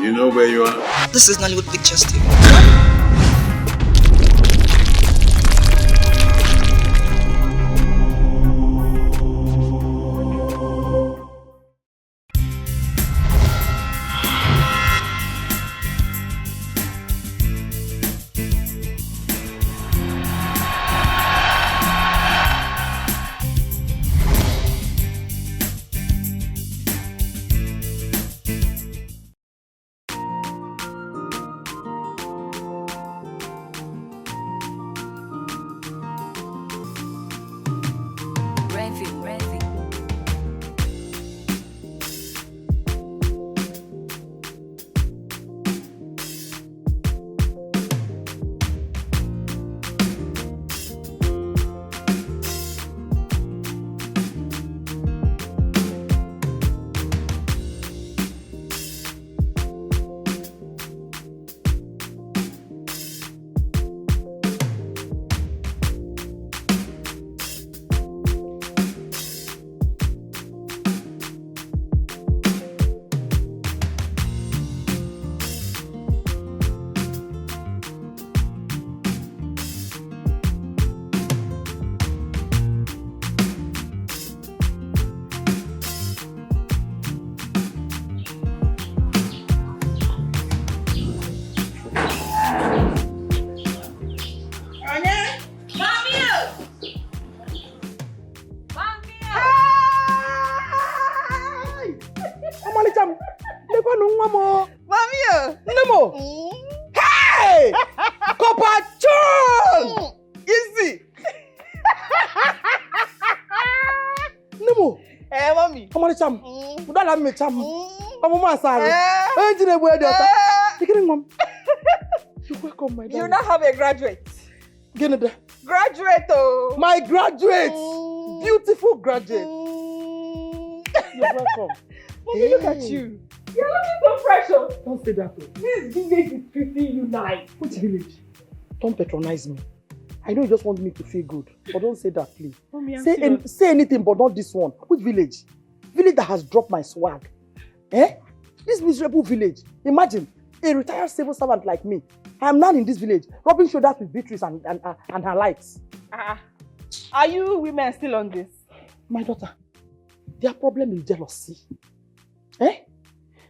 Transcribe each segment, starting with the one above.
You know where you are? This is Nollywood Pictures TV. You welcome, my darling. You now have a graduate. Graduate, oh. My graduate. Beautiful graduate. You're welcome. Mommy, look at you. You're looking so fresh. Don't say that. This village is treating you nice. Which village? Don't patronize me. I know you just want me to feel good, but don't say that, please. Mommy, say anything, but not this one. Which village? Village that has dropped my swag. Eh? This miserable village. Imagine a retired civil servant like me. I am now in this village, rubbing shoulders with Beatrice and her likes. Are you women still on this? My daughter, their problem is jealousy. Eh?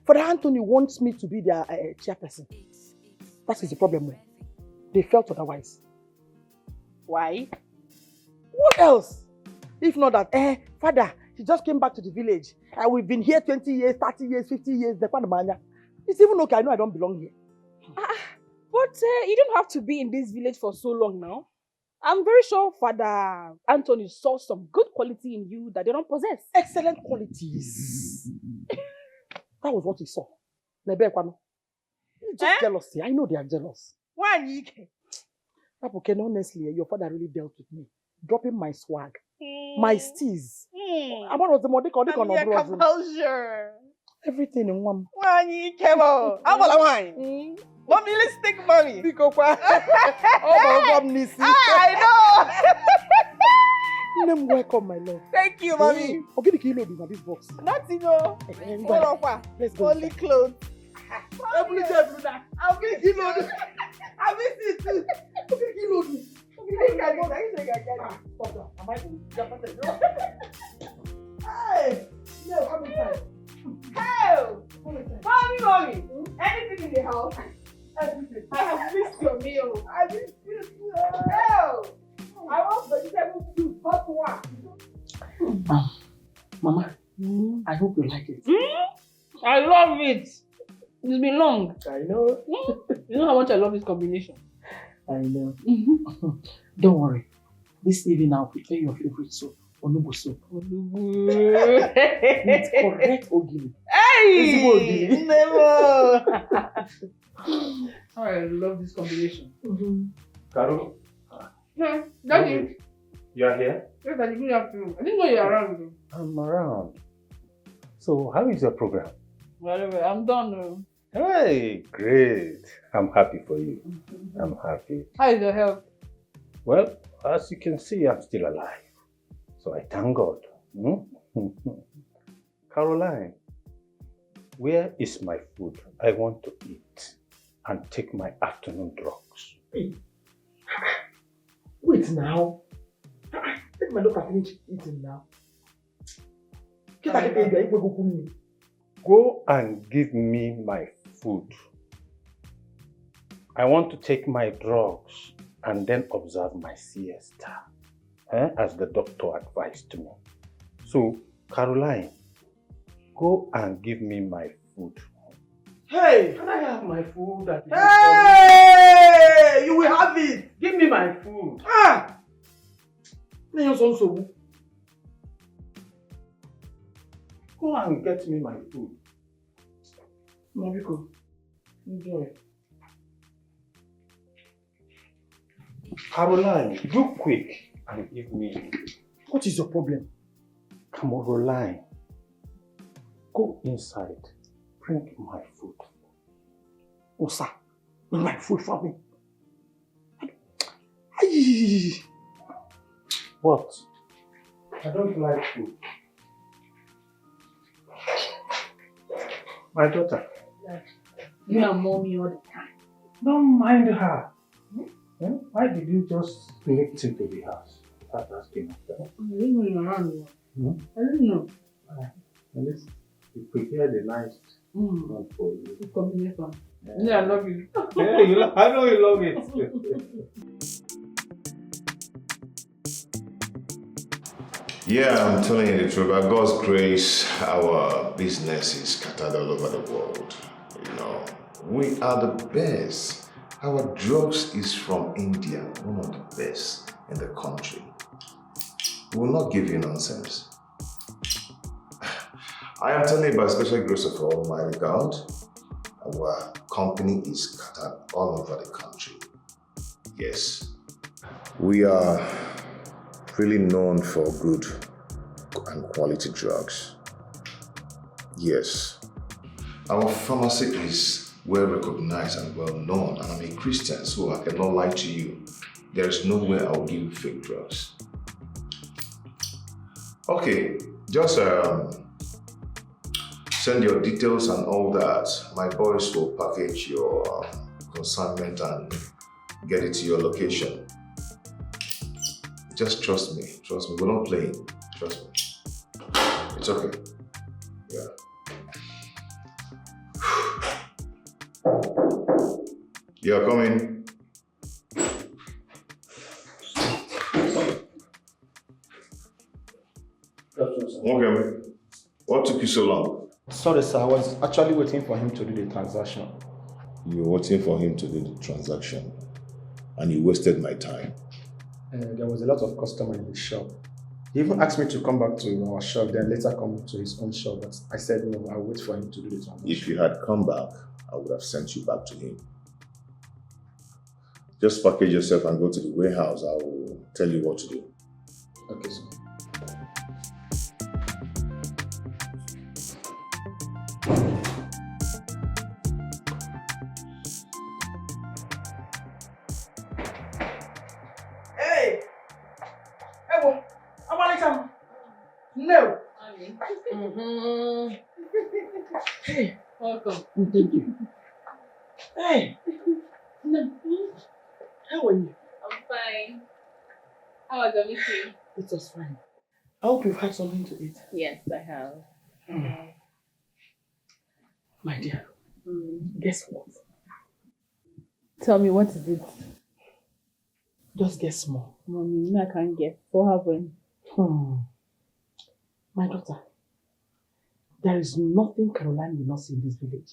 Father Anthony wants me to be their chairperson. That is the problem. They felt otherwise. Why? What else? If not that, Father, he just came back to the village. We've been here 20 years, 30 years, 50 years. It's even okay, I know I don't belong here. But you don't have to be in this village for so long now. I'm very sure Father Anthony saw some good quality in you that they don't possess. Excellent qualities. That was what he saw. Just jealousy. I know they are jealous. Why? Okay, honestly, your father really dealt with me. Dropping my swag. My steez. Everything in one. Mommy, let's take mommy. I know. Welcome, my love. Thank you, mommy. Okay, the kilo in this box. Nothing, no. Let's go. Only clothes. I'll be kilo. I miss it too. Okay, kilo. Stop that. Am I going? Hey! No, come inside. Hey! Mommy! Anything in the house? Everything. I have missed your meal. I missed you too. Hell! I want vegetable soup, hot one. Mama, I hope you like it. I love it. It's been long. I know. You know how much I love this combination. I know. Don't worry. This evening I'll prepare your favorite soup. Onubu soup. It's correct ogili. Hey! Never! I love this combination. Carol? Daddy. You are here? Yes, Daddy. Good afternoon. I didn't know you were around. I'm around. So, how is your program? Well, I'm done. Hey, great. I'm happy for you. I'm happy. How is your health? Well, as you can see, I'm still alive. So I thank God. Caroline, Where is my food? I want to eat and take my afternoon drugs. Hey. Wait now. Let my daughter finish eating now. Go and give me my food. I want to take my drugs and then observe my siesta, as the doctor advised me. So, Caroline, go and give me my food. Hey! Can I have my food? Hey! You will have it! Give me my food. Ah! Go and get me my food. Mariko, enjoy. Caroline, do quick and give me. What is your problem? Caroline, go inside. Bring my food. Osa, bring my food for me. Aye. What? I don't like food. My daughter. You and mommy all the time. Don't mind her. Why did you just sneak into the house without asking after? I didn't know you're around. I didn't know. At least you prepared a nice one for you. Good combination. Yeah, I love you. Yeah, I know you love it. Yeah, I'm telling you the truth. By God's grace, our business is scattered all over the world. You know, we are the best. Our drugs is from India, one of the best in the country. We will not give you nonsense. I am telling you by special grace of Almighty God, our company is scattered all over the country. Yes. We are really known for good and quality drugs. Yes. Our pharmacy is well recognized and well known, and I'm a Christian, so I cannot lie to you. There is no way I'll give you fake drugs. Okay, just send your details and all that. My boys will package your consignment and get it to your location. Just trust me, we're not playing, trust me. It's okay, yeah. You're coming. Okay, what took you so long? Sorry sir, I was actually waiting for him to do the transaction. You were waiting for him to do the transaction and you wasted my time. There was a lot of customer in his shop. He even asked me to come back to our shop, then later come to his own shop, but I said no, I'll wait for him to do the transaction. If you had come back, I would have sent you back to him. Just package yourself and go to the warehouse. I will tell you what to do. Okay, sir. Hey! Hey, I'm no! Hey! Welcome. Thank you. Hey! How are you? I'm fine. How was your meeting? It was fine. I hope you've had something to eat. Yes, I have. My dear, guess what? Tell me, what is it? Just guess small. Mommy, I can't guess. What happened? My daughter, there is nothing Caroline will not see in this village.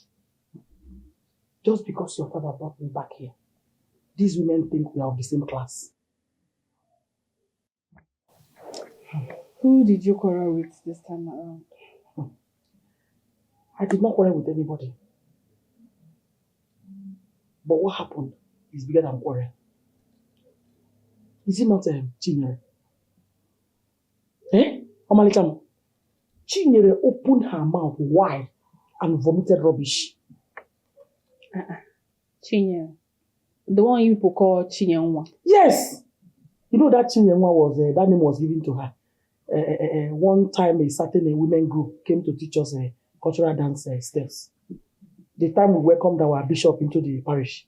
Just because your father brought me back here, these women think we are of the same class. Who did you quarrel with this time around? I did not quarrel with anybody. But what happened is bigger than quarrel. Is it not Chinyere? Omalicham? Chinyere opened her mouth wide and vomited rubbish. Chinyere. The one you people call Chinyenwa. Yes! You know that Chinyenwa was, that name was given to her. One time a certain women group came to teach us cultural dance steps. The time we welcomed our bishop into the parish,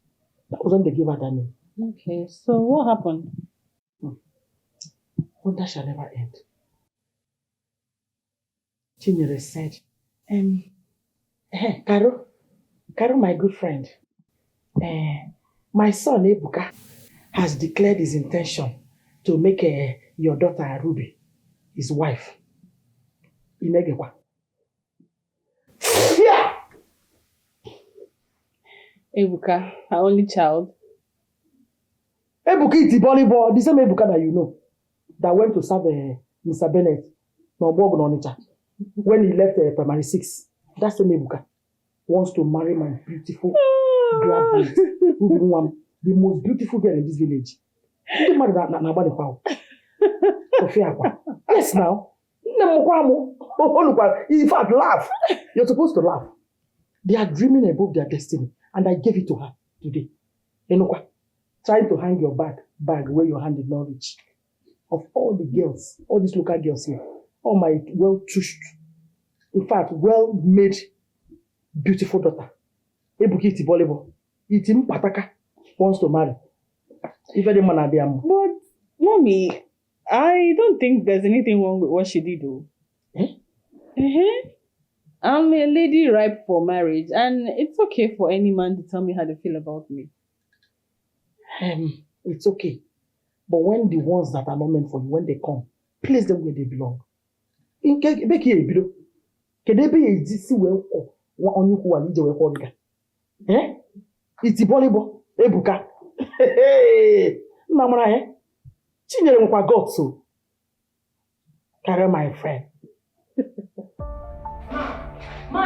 that was when they gave her that name. Okay, so what happened? Wonder shall never end. Chinyere said, Caro, my good friend, my son Ebuka has declared his intention to make your daughter Ruby his wife. Inegekwa. Yeah! Ebuka, her only child. Ebuka is the volleyball, the same Ebuka that you know, that went to serve Mr. Bennett when he left primary 6. That's the Ebuka. Wants to marry my beautiful graduate, the most beautiful girl in this village. You marry that yes, now. In fact, laugh. You're supposed to laugh. They are dreaming above their destiny, and I gave it to her today. Trying to hang your bag where your hand did not reach. Of all the girls, all these local girls here, all my well-tushed, in fact, well-made, beautiful daughter. Ebuki iti volleyball. Iti pataka wants to marry. If any man are there. But, Mommy, I don't think there's anything wrong with what she did, though. I'm a lady ripe for marriage, and it's okay for any man to tell me how they feel about me. It's okay. But when the ones that are not meant for you, when they come, place them where they belong. It's volleyball. Ebuka. Chinyere nkwa God so. Carry my friend. Ma!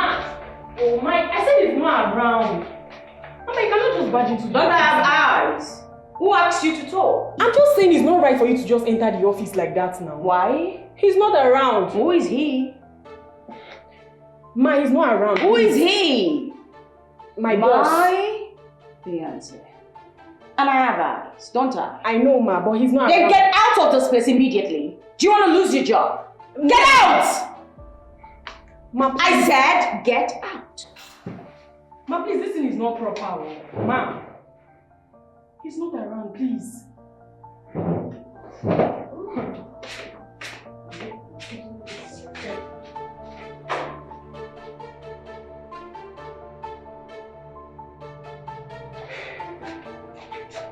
Oh my, I said it's not around. Mama, you cannot just barge into Don't I have eyes? Who asked you to talk? I'm just saying it's not right for you to just enter the office like that now. Why? He's not around. Who is he? Ma, he's not around. Who is he? My boss. My fiancé. And I have eyes, don't I? I know, Ma, but he's not Then around. get out of this place immediately. Do you want to lose your job? Get out! Ma, I said get out. Ma, please, this thing is not proper. Ma. He's not around, please.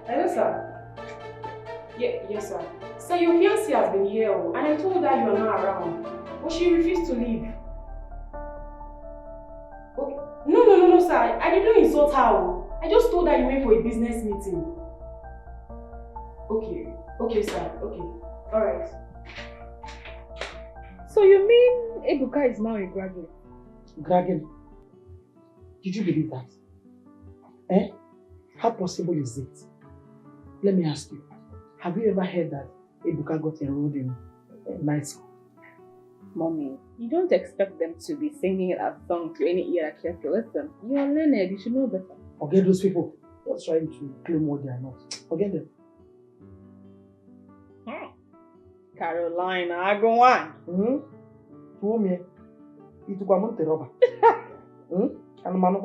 Hello, sir. Yes, sir. Sir, your fiancée has been here, and I told her you are not around, but she refused to leave. Okay. No, sir. I didn't insult her. I just told her you went for a business meeting. Okay, sir. Okay. Alright. So you mean Ebuka is now a graduate? Graduate? Did you believe that? How possible is it? Let me ask you. Have you ever heard that Ebuka got enrolled in night school? Mommy, you don't expect them to be singing a song to any ear that cares to listen. You're learned, you should know better. Forget those people just trying to claim what they are not. Forget them. Carolina, I go on. Who me? It took a month to rubber. And man,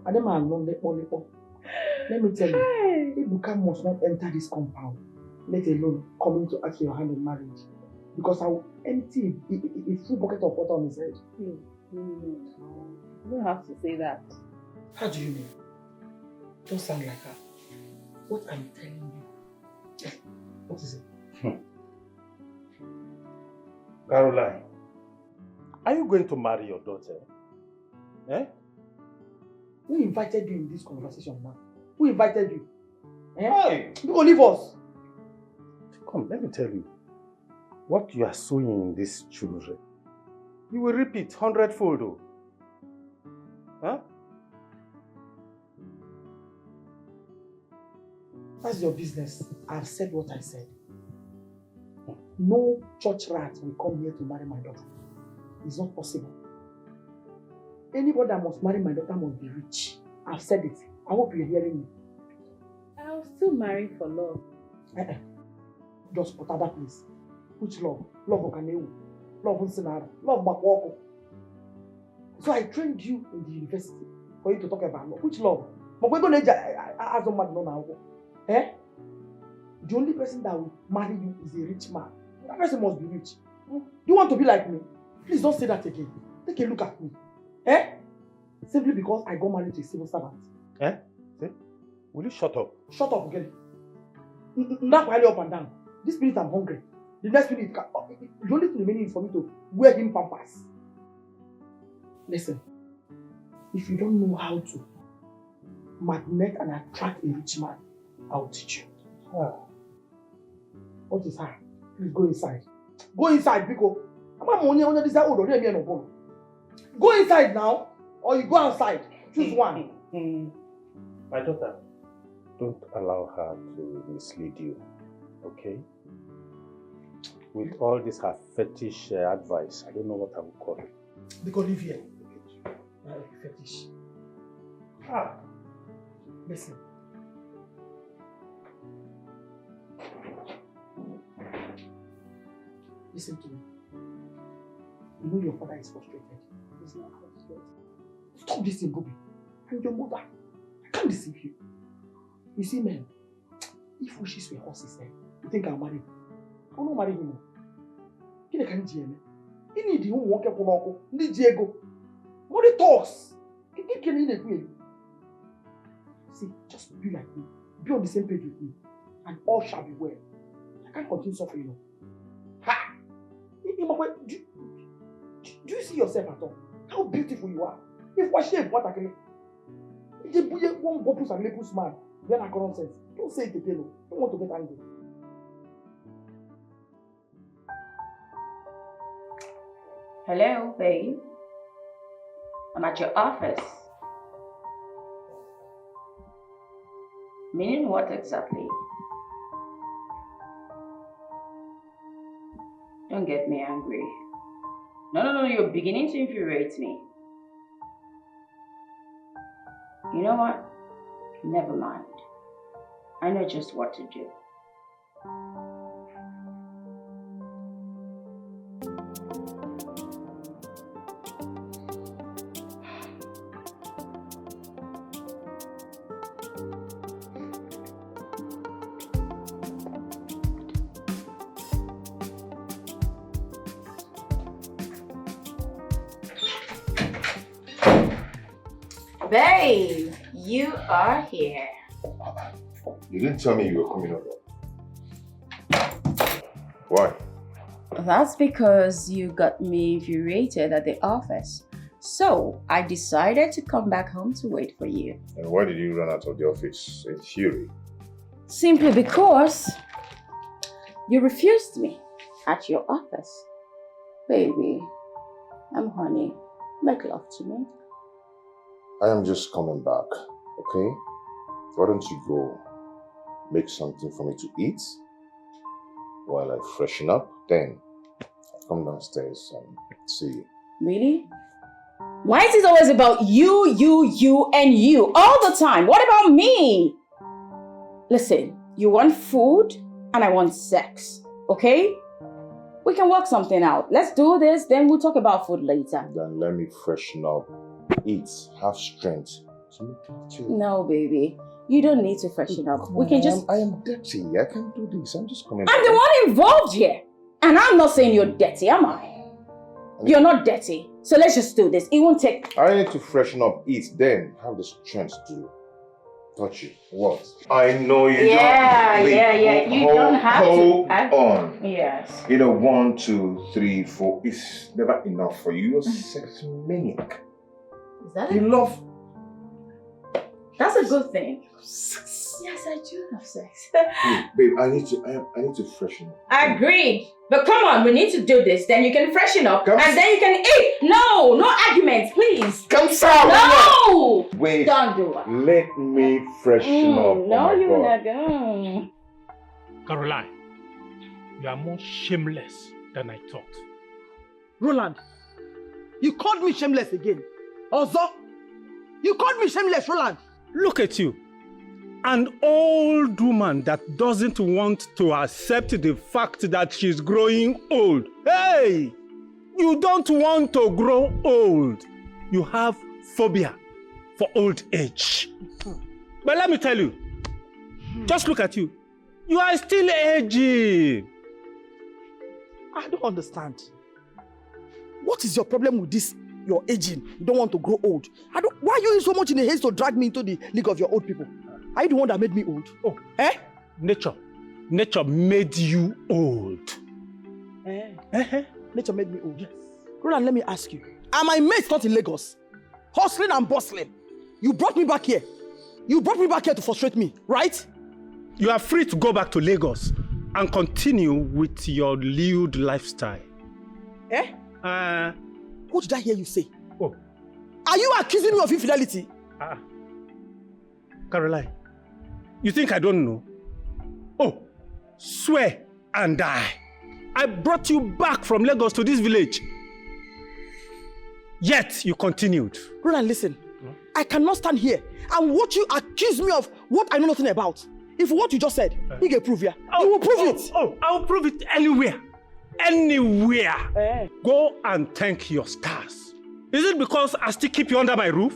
I don't know. Let me tell you, Ebuka must not enter this compound, let alone coming to ask your hand in marriage. Because I will empty a full bucket of water on his head. You don't have to say that. How do you mean? Don't sound like her. What I'm telling you. What is it? Caroline, are you going to marry your daughter? Who invited you in this conversation now? Who invited you? Hey! You go leave us. Come, let me tell you. What you are sowing in these children, you will reap it 100-fold. Oh. Huh? That's your business. I've said what I said. No church rat will come here to marry my daughter. It's not possible. Anybody that must marry my daughter must be rich. I've said it. I hope you're hearing me. I'll still marry for love. Just put that place. Which love? Love of Kanewu. Love of Sinara. Love of Makwoko. So I trained you in the university for you to talk about love. Which love? But we're going to ask someone now. Eh? The only person that will marry you is a rich man. That person must be rich. You want to be like me? Please don't say that again. Take a look at me. Eh? Simply because I got married to a civil servant. Eh? See? Will you shut up? Shut up, get it? Not while up and down. This minute I'm hungry. The next minute, the only thing remaining is for me to wear him pampers. Listen, if you don't know how to magnet and attract a rich man, I'll teach you. What is her? Please go inside. Go inside, because go inside now, or you go outside. Choose one. My daughter, don't allow her to mislead you, okay? With all this her fetish advice, I don't know what I would call it. Because live here. Fetish. Listen. Listen to me. You know your father is frustrated. He's not frustrated. Stop this thing, Bobby. I'm your mother. I can't deceive you. You see, man, if wishes were horses, you think I'll marry him? I will not marry him. You can't do it. You need to walk up on Uncle. Diego. Money talks. You can need a queen. See, just be like me. Be on the same page with me. And all shall be well. I can't continue suffering. Ha! Do you see yourself at all? How beautiful you are. If what shape, what I can. If one bopus and lepus man, then I can't sense. Don't say it again. Don't want to get angry. Hello, babe. I'm at your office. Meaning what exactly? Don't get me angry. No, you're beginning to infuriate me. You know what? Never mind. I know just what to do. Babe, you are here. You didn't tell me you were coming over. Why? That's because you got me infuriated at the office. So I decided to come back home to wait for you. And why did you run out of the office in fury? Simply because you refused me at your office. Baby, I'm honey. Make love to me. I am just coming back, okay? Why don't you go make something for me to eat while I freshen up? Then I'll come downstairs and see you. Really? Why is it always about you, and you all the time? What about me? Listen, you want food and I want sex, okay? We can work something out. Let's do this, then we'll talk about food later. Then let me freshen up, eat, have strength. No, baby. You don't need to freshen up. We can just... I am dirty. I can't do this. I'm just coming I'm the one involved here. And I'm not saying you're dirty, am I? You're not dirty. So let's just do this. It won't take... I need to freshen up, eat, then have the strength to touch you. What? I know you don't... Yeah. You don't have to. Hold on. Yes. 1, 2, 3, 4. It's never enough for you. You're a sex maniac. Is that You love... That's a good thing. Yes, I do have sex. Babe, I need to freshen up. Agreed. But come on, we need to do this. Then you can freshen up. Come and then you can eat. No arguments, please. Come south. No! Wait. Don't do it. Let me freshen up. No, you you're not going. Caroline, you are more shameless than I thought. Roland, you called me shameless again. Ozo, you called me shameless, Roland. Look at you. An old woman that doesn't want to accept the fact that she's growing old. Hey! You don't want to grow old. you have phobia for old age. But let me tell you, just look at you. You are still aging. I don't understand. What is your problem with this? Your aging. You don't want to grow old. Why are you so much in a haste to drag me into the league of your old people? Are you the one that made me old? Oh, eh? Nature made you old. Nature made me old. Yes. Roland, let me ask you. Are my mates not in Lagos? Hustling and bustling. You brought me back here. You brought me back here to frustrate me, right? You are free to go back to Lagos and continue with your lewd lifestyle. Eh? What did I hear you say? Oh. Are you accusing me of infidelity? Caroline, you think I don't know? Oh, swear and die. I brought you back from Lagos to this village. Yet you continued. Roland, listen. I cannot stand here and watch you accuse me of what I know nothing about. If what you just said, you can prove it. You will prove it. I will prove it anywhere. Anywhere. Go and thank your stars. Is it because I still keep you under my roof?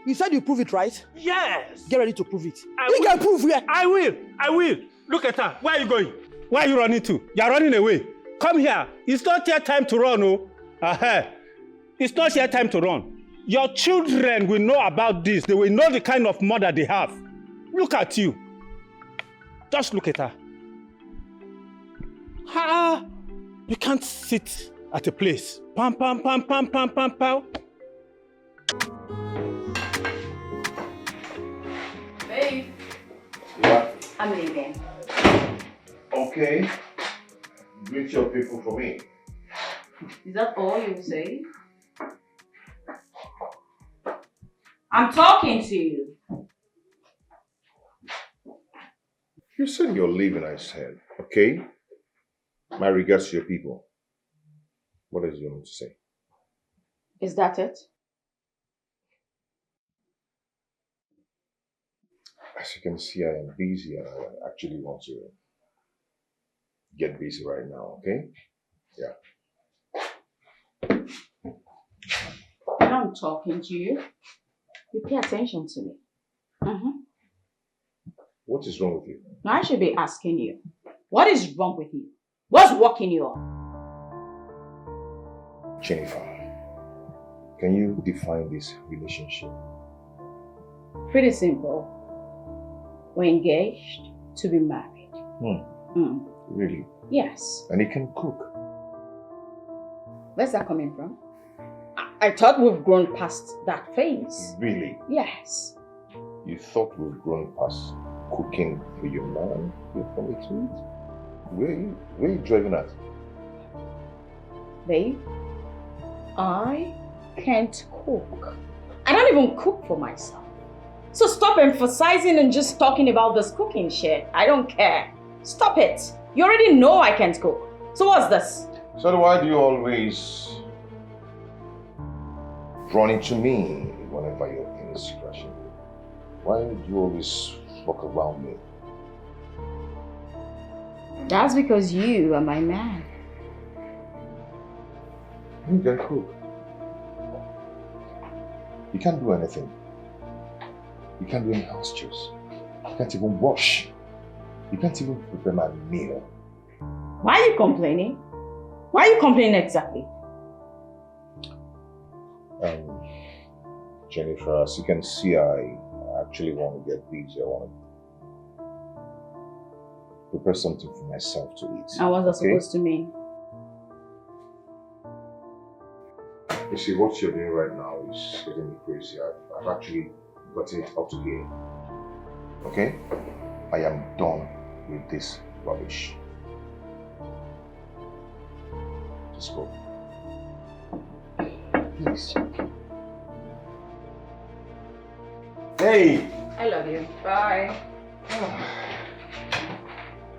You said you prove it, right? Yes. Get ready to prove it. You can prove it. I will. Look at her. Where are you going? Where are you running to? You are running away. Come here. It's not your time to run, oh. It's not your time to run. Your children will know about this. They will know the kind of mother they have. Look at you. Just look at her. You can't sit at a place. Pam, pam, pam, pam, pam, pam, pam. Babe. Yeah. I'm leaving. Okay. Greet your people for me. Is that all you say? I'm talking to you. You said you're leaving, I said. Okay? My regards to your people. What else do you want to say? Is that it? As you can see, I am busy and I actually want to get busy right now, okay? Yeah. I'm talking to you. You pay attention to me. What is wrong with you? Now I should be asking you. What is wrong with you? What's working you up? Jennifer, can you define this relationship? Pretty simple. We're engaged to be married. Really? Yes. And he can cook. Where's that coming from? I thought we've grown past that phase. Really? Yes. You thought we've grown past cooking for your man? You're from it to it? Where are you driving at? Babe, I can't cook. I don't even cook for myself. So stop emphasizing and just talking about this cooking shit. I don't care. Stop it. You already know I can't cook. So what's this? So why do you always run into me whenever your thing is crashing? Why do you always walk around me? That's because you are my man. You can cook. You can't do anything. You can't do any house chores. You can't even wash. You can't even prepare my meal. Why are you complaining? Why are you complaining exactly? Jennifer, as you can see, I actually want to get busy. I want to prepare something for myself to eat. And what's that supposed to mean? You see, what you're doing right now is getting me crazy. I've actually gotten it up to here. Okay? I am done with this rubbish. Just go. Please. Hey! I love you. Bye.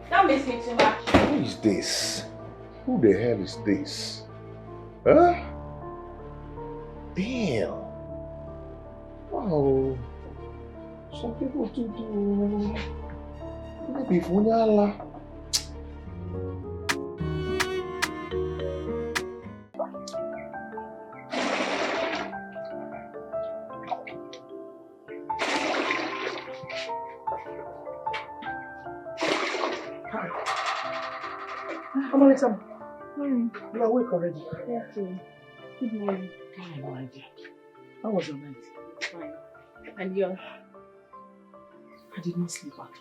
Don't miss me too much. Who is this? Who the hell is this? Huh? Damn. Wow. Some people do. Maybe Funyala. Come on, Alexander. Morning. You are awake already. Okay. Good morning. I have no idea. How was your night? Fine. And yours? I did not sleep at all.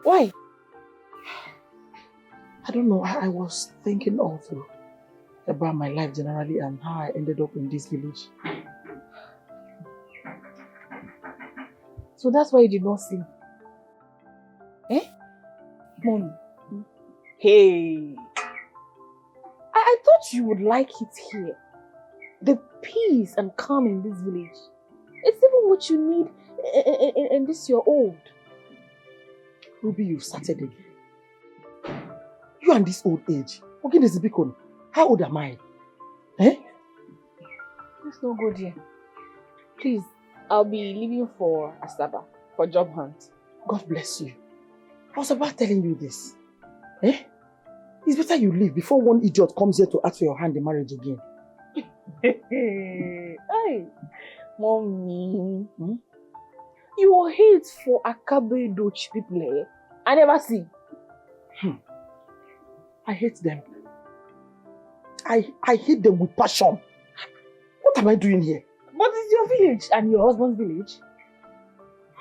Why? I don't know. I was thinking also about my life generally and how I ended up in this village. So that's why you did not sleep? Eh? Morning. Hey. I thought you would like it here. The peace and calm in this village. It's even what you need in this your old. Ruby, you've started again. You and this old age. Okay, this is big one. How old am I? Eh? Let's not go there. Please, I'll be leaving for Asaba for job hunt. God bless you. I was about telling you this. Eh? It's better you leave before one idiot comes here to ask for your hand in marriage again. Hey, Mommy. You hate for Akabe Dutch people, eh? I never see. I hate them. I hate them with passion. What am I doing here? But it's your village and your husband's village.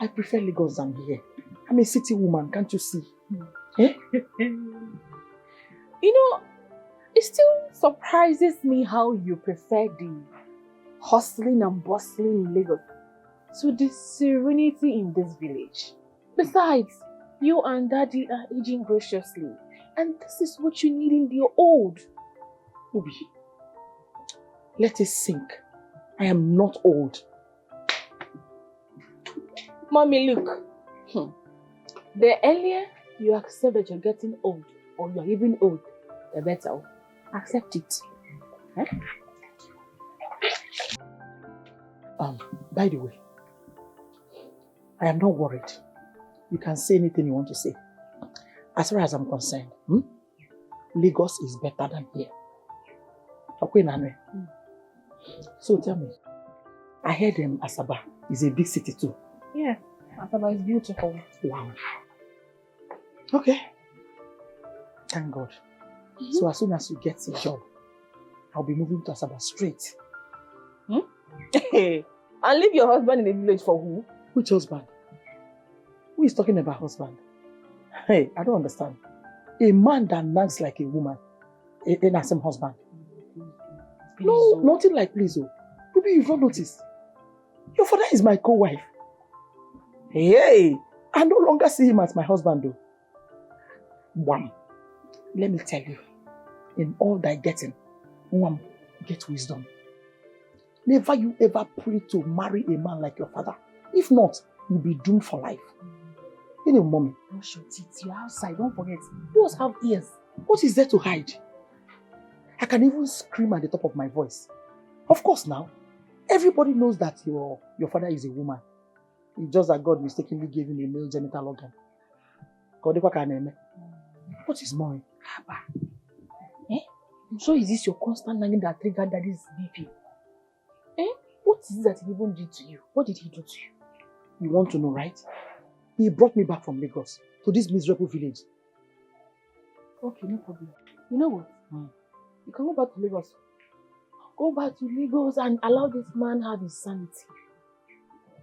I prefer Lagos than here. I'm a city woman, can't you see? Eh? You know, it still surprises me how you prefer the hustling and bustling in Lagos to the serenity in this village. Besides, you and Daddy are aging graciously, and this is what you need in the old. Ubi, let it sink. I am not old. Mommy, look. The earlier you accept that you're getting old, or you're even old, the better. Accept it. Eh? By the way, I am not worried. You can say anything you want to say. As far as I'm concerned, Lagos is better than here. Okay, Nane. So tell me, I heard Asaba is a big city too. Yeah, Asaba is beautiful. Wow. Okay. Thank God. So as soon as you get a job, I'll be moving to Asaba straight. And leave your husband in the village for who? Which husband? Who is talking about husband? Hey, I don't understand. A man that nags like a woman, ain't the same husband. No, nothing like please. Maybe you've not noticed. Your father is my co-wife. Hey, I no longer see him as my husband though. One, let me tell you, in all thy getting, one, get wisdom. Never you ever pray to marry a man like your father. If not, you'll be doomed for life. You know, mommy. Brush your teeth. You're outside. Don't forget. You also have ears. What is there to hide? I can even scream at the top of my voice. Of course now. Everybody knows that your father is a woman. It's just that God mistakenly gave him a male genital organ. What is more? Eh? I'm sure is this your constant nagging that triggered Daddy's BP? Eh? What is it that he even did to you? What did he do to you? You want to know, right? He brought me back from Lagos to this miserable village. Okay, no problem. You know what? You can go back to Lagos. Go back to Lagos and allow this man have his sanity.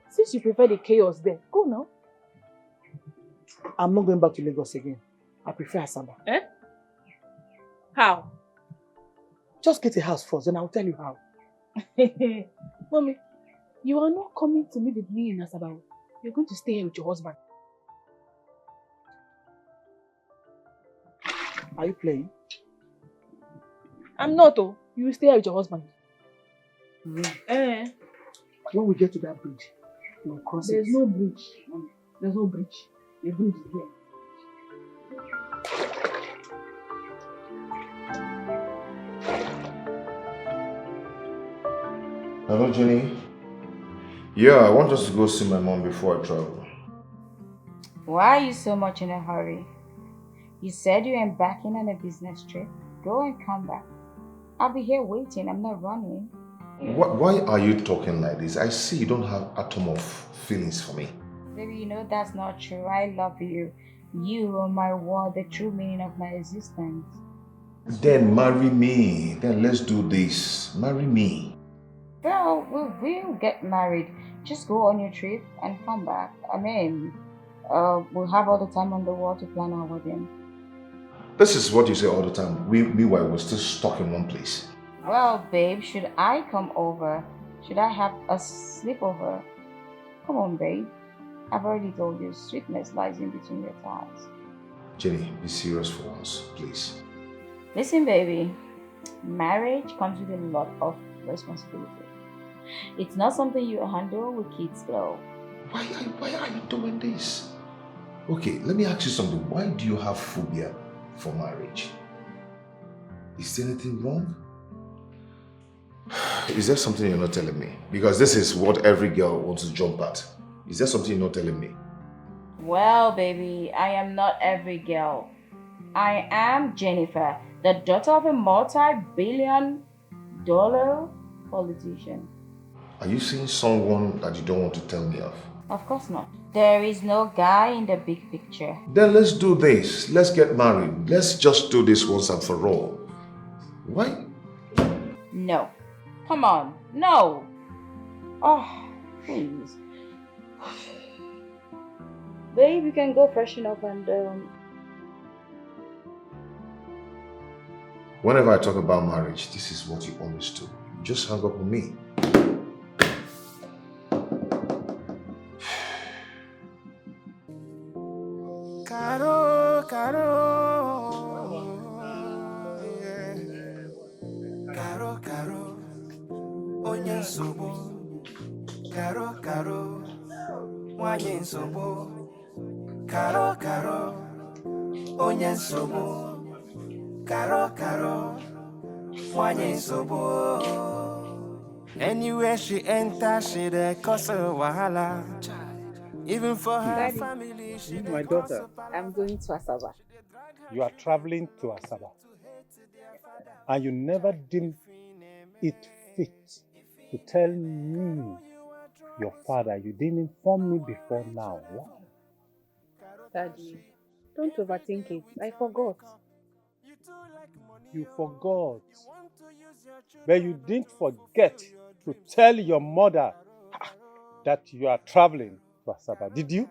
Since you prefer the chaos there, go now. I'm not going back to Lagos again. I prefer Asaba. Eh? How? Just get a house first, then I'll tell you how. Mommy, you are not coming to live with me in Asaba. You're going to stay here with your husband. Are you playing? I'm not, oh. You will stay here with your husband. When we get to that bridge, we'll cross There's no bridge. There's no bridge. The bridge is here. Hello, Jenny. Yeah, I want us to go see my mom before I travel. Why are you so much in a hurry? You said you're embarking on a business trip. Go and come back. I'll be here waiting. I'm not running. Why are you talking like this? I see you don't have atom of feelings for me. Baby, you know that's not true. I love you. You are my word, the true meaning of my existence. Then marry me. Then let's do this. Marry me. Well, we will get married. Just go on your trip and come back. I mean, we'll have all the time on the world to plan our wedding. This is what you say all the time. Meanwhile, we're still stuck in one place. Well, babe, should I come over? Should I have a sleepover? Come on, babe. I've already told you, sweetness lies in between your thighs. Jenny, be serious for once, please. Listen, baby. Marriage comes with a lot of responsibility. It's not something you handle with kids, though. Why are you doing this? Okay, let me ask you something. Why do you have phobia for marriage? Is there anything wrong? Is there something you're not telling me? Because this is what every girl wants to jump at. Is there something you're not telling me? Well, baby, I am not every girl. I am Jennifer, the daughter of a multi-billion-dollar politician. Are you seeing someone that you don't want to tell me of? Of course not. There is no guy in the big picture. Then let's do this. Let's get married. Let's just do this once and for all. Why? No. Come on. No. Oh, please. Babe, you can go freshen up and Whenever I talk about marriage, this is what you always do. You just hang up on me. Caro, caro, yeah. Caro, caro, onye nsogbu. Caro, caro, nwanyị nsogbu. Caro, caro, onye nsogbu. Caro, caro, nwanyị nsogbu. Anywhere she enters, she dey cause a wahala. Even for her Daddy, family, she My daughter, I'm going to Asaba. you are traveling to Asaba. And you never deemed it fit to tell me, your father, you didn't inform me before now. Why? Daddy, don't overthink it. I forgot. You forgot. But you didn't forget to tell your mother that you are traveling to Asaba, did you?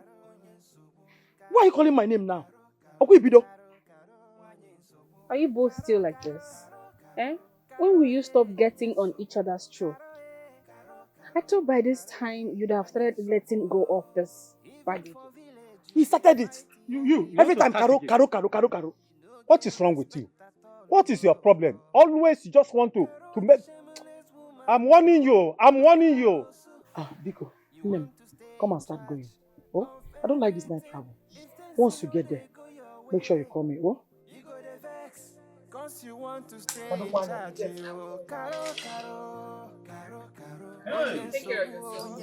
Why are you calling my name now? Okuibido. Are you both still like this? Eh? When will you stop getting on each other's throat? I thought by this time you'd have started letting go of this baggage. He started it. You Every want time, to start Karo. again. What is wrong with you? What is your problem? Always you just want to make... I'm warning you. Ah, Biko, Nnem, come and start going. Oh, I don't like this night travel. Once you get there, make sure you call me. Oh? you want to stay in charge. Caro, caro, caro, caro. Take care of yourself.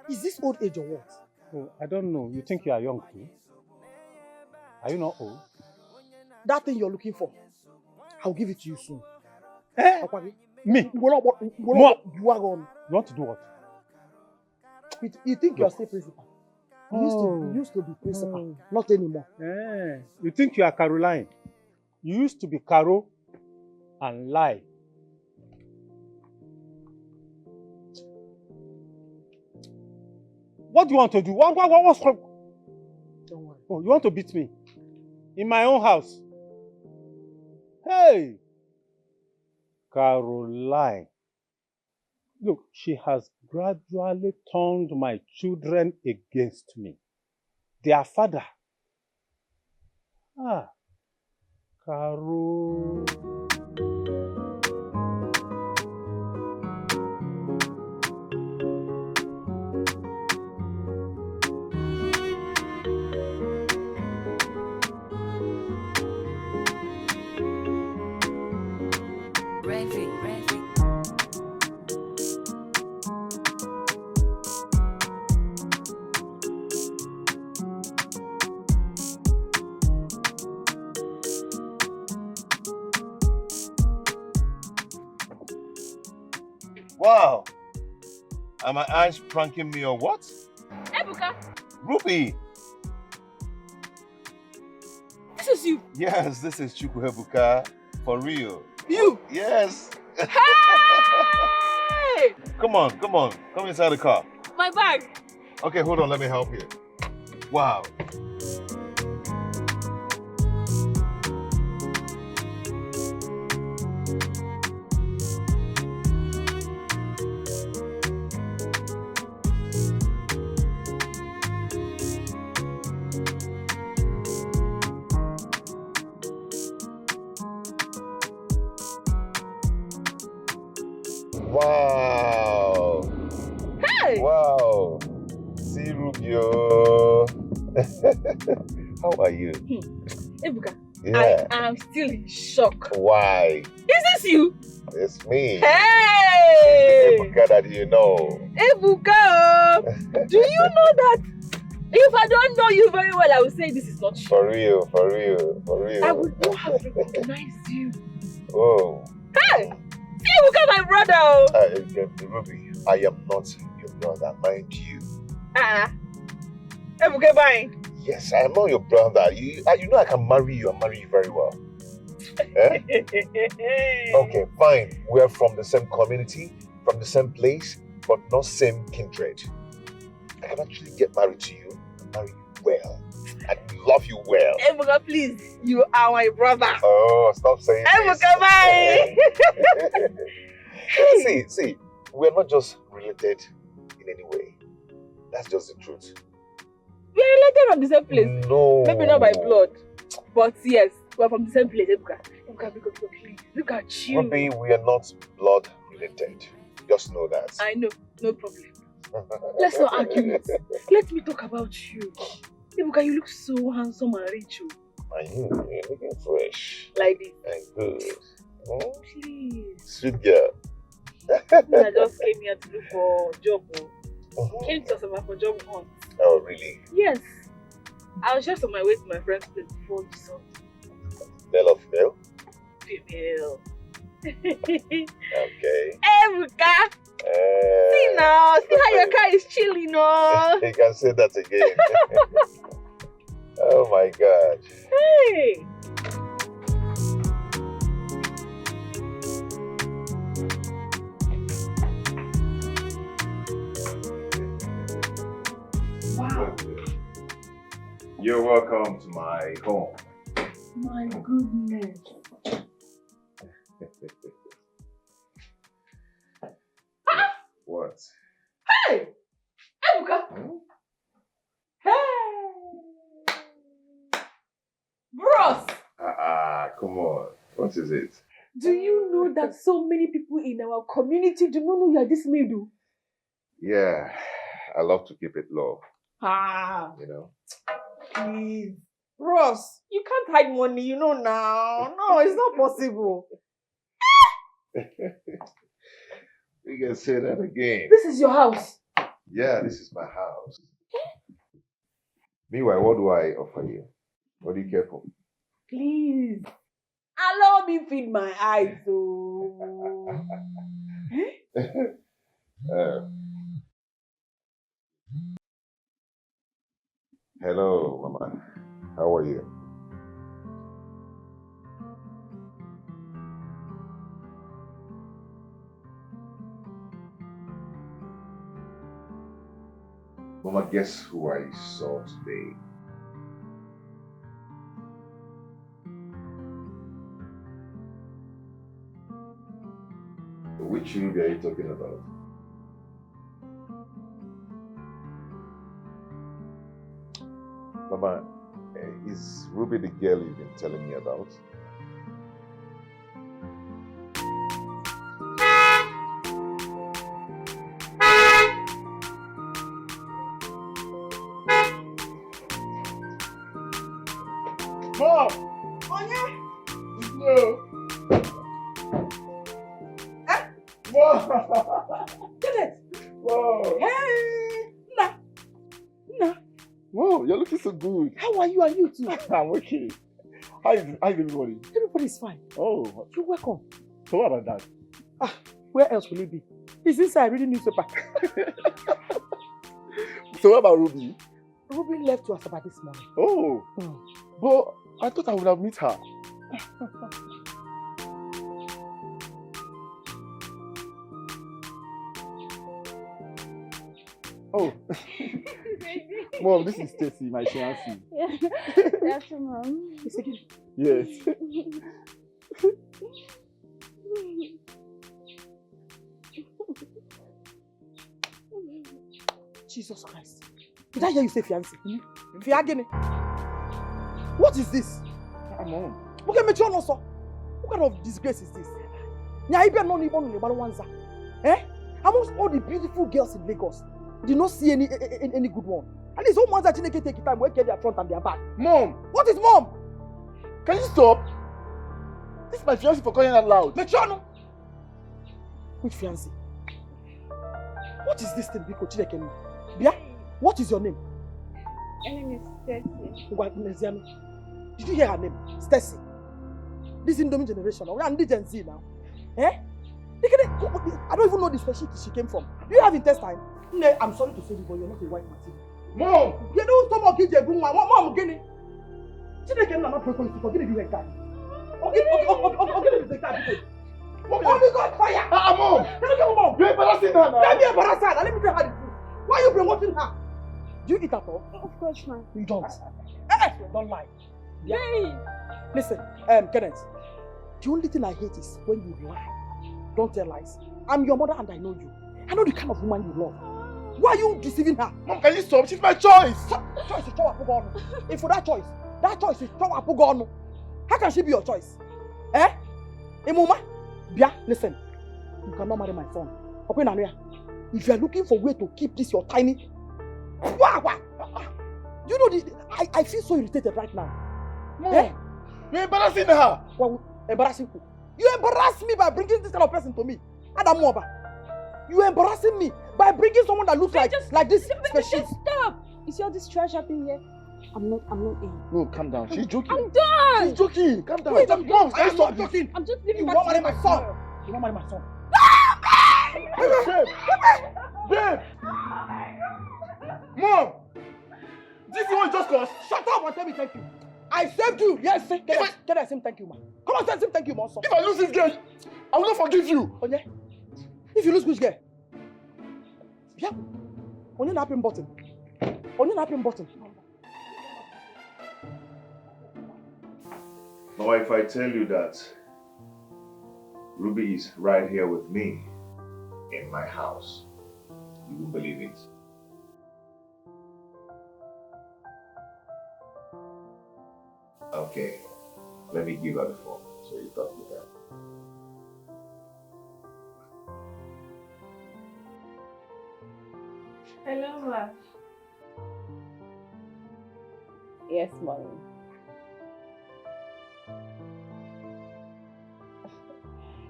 Is this old age or what? Oh, I don't know. You think you are young too? Are you not old? That thing you're looking for, I'll give it to you soon. Eh? Me? What? You want to do what? You think you're still principal? You used to be principal, not anymore. You think you are Caroline? You used to be Caro and lie. What do you want to do? What's wrong? Don't worry. Oh, you want to beat me? In my own house? Hey! Caroline. Look, she has gradually turned my children against me. Their father. Ah, Caro. Wow. Are my eyes pranking me or what? Ebuka, Ruby! this is you. Yes, this is Chukwuebuka. For real. You? Yes. Hey! Come on. Come inside the car. My bag. Okay, hold on. Let me help you. Wow. Wow. Hey! Wow. See Rubio. How are you? Ebuka, Yeah. I am still in shock. Why? Is this you? It's me. Hey! Ebuka that you know. Ebuka! Do you know that if I don't know you very well, I will say this is not you. For real. I would not have recognized you. Oh. Hey! See, Ebuka, my brother. Oh. Ruby, I am not your brother, mind you. Ebuka, bye. Yes, I am not your brother. You know I can marry you and marry you very well. Eh? Okay, fine. We're from the same community, from the same place, but not same kindred. I can actually get married to you and marry you well. And love you well. Ebuka, please. You are my brother. Oh, stop saying Ebuka, bye. See, we're not just related in any way. That's just the truth. We are related from the same place. No. Maybe not by blood. But yes, we are from the same place, Ebuka. Ebuka, please. Look at you. Ruby, we are not blood related. Just know that. I know. No problem. Let's not argue it. Let me talk about you. Ebuka, you look so handsome and rich. And you're looking fresh. Like this. And good. Please. Sweet girl. I just came here to look for a job. Came to Osama for job hunt. Oh, really? Yes. I was just on my way to my friend's place before you saw me. Male or female? Female. Okay. Ebuka! See now, see how your car is chilling, no? You can say that again. Oh my God. Hey! Wow. You're welcome to my home. My goodness. What? Hey! Ebuka! Hey! Bros! Come on. What is it? Do you know that so many people in our community do not know you are this middle? Yeah, I love to keep it low. You know? Please. Bros, you can't hide money, you know now. No, it's not possible. We can say that again. This is your house. Yeah, this is my house. Meanwhile, what do I offer you? What do you care for? Please. Allow me feed my eyes. Oh. Hello, Mama. How are you? Mama, guess who I saw today? Which Ruby are you talking about? Mama, is Ruby the girl you've been telling me about? Mom! Onye? No. Mom! Kenneth! Whoa! Hey! Nna! Whoa, you're looking so good. How are you and you too? I'm okay. How's everybody? Everybody's fine. Oh, You're welcome. so what about that? Where else will it be? He's inside reading newspaper. So what about Ruby? Ruby left to Asaba this morning. Oh, but I thought I would have met her. Oh, Mom, this is Stacy, my fiancée. That's your mom. Yes. Jesus Christ. Did I hear you say fiancé? Fiagene. What is this? Mom. Okay, Metron also. What kind of disgrace is this? Nyaibe no even in the Wanza. Eh? Amongst all the beautiful girls in Lagos, did not see any good one. And it's all ones that take time where get their front and their back. Mom! What is mom? Can you stop? This is my fiancé for calling out loud. Metron! Which fiancé? What is this thing, Biko Chinekemi? Bia, what is your name? My name is Stacy. Did you hear her name? Stacy. This Indomie generation, we are in the Gen Z now. Eh? I don't even know the species she came from. Do you have intestine? No, I'm sorry to say this, but you're not a white material. Mom! You know stomach is a boom. Mom, get it. Chineke na not prepared to forgive you a card. Okay, the card. Oh, you got fire! Mom! Mom! You're embarrassing her now! Let me embarrass her. Let me tell her the truth. Why are you promoting her? Do you eat at all? Of course, ma'am. You don't. Don't lie. Yeah. Hey. Listen, Kenneth, the only thing I hate is when you lie. Don't tell lies. I'm your mother and I know you. I know the kind of woman you love. Why are you deceiving her? Mom, can you stop? She's my choice! Choice is Chowapugono. If for that choice is Chowapugono. How can she be your choice? Eh? Mama? Bia, listen. You cannot marry my son. Okay, Nanuya. If you are looking for a way to keep this your tiny... You know, I feel so irritated right now. Mom, you're embarrassing her. Well, embarrassing who? You embarrass me by bringing this kind of person to me. Adam Moba. You embarrassing me by bringing someone that looks like this species. Just stop. Is all this trash happening here? I'm not in. No, calm down. She's joking. I'm done. She's joking. Calm down. Wait, Mom, I am not joking. I'm just leaving. You won't marry my son. You won't marry my son. Babe! Mom! This is what just caused. Shut up and tell me thank you. I saved you. Yes, can I say thank you, man? Come on, say thank you, man. If I lose this girl, I will not forgive you. Oh, yeah? If you lose which girl? Yeah. On your napping button. Now, if I tell you that Ruby is right here with me in my house, you won't believe it. Okay, let me give her the phone so you talk with her. Hello, ma. Yes, mommy.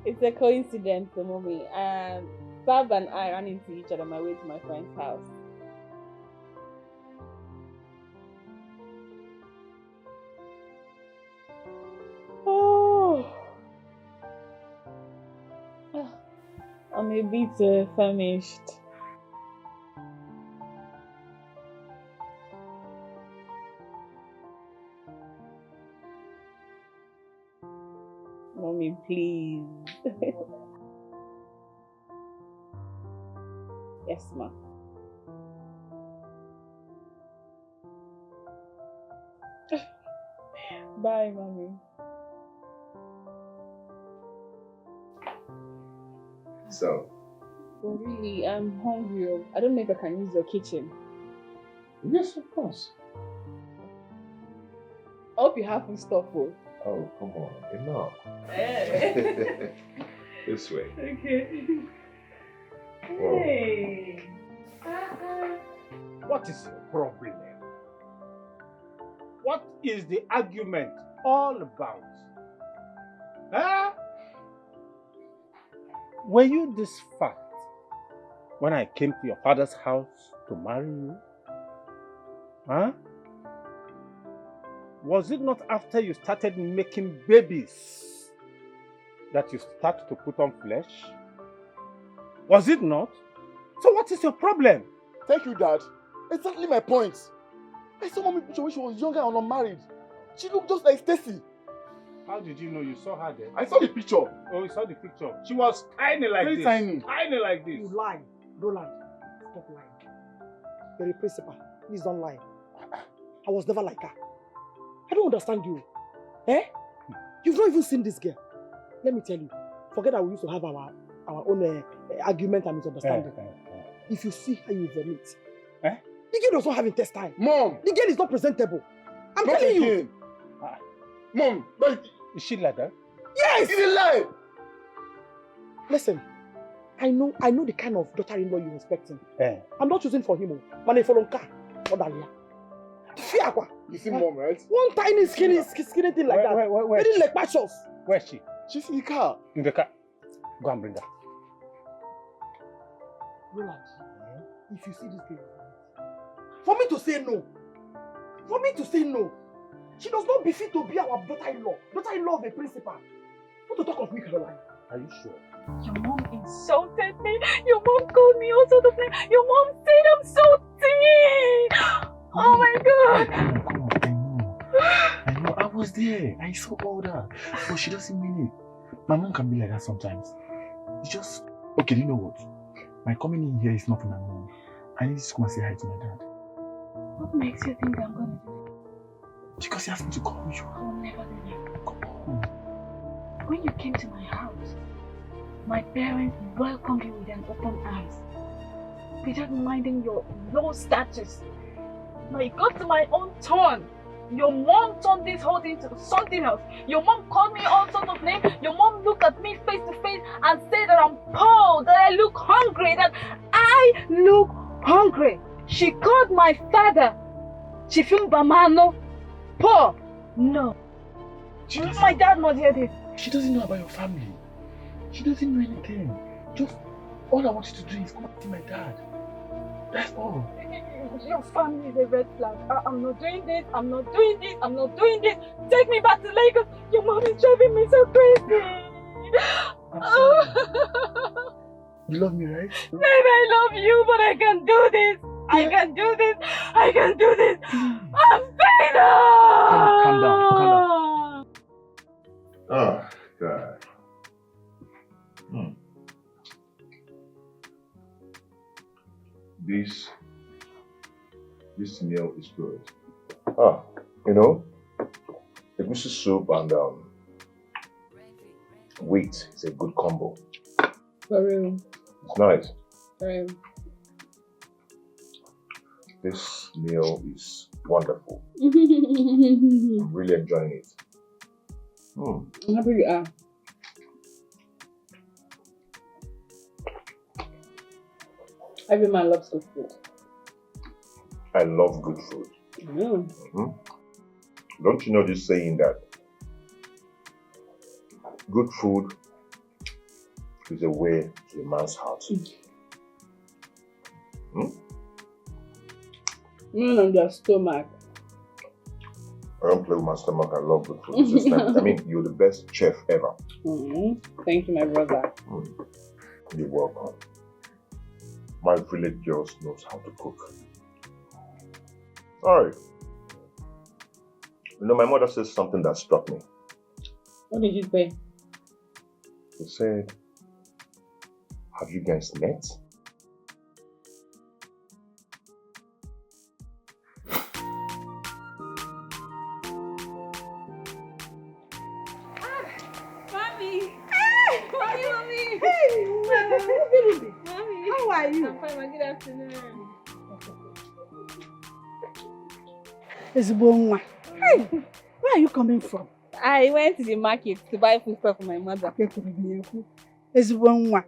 It's a coincidence, mommy. Fab and I ran into each other on my way to my friend's house. Oh, I'm a bit famished. Mommy, please. Yes, ma. Bye, mommy. So? Well, really, I'm hungry. I don't know if I can use your kitchen. Yes, of course. I hope you have food stuff, oh. Oh, come on, enough. This way. Okay. Whoa. Hey. What is your problem? What is the argument all about? Huh? Were you this fat when I came to your father's house to marry you? Huh? Was it not after you started making babies that you start to put on flesh? Was it not? So what is your problem? Thank you, Dad. Exactly my point. I saw mommy picture when she was younger and unmarried. She looked just like Stacy. How did you know you saw her there? I saw the picture. Oh, you saw the picture. She was tiny like Very this. tiny. Tiny like this. You lie. Roland, stop lying. You're a principal. Please don't lie. I was never like her. I don't understand you. Eh? You've not even seen this girl. Let me tell you. Forget that we used to have our own argument and misunderstanding. If you see how you vomit, the girl does not have intestine. Mom! The girl is not presentable. I'm Not telling you. again. Mom, is she like that? Yes! It's a lie! Listen, I know the kind of daughter-in-law you're expecting. I'm not choosing for him. Manefalonka or Dalia. You see Mom, right? One tiny skinny thing like that. Where Very like pachos. Where's she? She's in the car. In the car. Go and bring her. Roland, if you see this girl, for me to say no, she does not befit to be our daughter-in-law of a principal. Not to talk of me, Caroline. Are you sure? Your mom insulted me. Your mom called me all sorts of names. Your mom said I'm so thin. Oh my God. Come on. I know. I was there. I saw all that. But she doesn't mean it. My mom can be like that sometimes. It's just... Okay, you know what? My coming in here is not for my mom. I need to come and say hi to my dad. What makes you think I'm gonna do it? Because he asked me to call you. I will never do that. Come on. When you came to my house, my parents welcomed you with an open arms, without minding your low status. Now it got to my own turn. Your mom turned this whole thing to something else. Your mom called me all sorts of names. Your mom looked at me face to face and said that I'm poor, that I look hungry, that I look hungry. She called my father Chifimbamano poor. No. My dad must hear this. She doesn't know about your family. She doesn't know anything. Just all I want you to do is come and see my dad. That's all. Your family is a red flag. I'm not doing this. I'm not doing this. I'm not doing this. Take me back to Lagos. Your mom is driving me so crazy. I'm sorry. You love me, right? Babe, I love you, but I can do this. I can do this. I can do this. I'm fed up. Calm down. Oh, God. This meal is good. You know, the goosey soup and wheat is a good combo. For real. It's nice. For real. This meal is wonderful. I'm really enjoying it. I'm happy you are. Every man loves good food. I love good food. Don't you know this saying that good food is a way to a man's heart? On their stomach. I don't play with my stomach. I love good food. It's just like, I mean, you're the best chef ever. Thank you, my brother. You're welcome. My village girls knows how to cook. Alright. You know, my mother said something that struck me. What did you say? She said, have you guys met? Mommy! Hey! Mommy! Hey! Mommy! How are you? I'm fine, good afternoon. Ezubonwa. Hey! Where are you coming from? I went to the market to buy food stuff for my mother. Ezubonwa.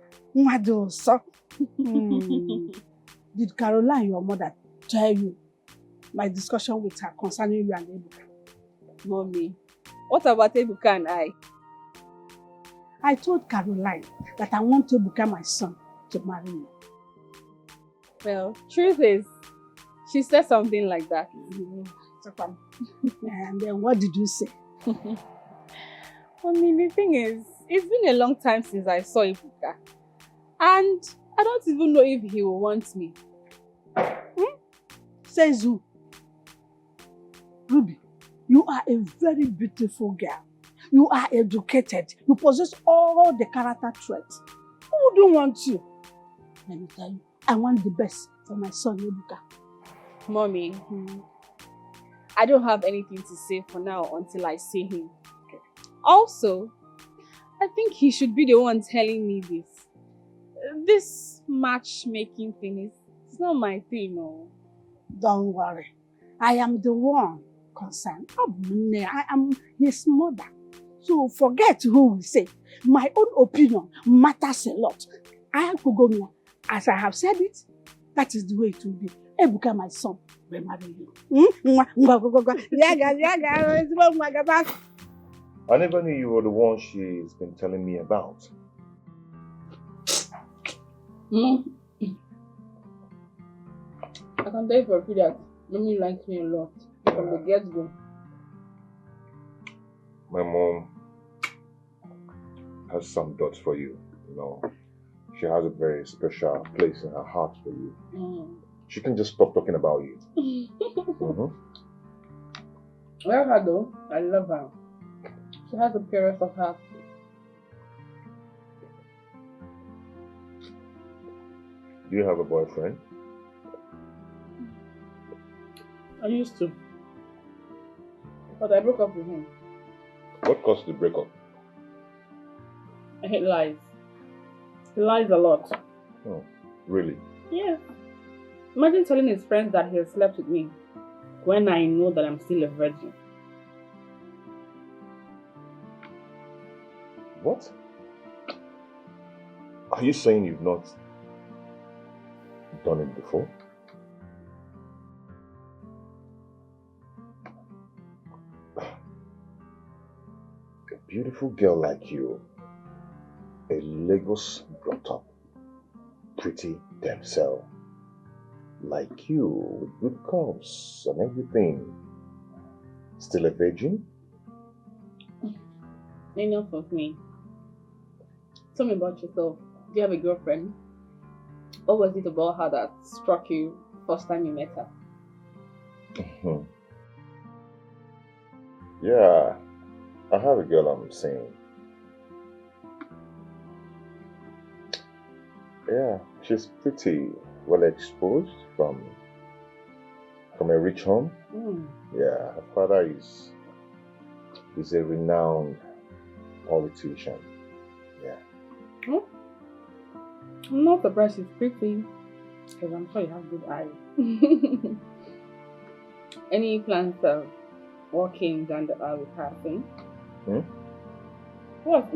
Did Caroline, your mother, tell you my discussion with her concerning you and Ebuka? Mommy, what about Ebuka and I? I told Caroline that I want Ebuka, my son, to marry me. Well, truth is, she said something like that. And then what did you say? I mean, the thing is, it's been a long time since I saw Ebuka. And I don't even know if he will want me. Says who? Ruby, you are a very beautiful girl. You are educated. You possess all the character traits. Who wouldn't want you? Let me tell you, I want the best for my son, Ebuka. Mommy, I don't have anything to say for now until I see him. Okay. Also, I think he should be the one telling me this. This matchmaking thing is not my thing, no. Don't worry. I am the one concerned. I am his mother. So forget who will say. My own opinion matters a lot. I have to go now. As I have said it, that is the way it will be. Ebuka, my son, will marry you. I never knew you were the one she's been telling me about. I can tell you for free that Mommy likes me a lot from the get-go. My mom has some thoughts for you, you know. She has a very special place in her heart for you. She can just stop talking about you. I love her though. I love her. She has the purest of heart. Do you have a boyfriend? I used to. But I broke up with him. What caused the breakup? I hate lies. He lies a lot. Oh, really? Yeah. Imagine telling his friends that he has slept with me when I know that I'm still a virgin. What? Are you saying you've not done it before? A beautiful girl like you, a Lagos brought up, pretty damsel, like you, with good curves and everything, still a virgin? Enough of me. Tell me about yourself. Do you have a girlfriend? What was it about her that struck you first time you met her? Yeah, I have a girl I'm seeing. Yeah, she's pretty well exposed from a rich home. Yeah, her father is a renowned politician. Yeah. I'm not surprised she's pretty, because I'm sure you have good eyes. Any plans of walking down the aisle with her thing? What?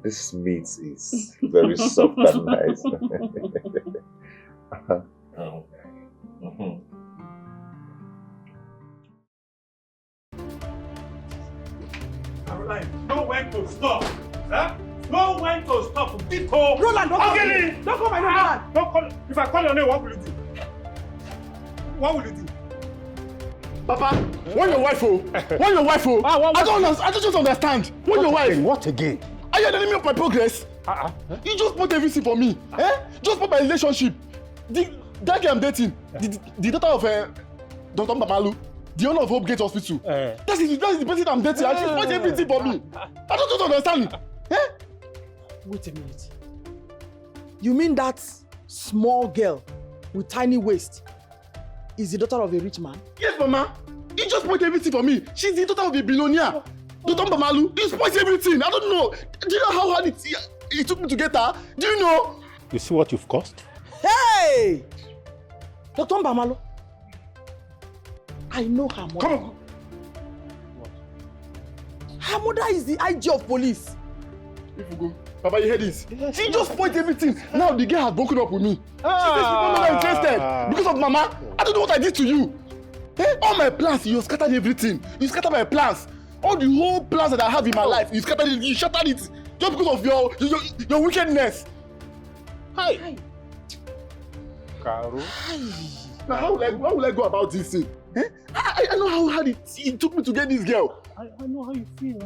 This meat is very soft and nice. Caroline, know when to stop. Huh? Know when to stop. Etiko. Roland, don't call me. Don't call my name, Roland. Don't call. If I call your name, what will you do? What will you do? Papa, when your wife, when your wife, I don't just understand. When your wife, What again? are you the enemy of my progress? You just put everything for me. Just put my relationship. That girl I'm dating, the daughter of Dr. Mbamalu, the owner of Hope Gate Hospital. That's the person I'm dating. And she spoils everything for me. I don't just understand. Wait a minute. You mean that small girl with tiny waist is the daughter of a rich man? Yes, Mama. You just spoiled everything for me. She's the daughter of a billionaire. Dr. Mbamalu, you spoiled everything. I don't know. Do you know how hard it took me to get her? Do you know? You see what you've cost? Hey! Dr. Mbamalu, I know her mother. Come on. Her mother is the IG of police. If you go. Papa, you hear this? She just spoiled everything. Now the girl has broken up with me. She says she's no longer interested. Because of Mama, I don't know what I did to you. All my plans, you scattered everything. You scattered my plans. All the whole plans that I have in my life, you scattered it, you shattered it. Just because of your wickedness. Hi. Caro. Now how will I go about this thing? Eh? I know how hard it took me to get this girl. I know how you feel.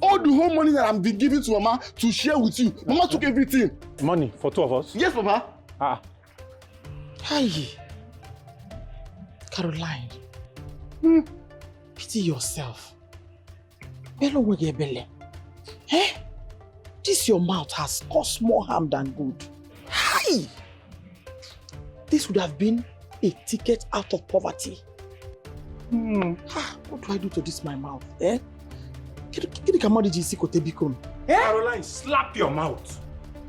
All the whole money that I've been giving to Mama to share with you. Mama took everything. Money for 2 of us? Yes, Papa. Hi. Caroline. Pity yourself. Bello wege belle. Eh? This your mouth has caused more harm than good. Hi! This would have been a ticket out of poverty. What do I do to this my mouth? Eh? Caroline, slap your mouth.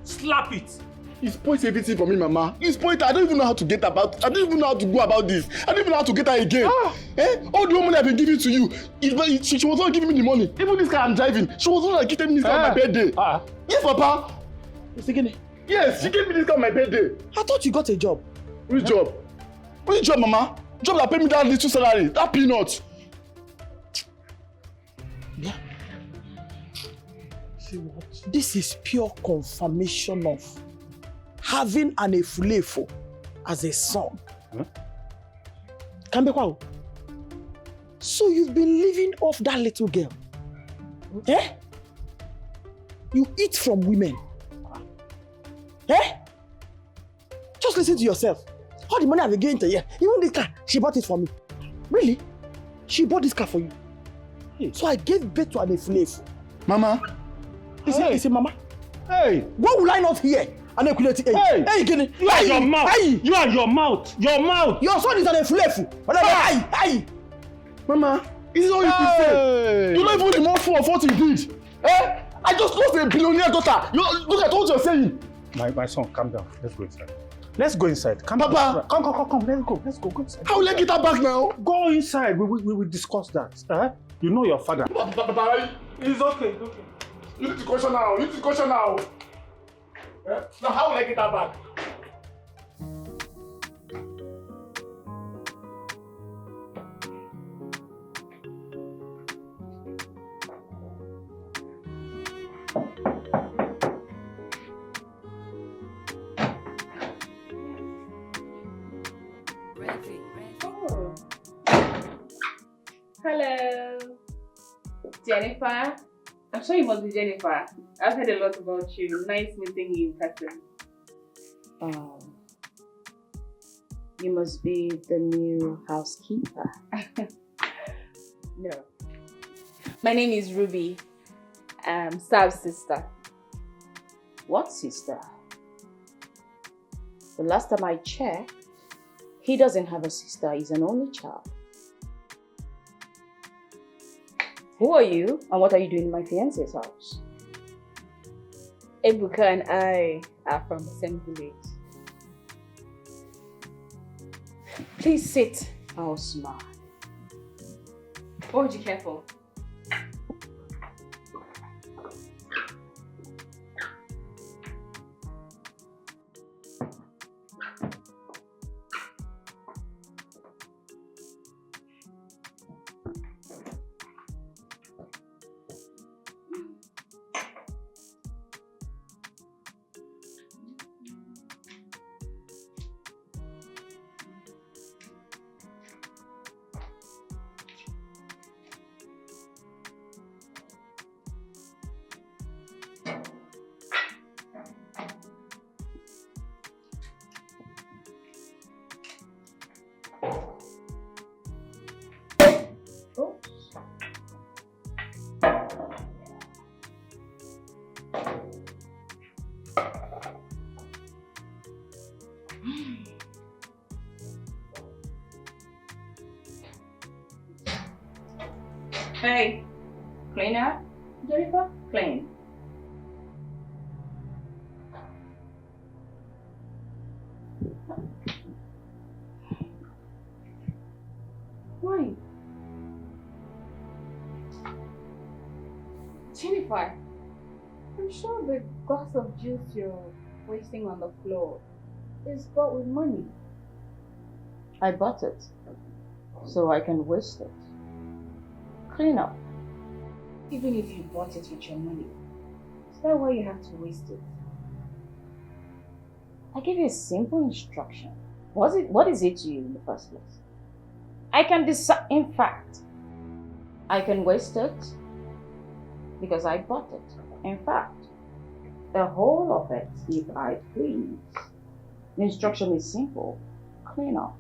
Slap it. He spoils everything for me, Mama. He spoils it. I don't even know how to get about. I don't even know how to go about this. I don't even know how to get her again. Eh? All the money I've been giving to you, she was not giving me the money. Even this car I'm driving, she was not giving me this car on my birthday. Yes, Papa. Yes, she gave me this car on my birthday. I thought you got a job. Which job? Which job, Mama? Job that pay me that little salary, that peanut. Yeah. This is pure confirmation of having an efulefo as a son. Kambekwa. So you've been living off that little girl. Eh? You eat from women. Eh? Just listen to yourself. All the money I've been giving to you, even this car, she bought it for me. Really? She bought this car for you. So I gave birth to an efulefo. Mama. He said, Mama. Hey. What will I not hear? An equality. Hey. Hey, Gini. You are your mouth. Hey. You are your mouth. Your mouth. Your son is an efulefo. Hey. Mama, this is all you can say. You don't even remember for what you did. Eh? I just lost a billionaire daughter. Look at what you're saying. My son, calm down. Let's go inside. Let's go inside. Come, Papa. Come. Let's go inside. How will I get her back now? Go inside. We will discuss that. You know your father. Papa, it's okay. You need to question now. Now how will I get her back? Hello, Jennifer. I'm sure you must be Jennifer. I've heard a lot about you. Nice meeting you in person. You must be the new housekeeper. No. My name is Ruby. Sav's sister. What sister? The last time I checked, he doesn't have a sister. He's an only child. Who are you and what are you doing in my fiance's house? Ebuka and I are from the same village. Please sit. How smart. Oh, be careful. Hey, cleaner? Jennifer, clean. Why? Jennifer, I'm sure the glass of juice you're wasting on the floor is bought with money. I bought it, so I can waste it. Clean up. Even if you bought it with your money, is that why you have to waste it? I gave you a simple instruction. What is it to you in the first place? I can decide. In fact, I can waste it because I bought it. In fact, the whole of it, if I please. The instruction is simple. Clean up.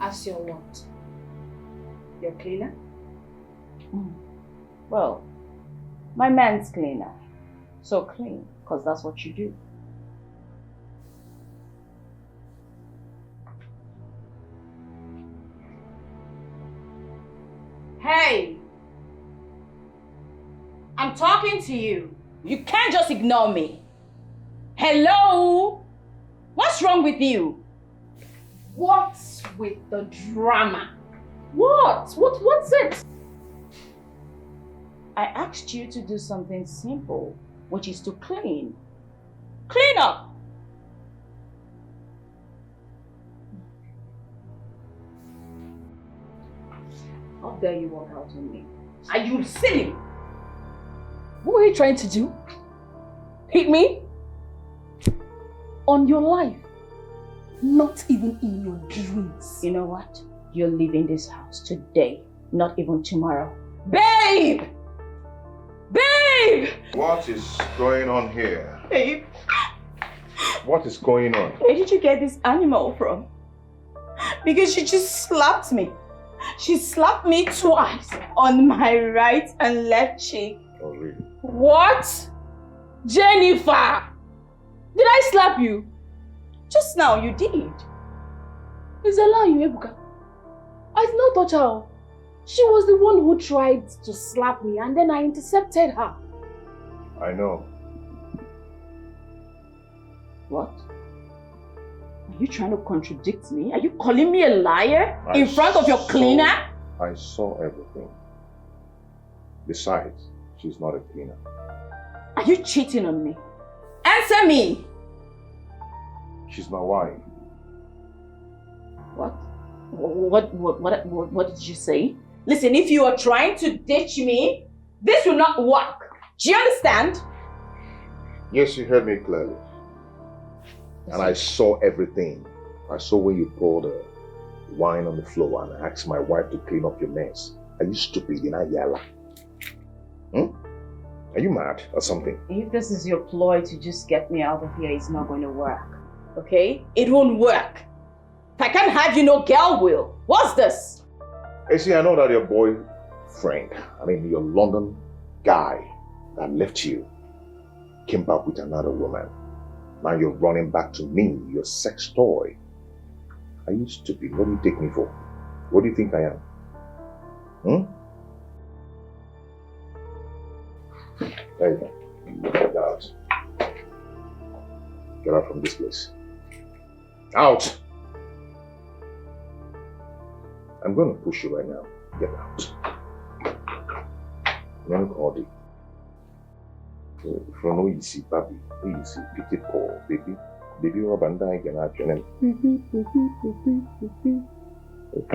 As your what? Your cleaner? Well, my man's cleaner. So clean, because that's what you do. Hey! I'm talking to you. You can't just ignore me. Hello? What's wrong with you? What's with the drama? What's it? I asked you to do something simple, which is to clean. Clean up! How dare you walk out on me? Are you silly? What were you trying to do? Hit me? On your life. Not even in your dreams. You know what? You're leaving this house today, not even tomorrow. Babe! Babe! What is going on here? Babe. What is going on? Where did you get this animal from? Because she just slapped me. She slapped me twice on my right and left cheek. Oh, really? What? Jennifer! Did I slap you? Just now you did. It's a lie, Ebuka. I did not touch her. She was the one who tried to slap me and then I intercepted her. I know. What? Are you trying to contradict me? Are you calling me a liar in front of your cleaner? I saw everything. Besides, she's not a cleaner. Are you cheating on me? Answer me! She's my wife. What? What did you say? Listen, if you are trying to ditch me, this will not work. Do you understand? Yes, you heard me clearly. And I saw everything. I saw when you poured wine on the floor and I asked my wife to clean up your mess. Are you stupid? You're not yalla. Are you mad or something? If this is your ploy to just get me out of here, it's not going to work. Okay? It won't work. If I can't have you, no girl will. What's this? Hey, see, I know that your boyfriend, your London guy that left you, came back with another woman. Now you're running back to me, your sex toy. Are you stupid? What do you take me for? What do you think I am? There you go. Get out. Get out from this place. Out! I'm going to push you right now. Get out. Young Audi. From who you see, Baby, who you see, Petit Paul, baby Rob and I can have your name. Who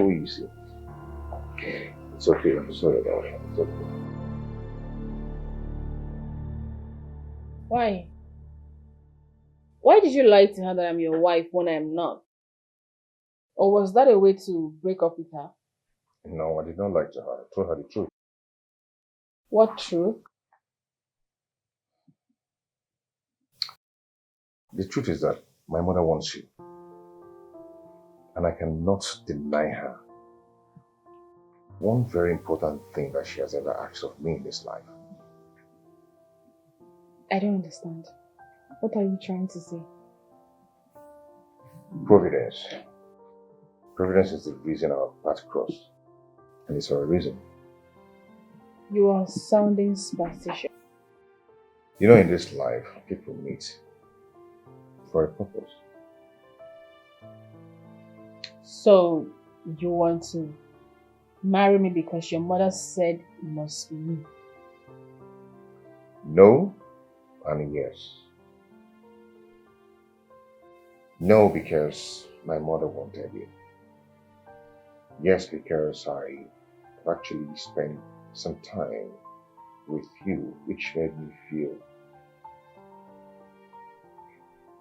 you see. It's okay, I'm sorry about it. It's okay. Why? Why did you lie to her that I'm your wife when I'm not? Or was that a way to break up with her? No, I did not lie to her. I told her the truth. What truth? The truth is that my mother wants you. And I cannot deny her one very important thing that she has ever asked of me in this life. I don't understand. What are you trying to say? Providence. Providence is the reason our paths cross. And it's for a reason. You are sounding superstitious. You know, in this life, people meet for a purpose. So, you want to marry me because your mother said it must be me? No, and yes. No, because my mother wanted you. Yes, because I actually spent some time with you, which made me feel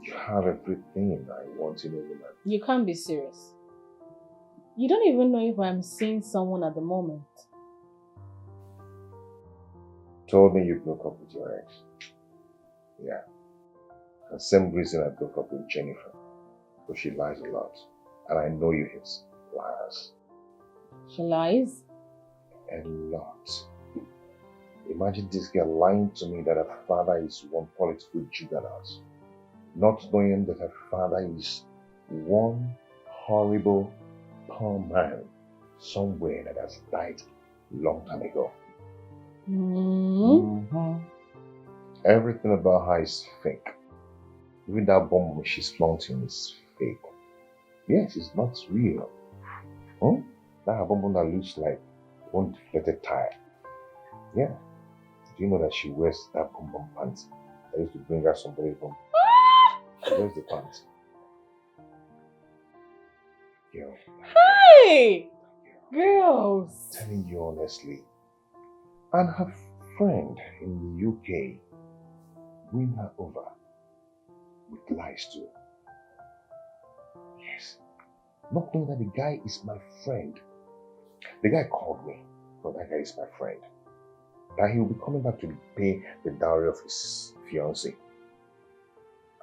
you have everything I want in a woman. You can't be serious. You don't even know if I'm seeing someone at the moment. Told me you broke up with your ex. Yeah. The same reason I broke up with Jennifer. Because she lies a lot. And I know you hate liars. She lies? A lot. Imagine this girl lying to me that her father is one political juggernaut. Not knowing that her father is one horrible, poor man somewhere that has died long time ago. Everything about her is fake. Even that bomb she's flaunting is fake. Yes, it's not real. That bomb that looks like one deflated tire. Yeah. Do you know that she wears that bomb pants? I used to bring her somebody from. She wears the pants. Girl. Hey! Girls! Telling you honestly. And her friend in the UK win her over with lies too. Yes. Not knowing that the guy is my friend. The guy called me, but that guy is my friend. That he will be coming back to pay the dowry of his fiancée.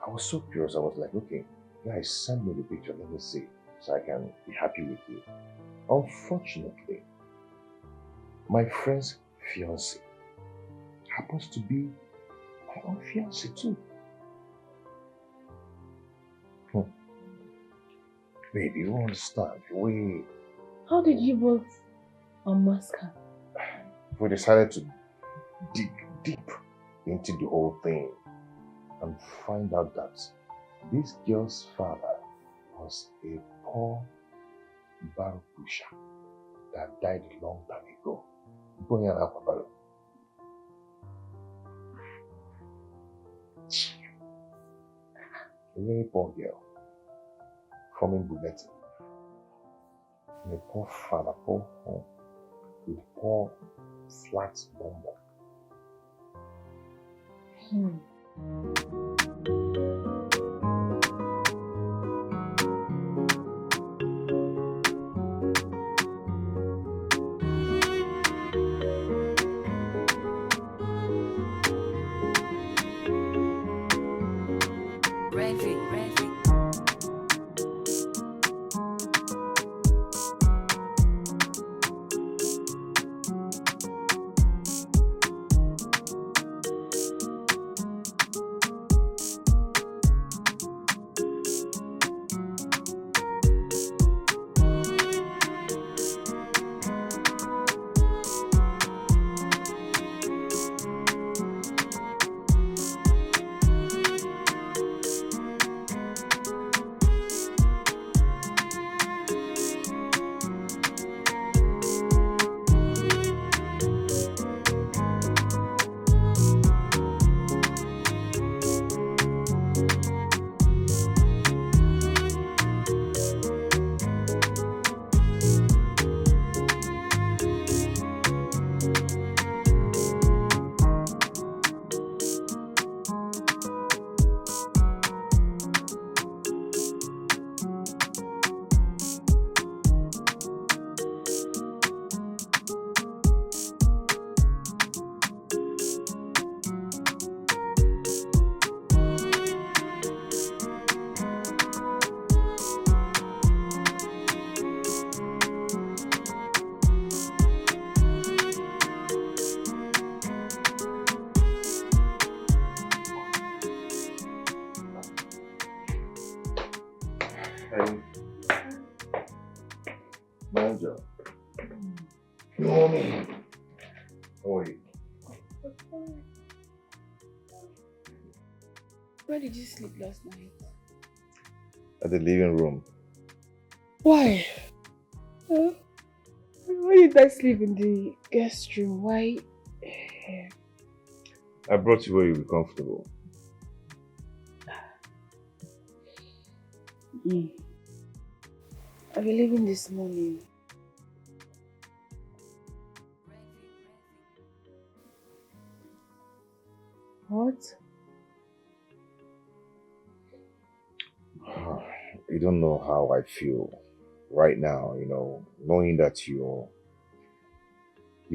I was so curious. I was like, okay, guys, send me the picture. Let me see, so I can be happy with you. Unfortunately, my friend's fiancée happens to be my own fiancée too. Baby, you understand? How did you both unmask her? We decided to dig deep into the whole thing and find out that this girl's father was a poor barrel pusher that died a long time ago. A very poor girl from Bugatti. And a poor father, poor home, with poor flat bumble. Manager. Mommy. How are you? Where did you sleep last night? At the living room. Why? Why did I sleep in the guest room? Why? I brought you where you'll be comfortable. I'll be leaving this morning. What? You don't know how I feel right now, knowing that your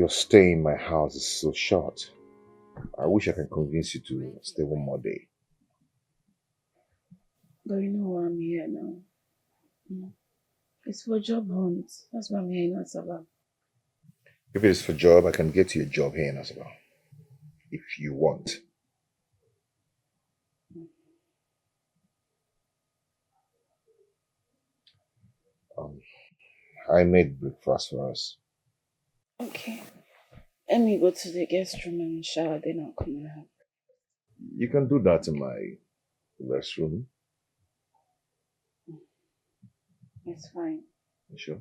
stay in my house is so short. I wish I can convince you to stay one more day. But you know why I'm here now. It's for job hunt. That's why I'm here in Asaba. If it is for job, I can get you a job here in Asaba. If you want. I made breakfast for us. Okay. Let me go to the guest room and shower, then I'll come and help. You can do that in my restroom. It's fine. You sure?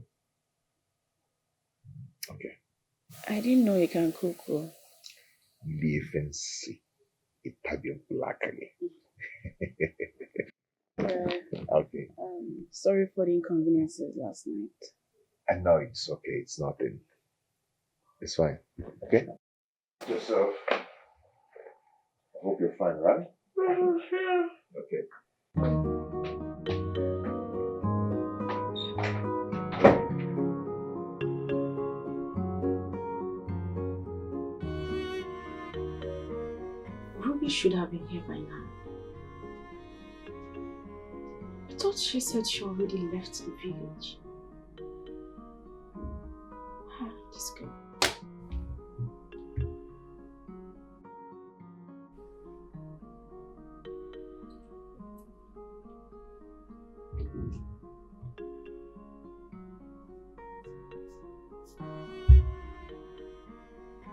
Okay. I didn't know you can cook. Fancy Italian black again. Okay. Sorry for the inconveniences last night. I know it's okay. It's nothing. It's fine. Okay? Yourself. I hope you're fine, right? Okay. Ruby should have been here by now. I thought she said she already left the village. This girl.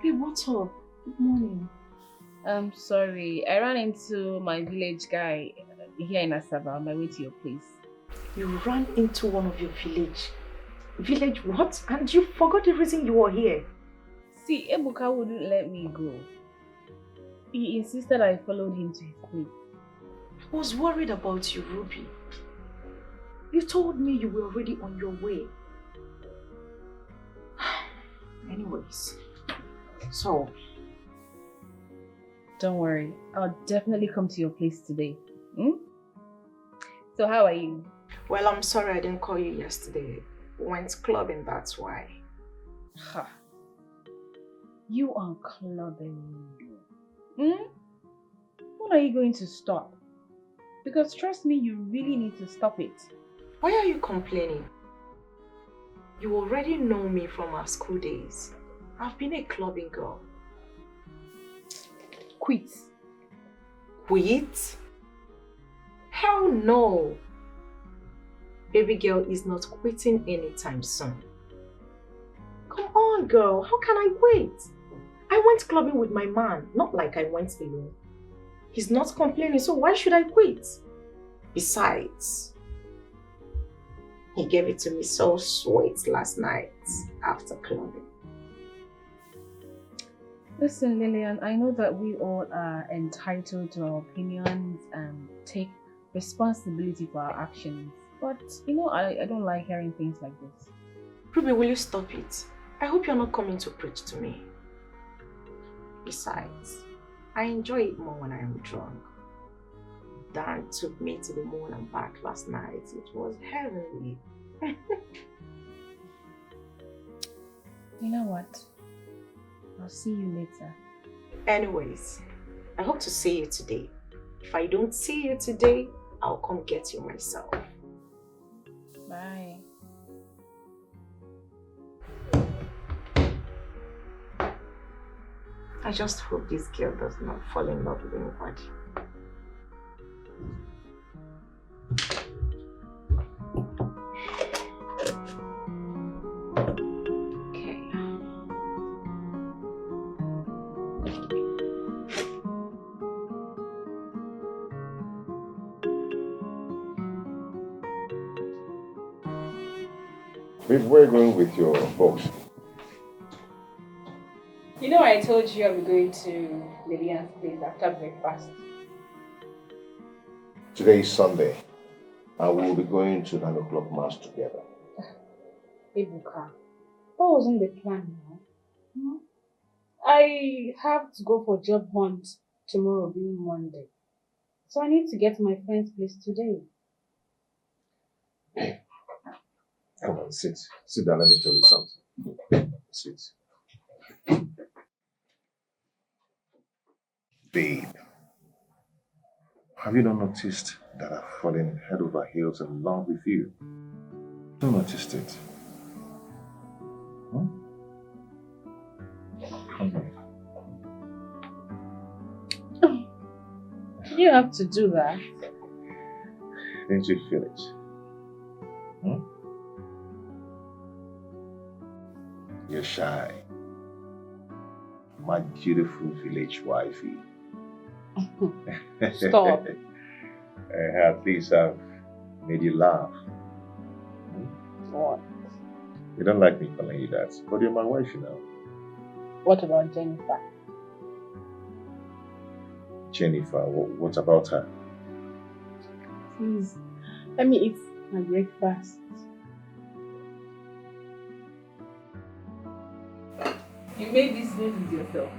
Hey, what's up? Good morning. I'm sorry. I ran into my village guy here in Asaba on my way to your place. You ran into one of your village. Village what? And you forgot the reason you were here. See, Ebuka wouldn't let me go. He insisted I followed him to his place. I was worried about you, Ruby. You told me you were already on your way. Anyways, so... Don't worry, I'll definitely come to your place today. So how are you? Well, I'm sorry I didn't call you yesterday. Went clubbing, that's why. Ha. You are clubbing. When are you going to stop? Because trust me, you really need to stop it. Why are you complaining? You already know me from our school days. I've been a clubbing girl. Quit. Quit? Hell no. Baby girl is not quitting anytime soon. Come on, girl. How can I wait? I went clubbing with my man, not like I went alone. He's not complaining, so why should I quit? Besides, he gave it to me so sweet last night after clubbing. Listen, Lillian, I know that we all are entitled to our opinions and take responsibility for our actions. But, I don't like hearing things like this. Ruby, will you stop it? I hope you're not coming to preach to me. Besides, I enjoy it more when I am drunk. Dan took me to the moon and back last night. It was heavenly. You know what? I'll see you later. Anyways, I hope to see you today. If I don't see you today, I'll come get you myself. Bye. I just hope this girl does not fall in love with anybody. Babe, where are you going with your folks? I told you I'll be going to Lillian's place after breakfast. Today is Sunday, and we will be going to 9 o'clock mass together. Ebuka, that wasn't the plan now. I have to go for job hunt tomorrow being Monday. So I need to get to my friend's place today. Come on, sit. Sit down, let me tell you something. Sit. Babe, have you not noticed that I've fallen head over heels in love with you? Don't notice it. Huh? Come here. You have to do that. Didn't you feel it? Hmm? You're shy. My beautiful village wifey. Stop. At least I've made you laugh. What? You don't like me calling you that, but you're my wife, you know. What about Jennifer? Jennifer, what about her? Please, let me eat my breakfast. You made this noodles yourself?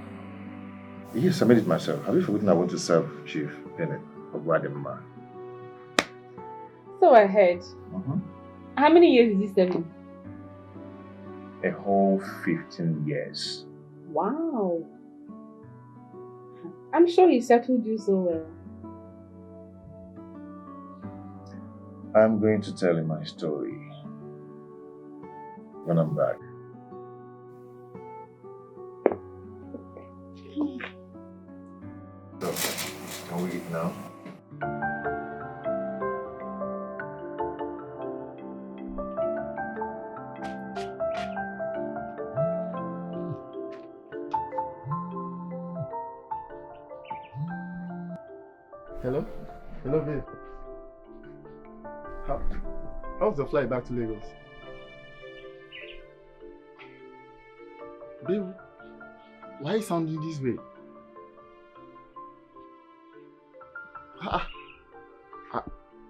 Yes, I made it myself. Have you forgotten I want to serve Chief Bennett or Guadalajara? So I heard. How many years did you serve him? A whole 15 years. Wow. I'm sure he settled you so well. I'm going to tell you my story when I'm back. So, can we eat now? Hello? Hello, babe. How's the flight back to Lagos? Babe, why are you sounding this way?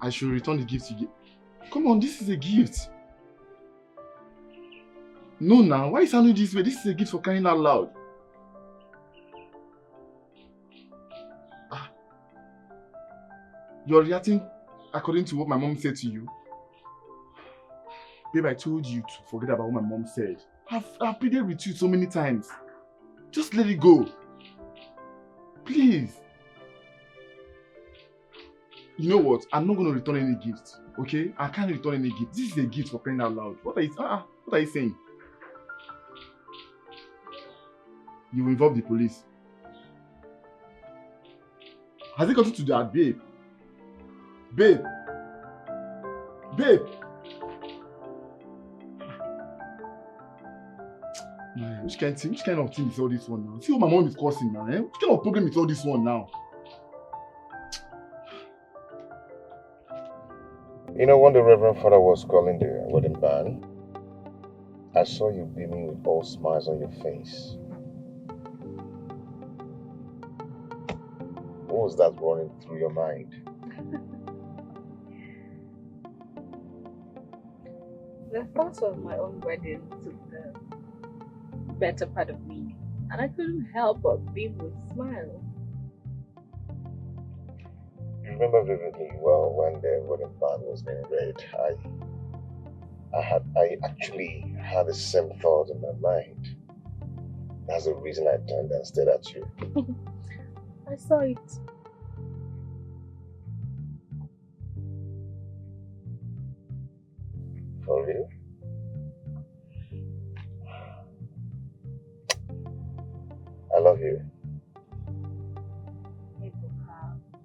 I should return the gift you gave. Come on, this is a gift. No, now, why are you sounding this way? This is a gift for crying out loud. You're reacting according to what my mom said to you. Babe, I told you to forget about what my mom said. I've pleaded with you so many times. Just let it go. Please. You know what? I'm not going to return any gift. Okay? I can't return any gift. This is a gift for crying out loud. What are you saying? You involve the police. Has it gotten to that, babe? Babe! Babe! Man, which kind of thing is all this one now? See what my mom is causing now, eh? Which kind of problem is all this one now? You know, when the Reverend Father was calling the wedding band, I saw you beaming with all smiles on your face. What was that running through your mind? The thought of my own wedding took the better part of me, and I couldn't help but beam with smile. You remember vividly well when the wedding band was being read. I actually had the same thought in my mind. That's the reason I turned and stared at you. I saw it. For real? I love you.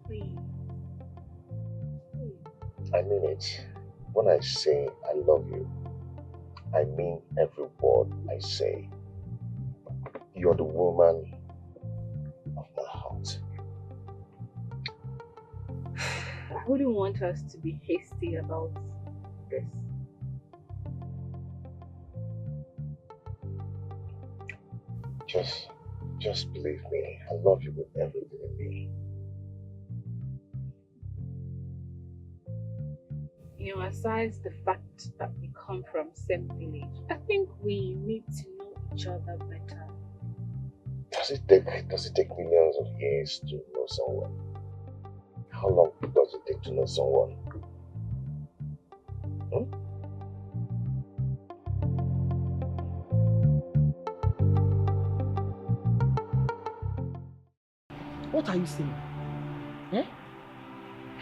Please. I mean it. When I say I love you, I mean every word I say. You're the woman of my heart. I wouldn't want us to be hasty about this. Just believe me. I love you with everything in me. You know, aside the fact that we come from same village, I think we need to know each other better. Does it take millions of years to know someone? How long does it take to know someone? What are you saying? Eh?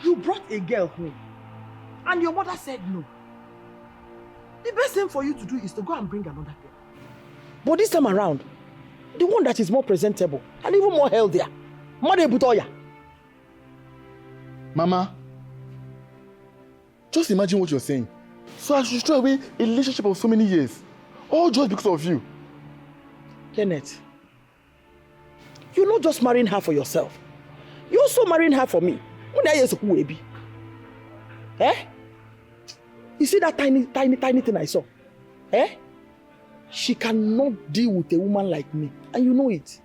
You brought a girl home and your mother said no. The best thing for you to do is to go and bring another girl. But this time around, the one that is more presentable and even more healthier. Mother Butoya. Mama, just imagine what you're saying. So I should throw away a relationship of so many years, all just because of you. Kenneth, you're not just marrying her for yourself. You're also marrying her for me. Eh? You see that tiny thing I saw? Eh? She cannot deal with a woman like me, and you know it.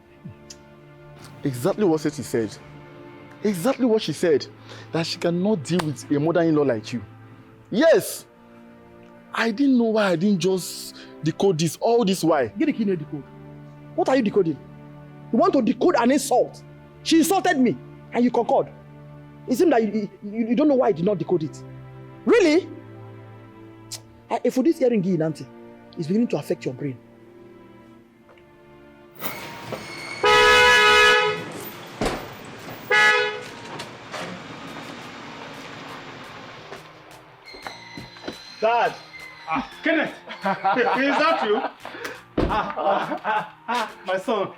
Exactly what she said. Exactly what she said. That she cannot deal with a mother-in-law like you. Yes! I didn't know why I didn't just decode this all this while. Get the key in decode. What are you decoding? You want to decode an insult? She insulted me, and you concord. It seems that you don't know why I did not decode it. Really? If for this hearing, Nante, it's beginning to affect your brain. Dad! Kenneth! Is that you? My son.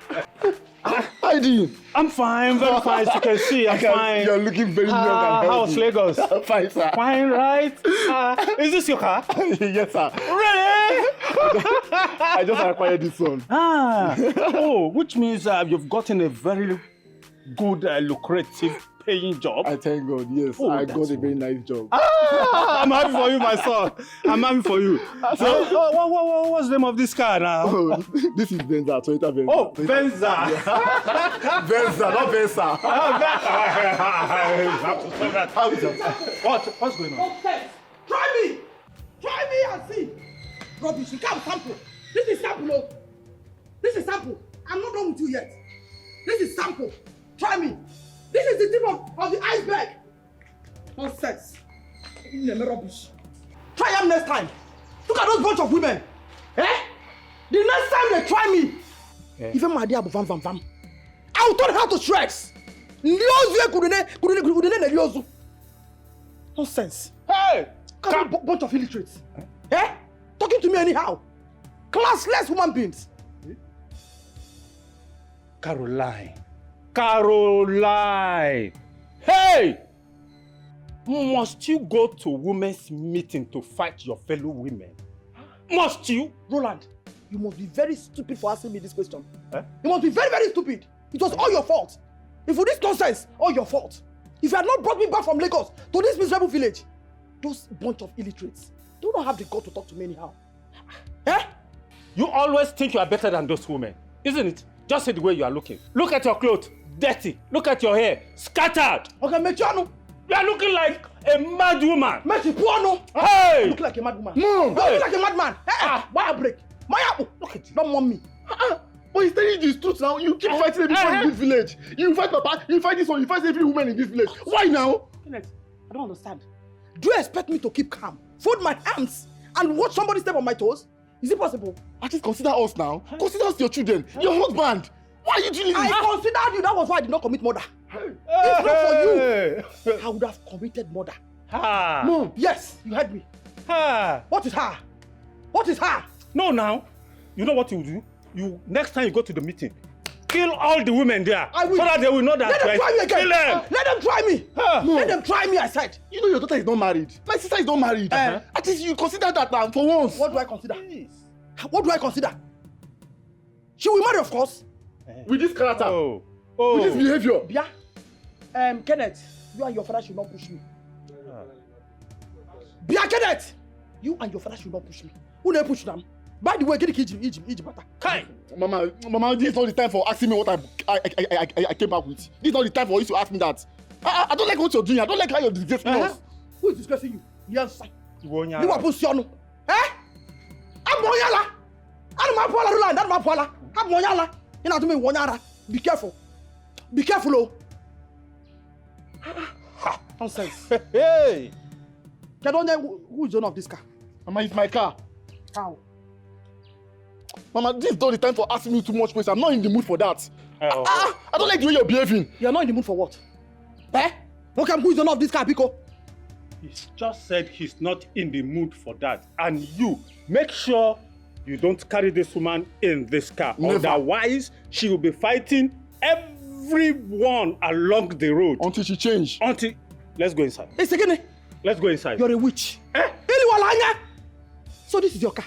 Heidi! I'm fine, very fine. As you can see, I'm fine. You're looking very young and healthy. How's Lagos? Fine, sir. Fine, right? Is this your car? Yes, sir. Really? I just acquired this one. Oh, which means you've gotten a very good, lucrative paying job. I thank God, yes. Oh, I got a very nice job. I'm happy for you, my son. I'm happy for you. So, what's the name of this car now? Oh, this is Venza, Toyota Venza. Oh, Venza. Venza, not Venza. How is that? What's going on? Nonsense! Try me! Try me and see! Rubbish, you can't sample. This is sample, oh. This is sample. I'm not done with you yet. This is sample. Try me. This is the tip of the iceberg. Nonsense. Rubbish. Try them next time. Look at those bunch of women. Eh? The next time they try me, even my dear Vam, I'll turn her to shreds. Nonsense. Hey! Bunch of illiterates. Eh? Talking to me anyhow. Classless human beings. Caroline. Hey! Must you go to women's meeting to fight your fellow women? Must you? Roland, you must be very stupid for asking me this question. You must be very, very stupid. It was all your fault. If for this nonsense, all your fault. If you had not brought me back from Lagos to this miserable village, those bunch of illiterates, they don't have the guts to talk to me anyhow. Eh? You always think you are better than those women, isn't it? Just see the way you are looking. Look at your clothes, dirty. Look at your hair, scattered. Okay, Mechiano. You are looking like a mad woman. Mechiano. Hey! You look like a mad woman. Mom! You look like a madman. Why a break? Look at you. Don't want me. But he's telling you the truth now. You keep fighting everyone in this village. You fight Papa, you fight this one, you fight every woman in this village. Why now? Kenneth, I don't understand. Do you expect me to keep calm, fold my arms, and watch somebody step on my toes? Is it possible? At least consider us now. Consider us your children, your husband. Why are you doing this? I considered you. That was why I did not commit murder. It's not for you. I would have committed murder. Mom, yes, you heard me. What is her? What is her? No, now. You know what you do? Next time you go to the meeting, kill all the women there. I will. So that they will know that. Let them try me again. Kill them. Let them try me. Let them try me, I said. You know your daughter is not married. My sister is not married. At least you consider that now for once. What do I consider? What do I consider? She will marry, of course. With this character. With this behavior. Bia, Kenneth, you and your father should not push me. Bia, Kenneth, you and your father should not push me. Who never push them? By the way, get the Egypt butter. Kai! Mama, this is not the time for asking me what I came back with. This is not the time for you to ask me that. I don't like what you're doing. I don't like how you're disgracing us. Who is disgracing you? Yes, you are position. Eh? I'm Monyala. I'm my Paula Roland. That's my Paula. I'm Monyala. You know to me, Monyala. Be careful. Be careful, oh. Nonsense. Hey! I don't know who is the owner of this car. Mama, it's my car. How? Mama, this is not the time for asking me too much questions. I'm not in the mood for that. I don't like the way you're behaving. You're not in the mood for what? Eh? Okay, who is the owner of this car, Biko? He's just said he's not in the mood for that. And you, make sure you don't carry this woman in this car. Never. Otherwise, she will be fighting everyone along the road. Until she change. Until... Let's go inside. Hey, second. Let's go inside. You're a witch. Eh? So this is your car.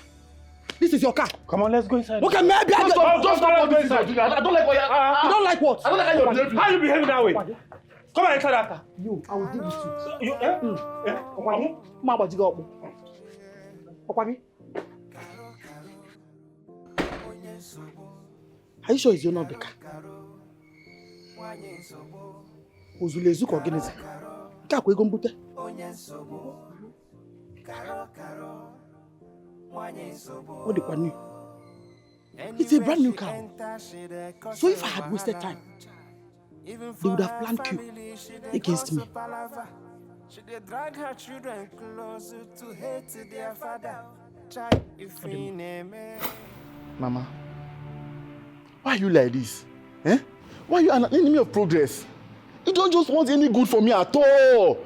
This is your car. Come on, let's go inside. Okay, maybe I Don't stop this. I don't like what You don't like what? I don't like how you're behaving. How you behaving that way? Come on, inside that car. You, I will deal with you. You, Okwagi, ma gbaji gị ọkpụ. Okwagi. Are you sure it's the owner of the car? Ozulu ezu ka ọgịnịzi. Nke akwa ego mbute. Ọ dịkwa new. It's a brand new car. So if I had wasted time, they would have planned coup against me. She did drag her children closer to hate their father. Mama, why are you like this? Eh? Why are you an enemy of progress? You don't just want any good for me at all.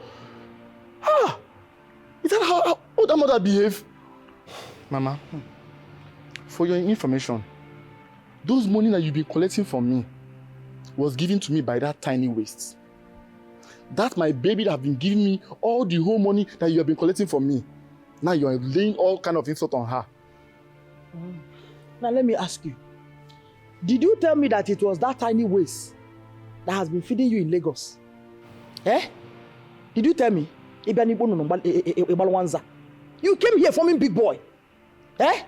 Is that how that mother behave? Mama, for your information, those money that you've been collecting from me was given to me by that tiny waste. That's my baby that have been giving me all the whole money that you have been collecting from me. Now you are laying all kind of insult on her. Now let me ask you. Did you tell me that it was that tiny waste that has been feeding you in Lagos? Eh? Did you tell me? You came here forming big boy. Eh?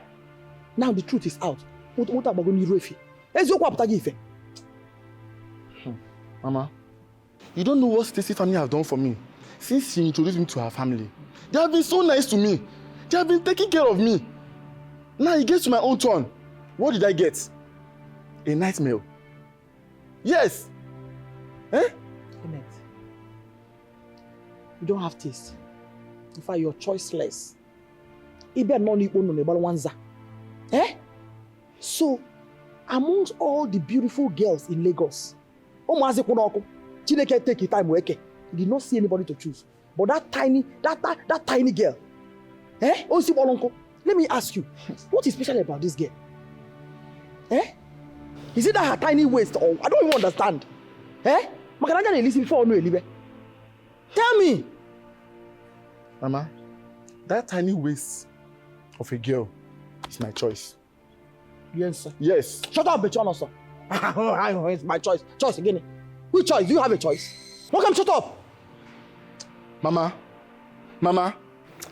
Now the truth is out. Mama, you don't know what Stacy's family have done for me since she introduced me to her family. They have been so nice to me. They have been taking care of me. Now it gets to my own turn. What did I get? A nightmare. Yes. Eh? Emmett, you don't have taste. In fact, you're choiceless. Eh? So, amongst all the beautiful girls in Lagos, Chineke take your time working. You did not see anybody to choose. But that tiny girl, eh? Let me ask you, what is special about this girl? Eh? Is it that her tiny waist or I don't even understand? Eh? Tell me. Mama, that tiny waist of a girl is my choice. Yes, sir. Yes. Shut up, bitch, sir. It's my choice. Choice again. Which choice? Do you have a choice? Why come shut up? Mama,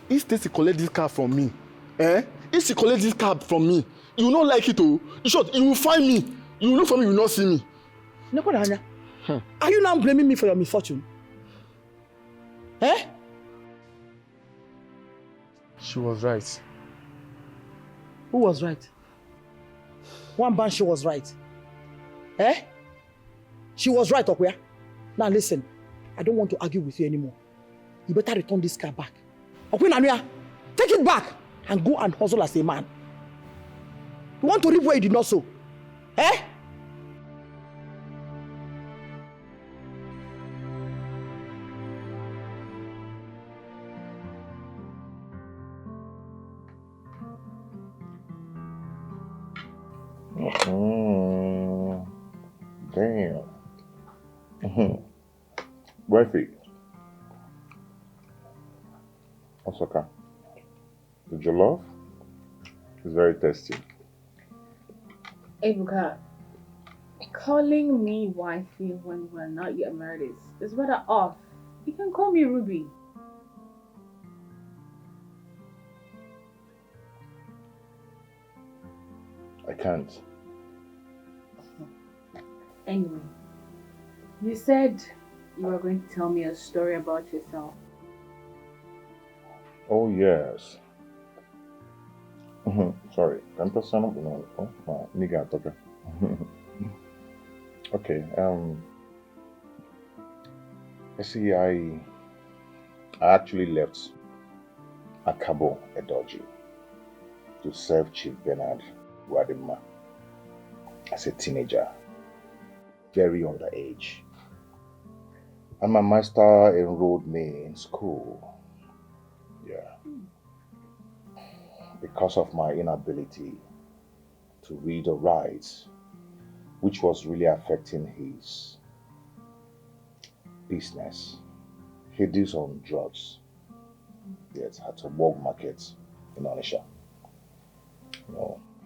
if Stacy collect this car from me, eh? If she collect this car from me, you will not like it, oh. In short, you will find me. You will look for me, you will not see me. Are you now blaming me for your misfortune? Eh? She was right. Who was right? One man, she was right. Eh? She was right, Okuya. Now listen, I don't want to argue with you anymore. You better return this car back. Okuya, take it back and go and hustle as a man. You want to reap where you did not sow? Eh? Damn. Wifey. Osaka. The jollof is very tasty. Ebuka, calling me wifey when we're not yet married is rather off. You can call me Ruby. I can't. Anyway, you said you were going to tell me a story about yourself. Oh, yes. Sorry. Okay. You see, I actually left Akabo Edoji to serve Chief Bernard Wadima as a teenager, very underage. And my master enrolled me in school. Yeah. Because of my inability to read or write, which was really affecting his business. He deals on drugs. Yes, at a work market in Onisha.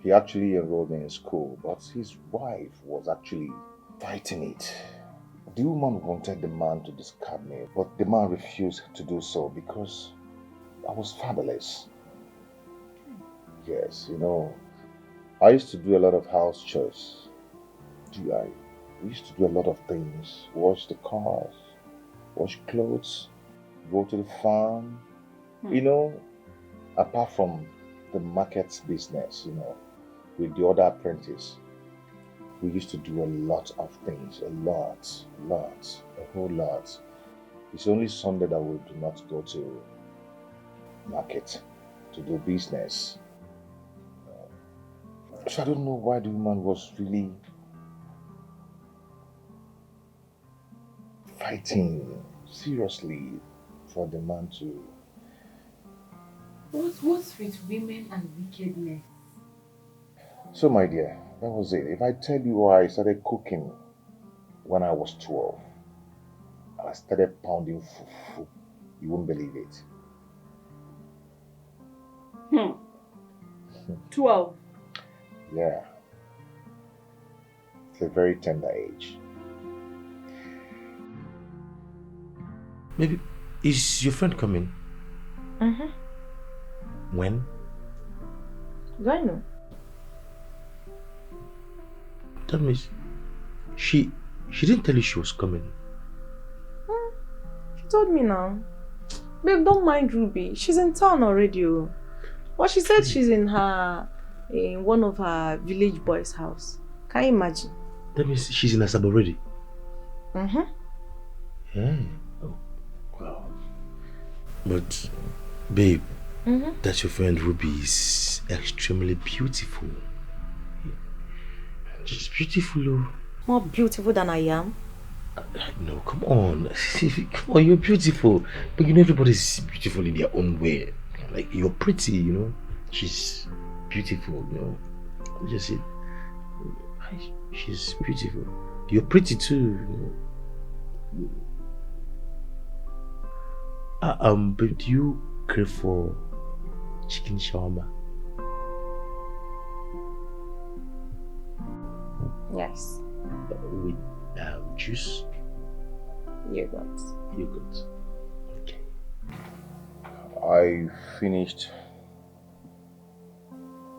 He actually enrolled me in school, but his wife was actually fighting it. The woman wanted the man to discard me, but the man refused to do so because I was fatherless. Yes, I used to do a lot of house chores. We used to do a lot of things. Wash the cars, wash clothes, go to the farm. Apart from the market business, with the other apprentice, we used to do a lot of things, a whole lot. It's only Sunday that we do not go to market to do business. So I don't know why the woman was really fighting seriously for the man to... What's with women and wickedness? So my dear, that was it. If I tell you why I started cooking when I was 12, and I started pounding fufu, you won't believe it. 12. Yeah. It's a very tender age. Maybe, is your friend coming? When? Do I know? That means she didn't tell you she was coming. She told me now. Babe, don't mind Ruby. She's in town already. Well, she said she's in one of her village boys' house. Can you imagine? That means she's in Asab already. Yeah. Oh, wow. But, babe, that your friend Ruby is extremely beautiful. She's beautiful. More beautiful than I am? No, come on. Come on, you're beautiful. But everybody's beautiful in their own way. Like, you're pretty, She's beautiful, Just say, she's beautiful. You're pretty too, But do you crave for chicken shawarma? Yes. With juice? Yogurt. Okay. I finished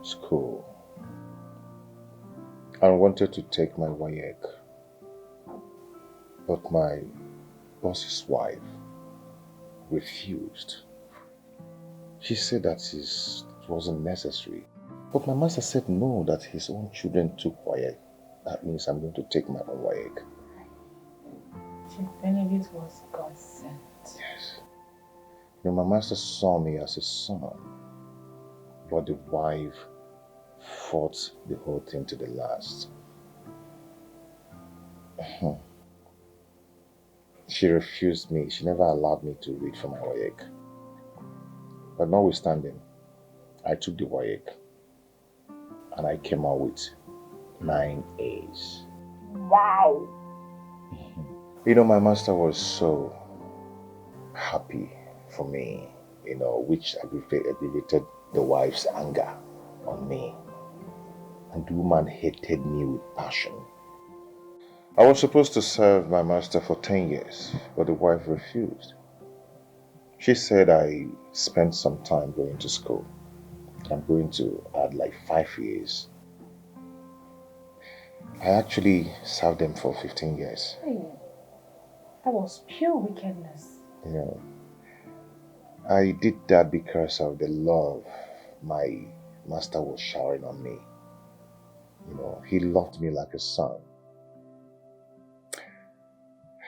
school and wanted to take my WAEC, but my boss's wife refused. She said that it wasn't necessary. But my master said no, that his own children took WAEC. That means I'm going to take my own WAEC. Chief Benedict was consent. Yes. My master saw me as a son, but the wife fought the whole thing to the last. She refused me. She never allowed me to read for my WAEC. But notwithstanding, I took the WAEC and I came out with 9 A's. Wow! My master was so happy for me, which aggravated the wife's anger on me. And the woman hated me with passion. I was supposed to serve my master for 10 years, but the wife refused. She said I spent some time going to school. I'm going to add like 5 years. I actually served them for 15 years. Hey, that was pure wickedness. I did that because of the love my master was showering on me. He loved me like a son.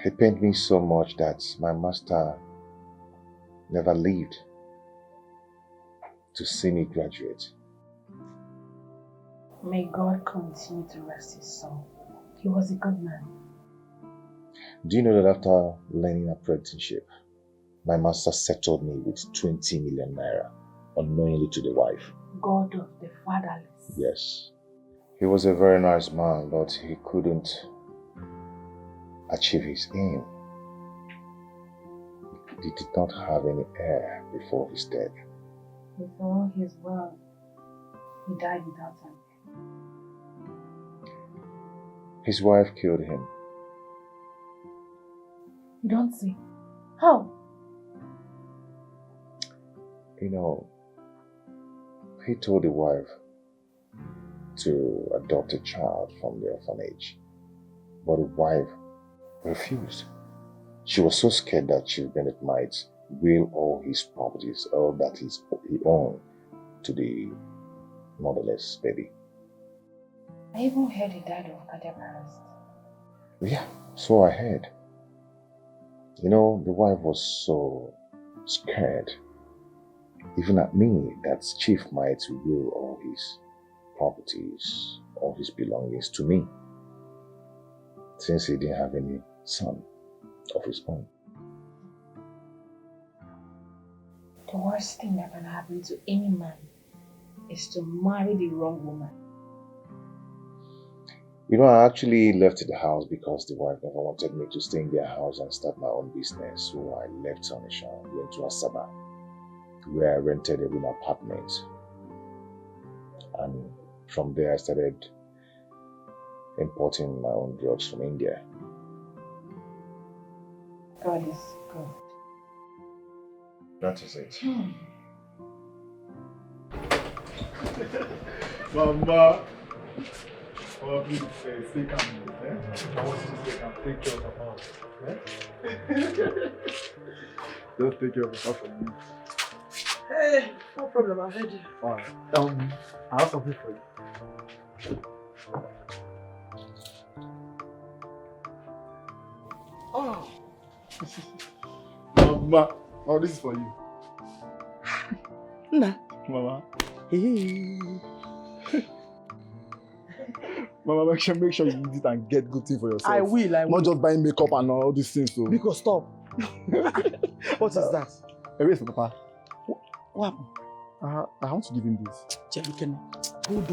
He pained me so much that my master never lived to see me graduate. May God continue to rest his soul. He was a good man. Do you know that after learning apprenticeship, my master settled me with 20 million naira unknowingly to the wife? God of the fatherless. Yes. He was a very nice man, but he couldn't achieve his aim. He did not have any heir before his death. With all his wealth, he died without him. His wife killed him. You don't see. How? You know, he told the wife to adopt a child from the orphanage, but the wife refused. She was so scared that Bennett might will all his properties, all that he owned, to the motherless baby. I even heard he died of cardiac arrest. Yeah, so I heard. You know, the wife was so scared, even at me, that Chief might will all his properties, all his belongings to me, since he didn't have any son of his own. The worst thing that can happen to any man is to marry the wrong woman. You know, I actually left the house because the wife never wanted me to stay in their house and start my own business. So I left Onisha and went to Asaba, where I rented a room apartment. And from there I started importing my own drugs from India. God is good. That is it. Mama! Oh, please, stay calm. I want you to stay calm. Take care of Papa. Just take care of Papa for me. Hey, no problem, I heard you. Alright. I have something for you. Oh. Mama! Oh, this is for you. Nah. Mama. Hey. Mama, make sure you use it and get good things for yourself. I will. Not just buying makeup and all these things. So. Because stop. What is that? Wait for Papa. What happened? I want to give him this. Jerry, hold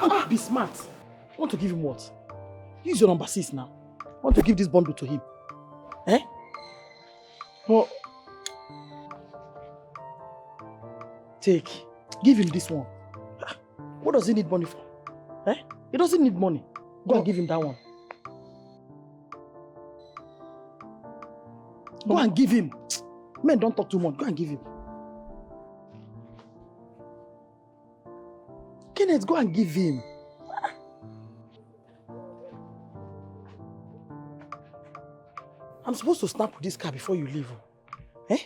on. Be smart. Want to give him what? Use your number 6 now. Want to give this bundle to him. Eh? Oh. Take. Give him this one. What does he need money for? Eh? He doesn't need money. Go and give him that one. Go and give him. Men don't talk too much. Go and give him. Kenneth, go and give him. I'm supposed to snap with this car before you leave. Eh?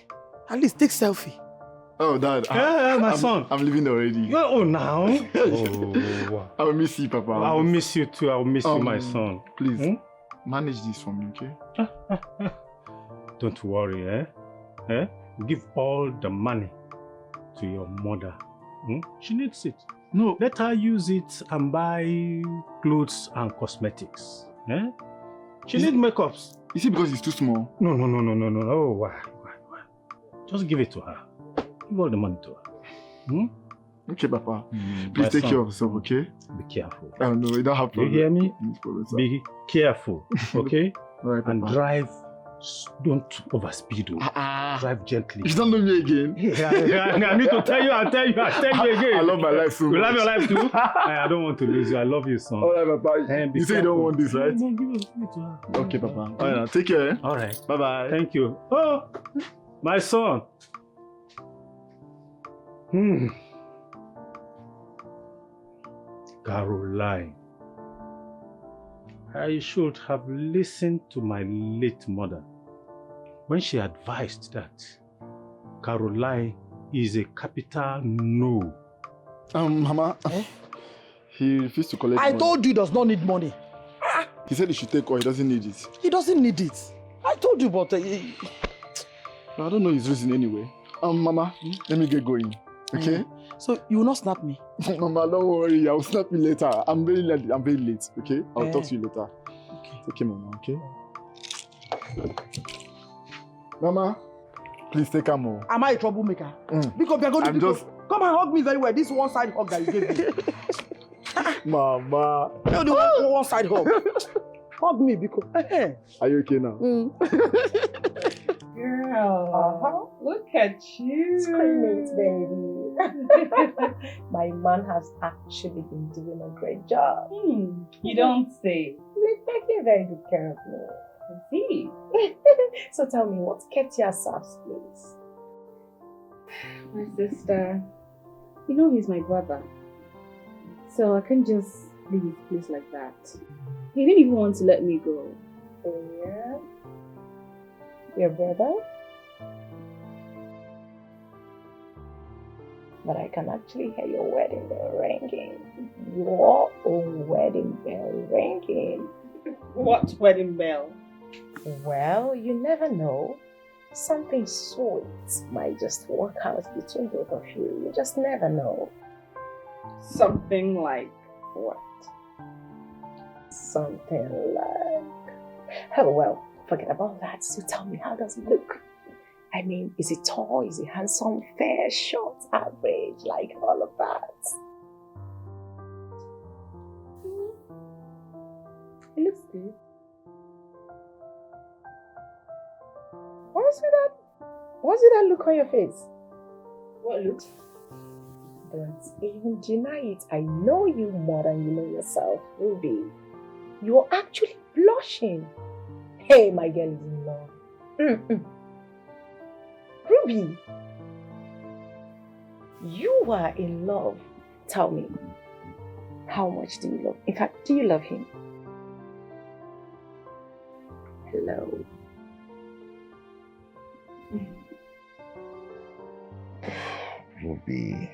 At least take selfie. Oh, Dad. My son. I'm leaving already. You're old now. Oh. I will miss you, Papa. I will miss you too. I will miss you, my son. Please, manage this for me, okay? Don't worry, Give all the money to your mother. She needs it. No. Let her use it and buy clothes and cosmetics. She needs makeups. Is it because it's too small? No. Oh, why? Just give it to her. Give all the money to her. Okay, Papa. Please take care of yourself, okay? Be careful. Oh, no, you don't have problem. You hear me? Be careful, okay? All right, and Papa. drive, don't overspeed. Drive gently. You don't know me again? I need to tell you, I'll tell you again. I love my life so much. You love your life too? I don't want to lose you. I love you, son. All right, Papa. You say you don't want this, right? No, give it to her. Okay, Papa. All right, now, take care. All right. Bye-bye. Thank you. Oh, my son. Caroline, I should have listened to my late mother when she advised that Caroline is a capital no. Mama, he refused to collect I money. told you he does not need money. He said he should take all, he doesn't need it. He doesn't need it. I told you, but... I don't know his reason anyway. Mama, let me get going, okay? So you will not snap me? Mama, don't worry. I'll snap you later. I'm very late, okay? I'll talk to you later. Okay. Take care, Mama, okay? Mama, please take her more. Am I a troublemaker? Because we are going to come and hug me very well. This one side hug that you gave me. Mama. No, the one side hug. Hug me because. Are you okay now? Girl, look at you. Scream it, baby. My man has actually been doing a great job. You don't say. He's taking very good care of me. See? So tell me, what kept your subs, please? My sister, you know he's my brother. So I can't just leave his place like that. He didn't even want to let me go. Yeah? Your brother? But I can actually hear your wedding bell ringing. Your own wedding bell ringing. What wedding bell? Well, you never know. Something sweet might just work out between both of you. You just never know. Something like what? Something like... Oh, well, forget about that. So tell me, how does it look? I mean, is it tall? Is it handsome? Fair, short, average? Like all of that? It looks good. What's with that look on your face? What look? Don't even deny it. I know you more than you know yourself, Ruby. You're actually blushing. Hey, my girl is in love. Ruby, you are in love. Tell me, how much do you love? In fact, do you love him? Hello. Ruby.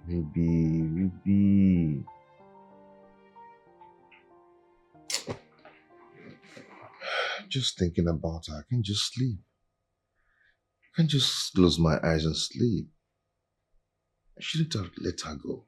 Ruby. Just thinking about her, I can't just sleep. I can't just close my eyes and sleep. I shouldn't have let her go.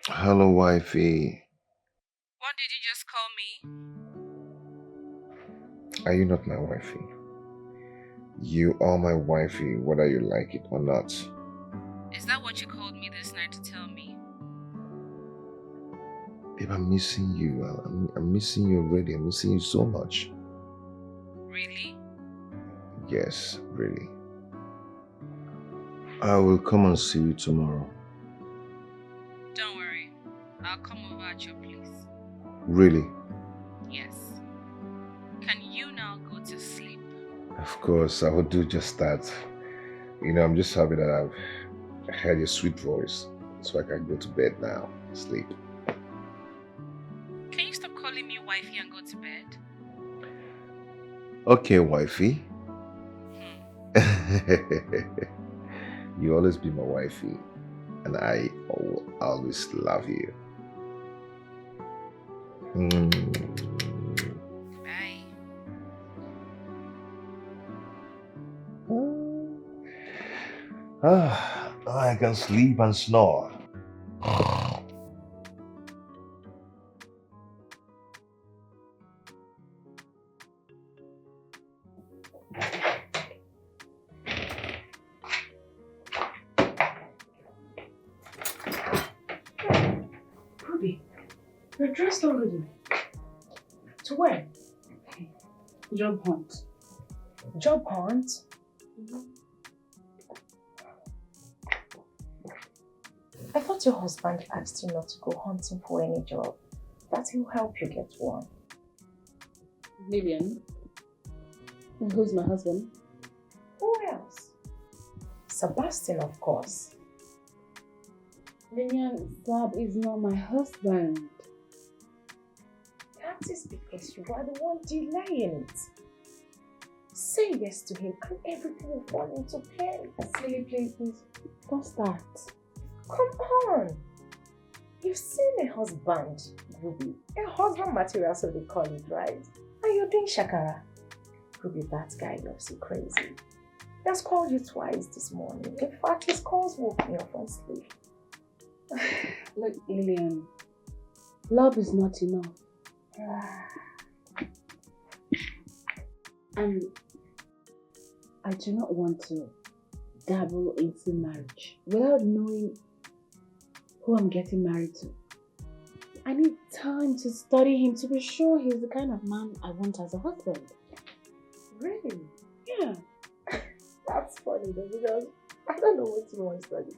Hello, wifey. What did you just call me? Are you not my wifey? You are my wifey, whether you like it or not. Is that what you called me this night to tell me? Babe, I'm missing you. I'm missing you already. I'm missing you so much. Really? Yes, really. I will come and see you tomorrow. Don't worry. I'll come over at your place. Really? Yes. Can you now go to sleep? Of course, I will do just that. You know, I'm just happy that I've heard your sweet voice, so I can go to bed now, sleep. Can you stop calling me wifey and go to bed? Okay, wifey. You always be my wifey, and I will always love you. Bye. I can sleep and snore. Ruby, you're dressed already. To where? Job hunt. Job hunt? I thought your husband asked you not to go hunting for any job. That will help you get one. Lillian. And who's my husband? Who else? Sebastian, of course. Lillian, Zab is not my husband. That is because you are the one delaying it. Say yes to him and everything will fall into place. Silly, please, don't start. Come on. You've seen a husband, Ruby. A husband material, so they call it, right? And you're doing shakara. Ruby, that guy loves you crazy. He has called you twice this morning. In fact, his calls woke me up from sleep. Look, Lillian, love is not enough. And I do not want to dabble into marriage without knowing who I'm getting married to. I need time to study him to be sure he's the kind of man I want as a husband. Really? Yeah. That's funny though, because I don't know what you want to study.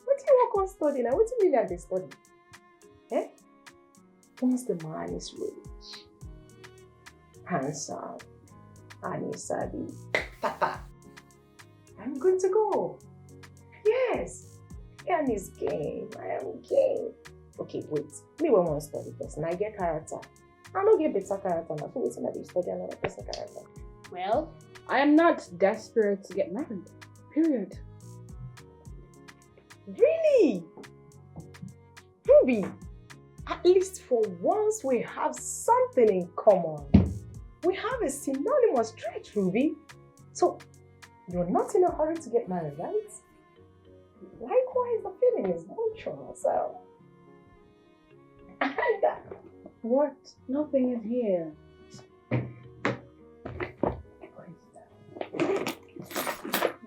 What do you want to study now? What do you mean that they study? Eh? Once the man is rich, handsome, and he's savvy, I'm good to go. Yes. And his game. I am game. Okay, wait. Me won't want to study first. And I get character. I don't get better character now. So wait till I study another person's character. Well, I am not desperate to get married. Period. Really? Ruby, at least for once we have something in common. We have a synonymous trait, Ruby. So, you're not in a hurry to get married, right? Likewise, the feeling is mutual, so... What? Nothing is here.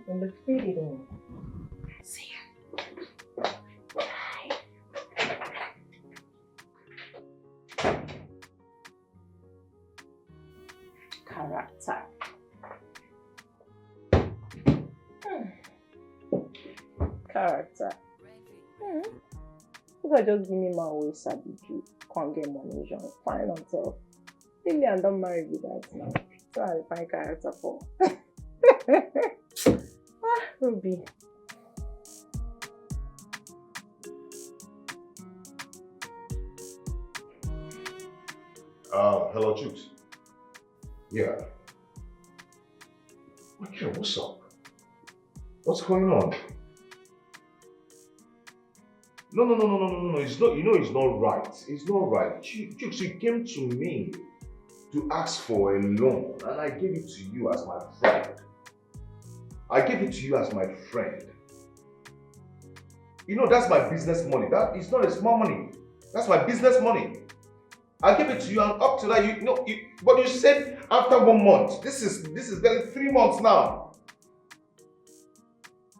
In the feeling. See Character. Character. You could just give me my way, Sabi. You can't get money, John. Fine on top. Lillian don't marry you that now. So I find character for. Ruby. Hello, Chooks. Yeah. Okay, what's up? What's going on? No. It's not, it's not right. It's not right. Chooks, you came to me to ask for a loan, and I gave it to you as my friend. That's my business money. That is not a small money. That's my business money. I gave it to you, and up to that, but you said after 1 month. This is barely 3 months now.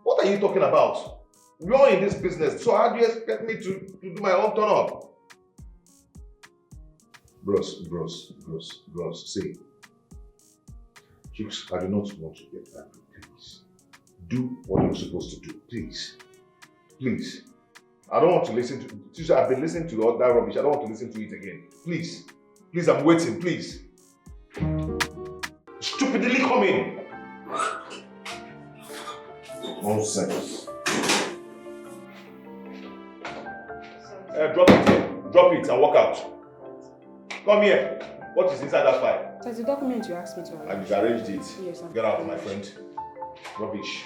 What are you talking about? We're in this business, so how do you expect me to do my own turn up? Bros, see. Chicks, I do not want to get angry, please. Do what you're supposed to do, please. Please. I don't want to listen to, I've been listening to all that rubbish, I don't want to listen to it again. Please. Please, I'm waiting, please. Stupidly coming. Nonsense. Drop it and walk out. Come here. What is inside that file? So it's a document you asked me to arrange. I've arranged it. Yes, Get out, my friend. Rubbish.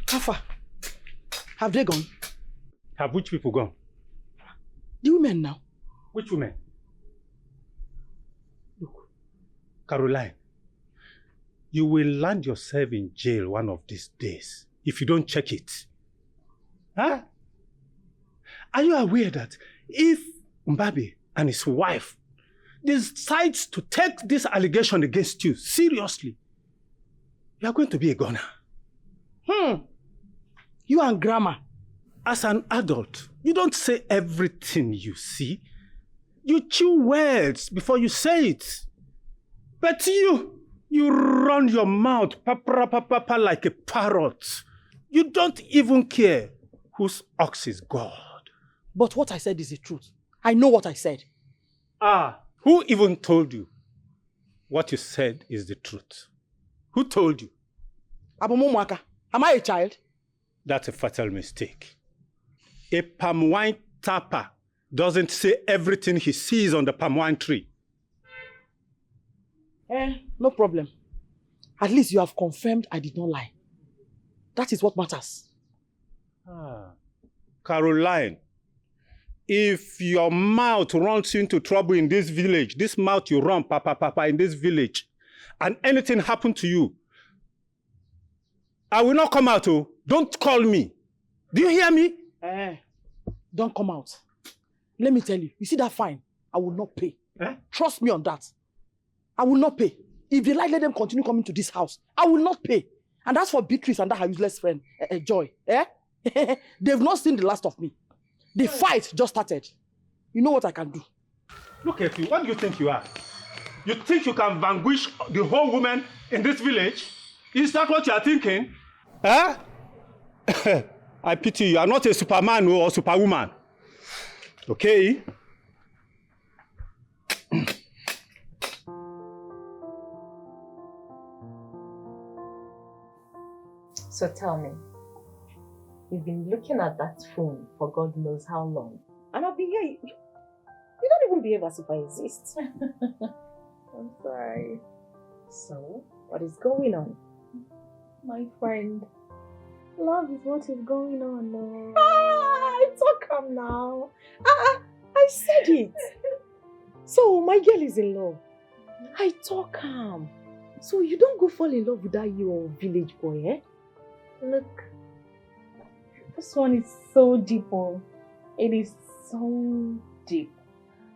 How far? Have they gone? Have which people gone? The women now. Which women? Look, Caroline, you will land yourself in jail one of these days if you don't check it. Huh? Are you aware that if Mbabe and his wife decide to take this allegation against you seriously, you are going to be a goner? You and grandma. As an adult, you don't say everything you see. You chew words before you say it. But you run your mouth papa like a parrot. You don't even care whose ox is God. But what I said is the truth. I know what I said. Who even told you what you said is the truth? Who told you? Abumumwaka, am I a child? That's a fatal mistake. A palm wine tapper doesn't say everything he sees on the palm wine tree. No problem. At least you have confirmed I did not lie. That is what matters. Caroline, if your mouth runs into trouble in this village, this mouth you run papa in this village, and anything happened to you, I will not come out. Don't call me. Do you hear me? Don't come out. Let me tell you, you see that fine? I will not pay. Trust me on that. I will not pay. If they like, let them continue coming to this house. I will not pay. And that's for Beatrice and that her useless friend, Joy. They've not seen the last of me. The fight just started. You know what I can do. Look at you. What do you think you are? You think you can vanquish the whole woman in this village? Is that what you are thinking? I pity you. You are not a superman or superwoman. Okay? So tell me, you've been looking at that phone for God knows how long. And I've been here. You don't even behave as if I exist. I'm sorry. So, what is going on? My friend, love is what is going on now. It's all calm now. I said it. So, my girl is in love. I talk calm. So, you don't go fall in love with that your village boy, eh? Look, this one is so deep. It is so deep.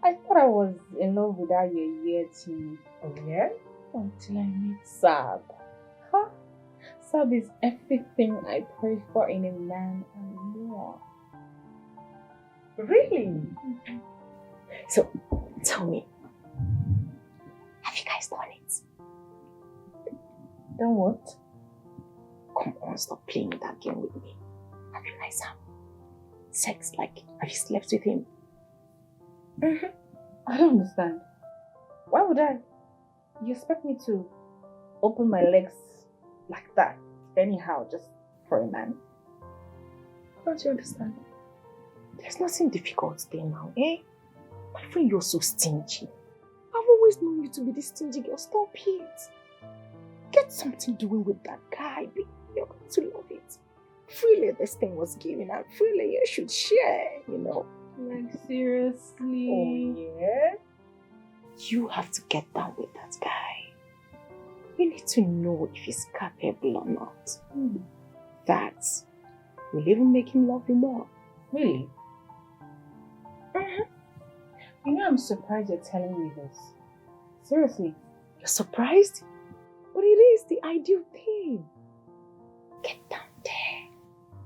I thought I was in love with that year too. Oh yeah? Until I met Sab. Sab is everything I pray for in a man and more. Really? Mm-hmm. So, tell me, have you guys done it? Done what? Come on, stop playing that game with me. Have you guys had sex? Like, have you slept with him? I don't understand. Why would I? You expect me to open my legs like that, anyhow, just for a man? Don't you understand? There's nothing difficult there now, eh? My friend, you're so stingy. I've always known you to be this stingy girl. Stop it. Get something doing with that guy. You're going to love it. Freely this thing was given, and freely you should share, you know. Like, seriously? Oh, yeah? You have to get down with that guy. You need to know if he's capable or not. That will even make him love you more. Really? You know, I'm surprised you're telling me this. Seriously. You're surprised? But it is the ideal thing. Get down there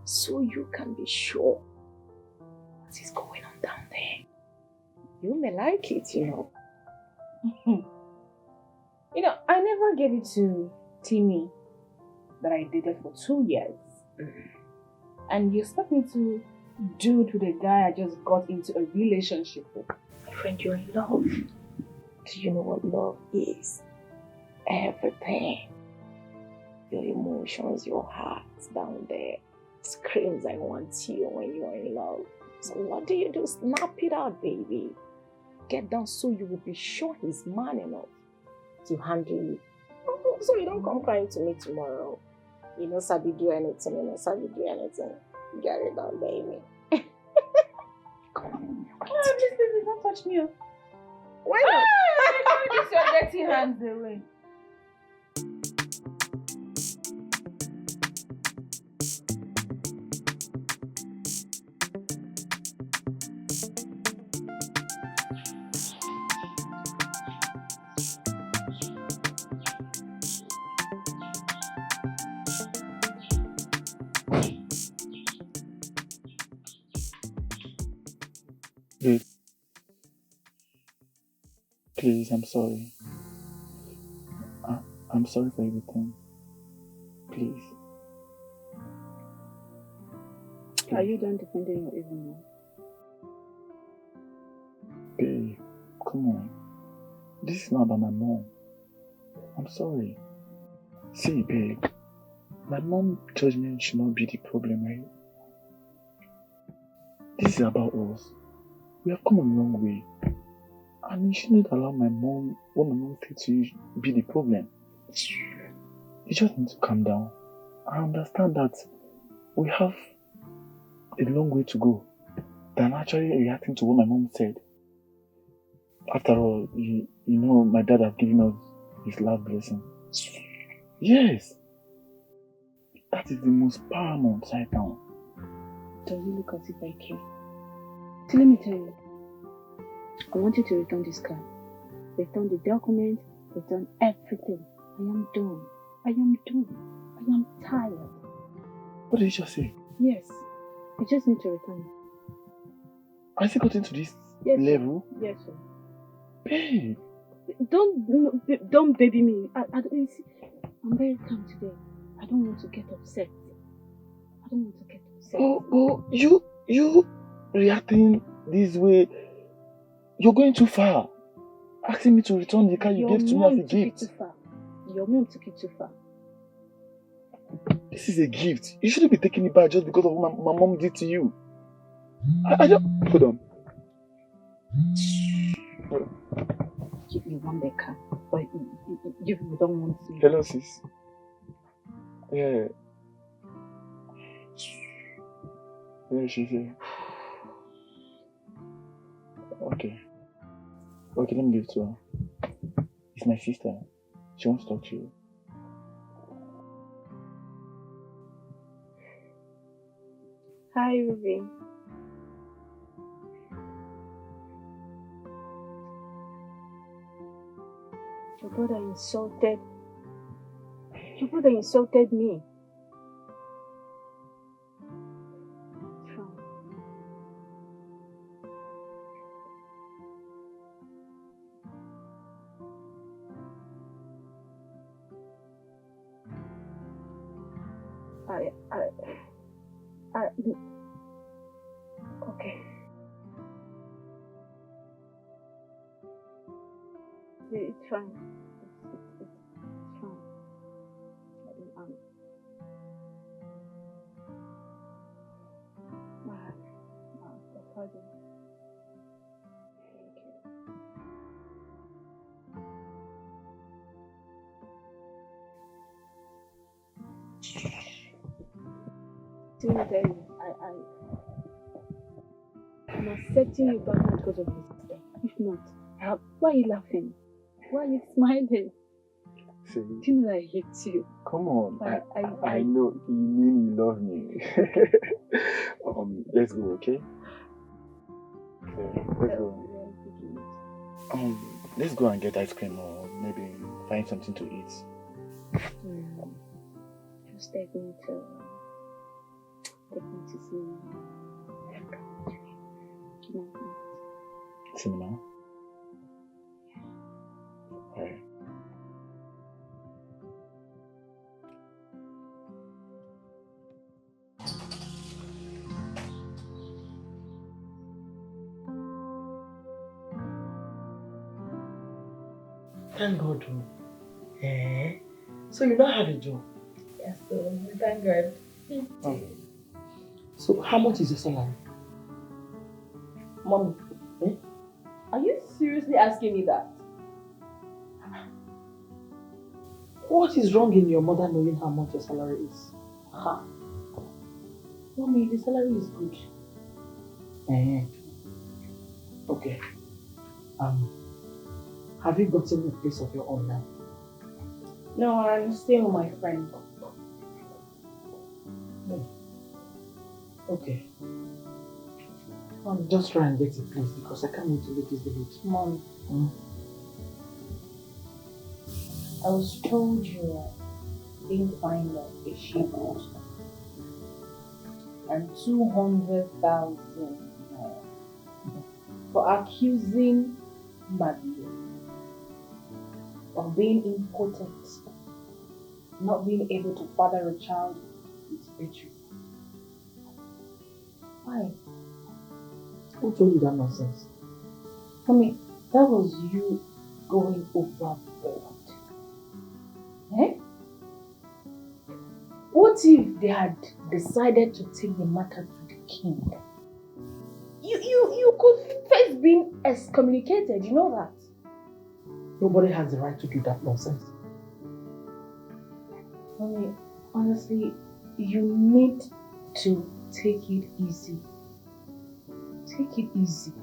so you can be sure what is going on down there. You may like it, you know. You know, I never gave it to Timmy that I dated for 2 years. And you expect me to do it with a guy I just got into a relationship with? My friend, you're in love. Do you know what love is? Everything. Your emotions, your heart down there screams, I want you when you're in love. So what do? Snap it out, baby. Get down so you will be sure he's man enough to handle you. So you don't come crying to me tomorrow. You know, Sabi do anything, Get it done, baby. Come on. Please don't touch me. Why not? Get your dirty hands away. Babe, please, I'm sorry. I'm sorry for everything. Please. Are you done defending your evil mom? Babe, come on. This is not about my mom. I'm sorry. See, babe, my mom's judgment should not be the problem, right? This is about us. We have come a long way. And you shouldn't allow my mom, what my mom said to you, be the problem. You just need to calm down. I understand that we have a long way to go than actually reacting to what my mom said. After all, you know my dad has given us his last blessing. Yes! That is the most paramount right now. Does it look as if I care? So let me tell you, I want you to return this car. Return the document, return everything. I am done. I am done. I am tired. What did you just say? Yes. You just need to return. Has it gotten to this level? Yes, sir. Babe! Don't baby me. I'm very calm today. I don't want to get upset. Oh, you reacting this way, you're going too far. Asking me to return the car you gave to me as a gift. Your mom took it too far. This is a gift. You shouldn't be taking it back just because of what my mom did to you. I don't... Hold on. You want the car, but you don't want to. Hello, sis. Yeah. Yeah, she's here. Okay, let me give it to her. It's my sister. She wants to talk to you. Hi, Ruby. Your brother insulted me. Okay. It's fine. It's fine. Pardon. Thank you. I'm accepting you back now because of this. If not, why are you laughing? Why are you smiling? See, do you know that I hate you? Come on. I know you mean you love me. Let's go, okay? Let's go. Let's go and get ice cream or maybe find something to eat. Just take me to see cinema. Alright. Thank God. So you don't have a job? Yes, so thank God. So how much is your salary? Mommy, are you seriously asking me that? What is wrong in your mother knowing how much your salary is? Mommy, the salary is good. Okay. Have you gotten a place of your own now? No, I'm staying with my friend. Okay. Just try and get a place because I can't wait to leave this village. Mommy. I was told you didn't find a sheepdog and 200,000. for accusing Maiden of being impotent, not being able to father a child with Fredrick. Why? Who told you that nonsense? I mean, that was you going overboard. Eh? What if they had decided to take the matter to the king? You could face being excommunicated, you know that? Nobody has the right to do that nonsense. I mean, honestly, you need to take it easy. Take it easy.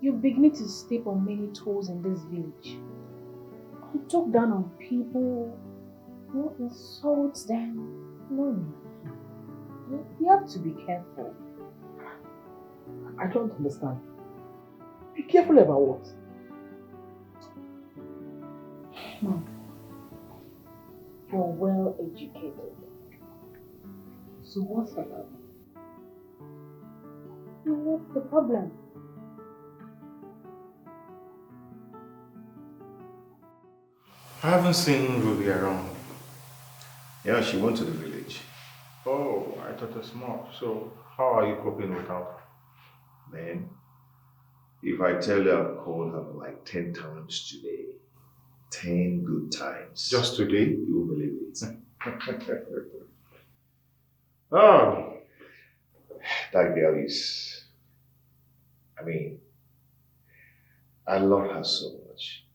You're beginning to step on many toes in this village. You talk down on people, you insult them. No. You have to be careful. I don't understand. Be careful about what? You're well educated. So what's the problem? What's the problem? I haven't seen Ruby around. Yeah, she went to the village. Oh, I thought it's more. So, how are you coping without? Man, if I tell you I've called her like 10 times today, 10 good times. Just today? You won't believe it. Oh. That girl is, I love her so much.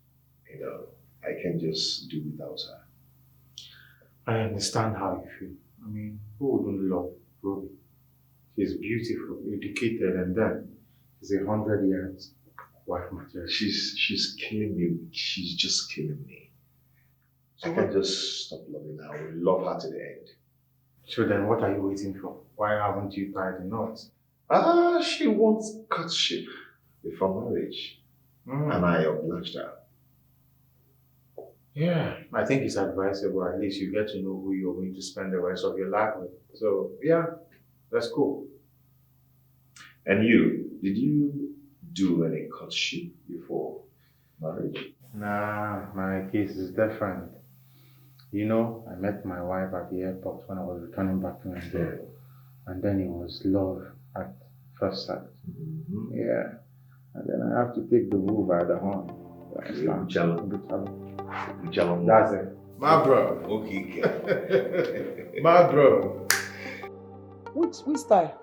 You know, I can just do without her. I understand how you feel. Who wouldn't love Ruby? She's beautiful, educated, and then she's 100 years wife material. She's killing me. She's just killing me. So I can't just stop loving her. I will love her to the end. So then what are you waiting for? Why haven't you tied the knots? She wants courtship before marriage. And I obliged her. Yeah, I think it's advisable. At least you get to know who you're going to spend the rest of your life with. So, yeah, that's cool. And you, did you do any courtship before marriage? Nah, my case is different. You know, I met my wife at the airport when I was returning back to Nigeria. And then it was love at first sight. Yeah. And then I have to take the bull by the horn. That's it. My bro. Okay. My bro. Which style?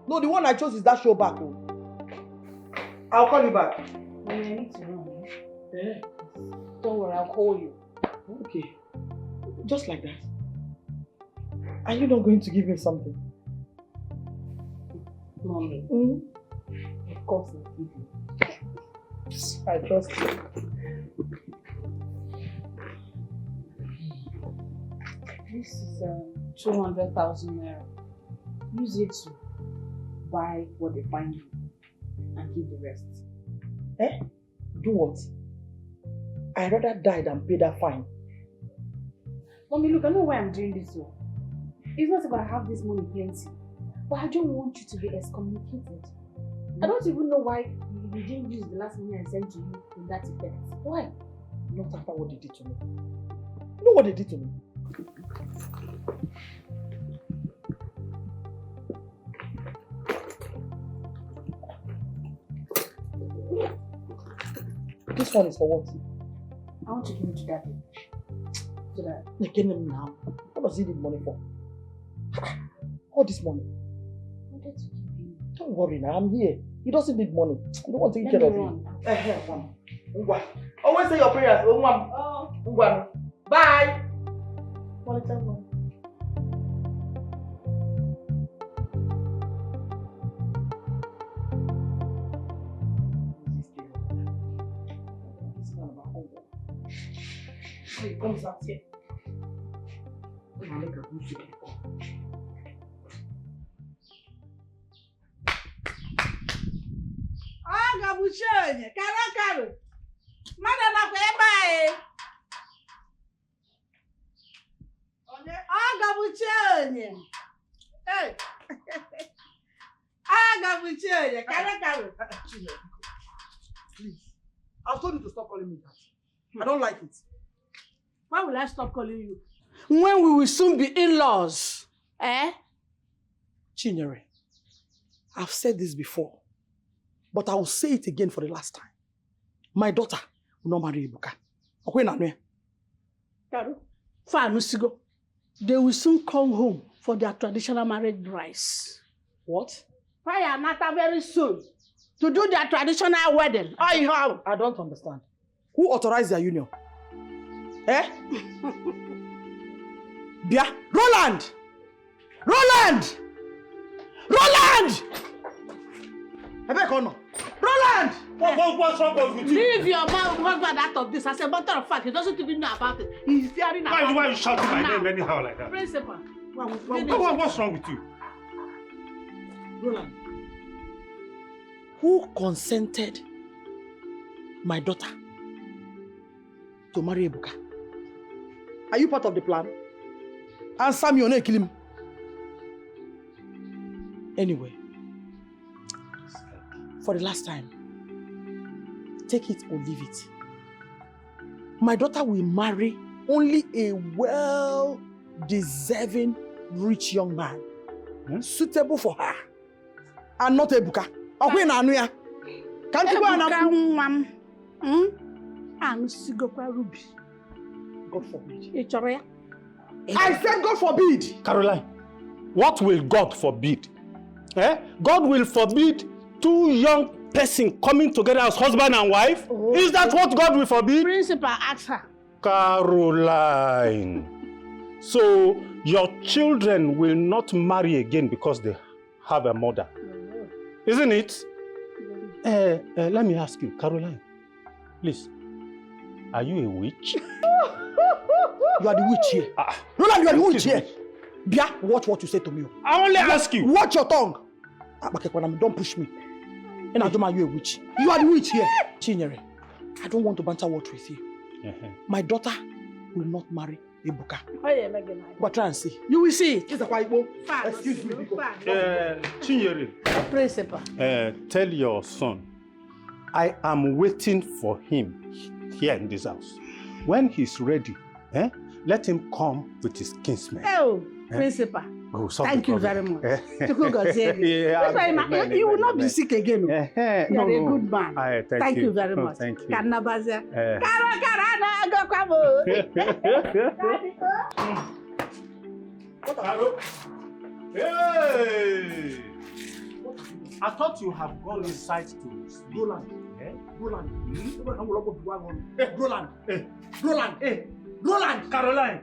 No, the one I chose is that show back. I'll call you back. I need to run. Yeah. Don't worry, I'll call you. Okay. Just like that. Are you not going to give me something? Mommy. Of course I'll give you. I trust you. This is 200,000 naira. Use it to buy what they find you and keep the rest. Eh? Do what? I'd rather die than pay that fine. Mommy, look, I know why I'm doing this. So. It's not about I have this money plenty, but I don't want you to be excommunicated. I don't even know why you didn't use the last money I sent to you in that effect. Why? Not after what they did to me. You know what they did to me? This one is for what? I want to give it to Daddy. So that you give him now. What does he need money for? All this money. I wanted to give him. Don't worry now, I'm here. He doesn't need money. I don't want to take care of him. Always say your prayers. Bye. He comes out here. Gabuchonye, karo. Madam Akweba. Gabuchonye. Hey. Please. I've told you to stop calling me that. I don't like it. Why will I stop calling you? When we will soon be in-laws. Eh? Chinyere, I've said this before, but I will say it again for the last time. My daughter will not marry Ebuka. Okay, Karu, Fanusigo. They will soon come home for their traditional marriage rites. What? Fire Nata very soon to do their traditional wedding. I don't understand. Who authorized their union? Eh? Bia, Roland! Roland! Roland! I beg or no? Roland! What's wrong with you? Leave your husband out of this. As a matter of fact, he doesn't even know about it. He's fearing about it. Why are you shouting my name anyhow like that? Principal. What's wrong with you? Roland, who consented my daughter to marry Ebuka? Are you part of the plan? Answer me or not, kill him. Anyway, for the last time, take it or leave it. My daughter will marry only a well-deserving rich young man, suitable for her, and not Ebuka. Okay, Nanuya. Can't you go and Ruby. God forbid. I said God forbid. Caroline, what will God forbid? Eh? God will forbid two young persons coming together as husband and wife? Oh. Is that what God will forbid? Principal, ask her. Caroline. So your children will not marry again because they have a mother. Isn't it? Let me ask you, Caroline. Please, are you a witch? You are the witch here. Roland, you are the witch here. Bia, watch what you say to me. I only ask you. Watch your tongue. Don't push me. And I don't mind you a witch. You are the witch here. Chinyere, I don't want to banter words with you. My daughter will not marry Ebuka. But try and see. You will see it. Excuse me. Chinyere. Principal. Tell your son, I am waiting for him here in this house. When he's ready, let him come with his kinsmen. Oh, Principal. Oh, thank you very much. You will not be sick again. You are a good man. Thank you very much. Thank you. Hey! I thought you have gone inside to sleep. Roland. Roland. Roland. Roland. Roland. Caroline.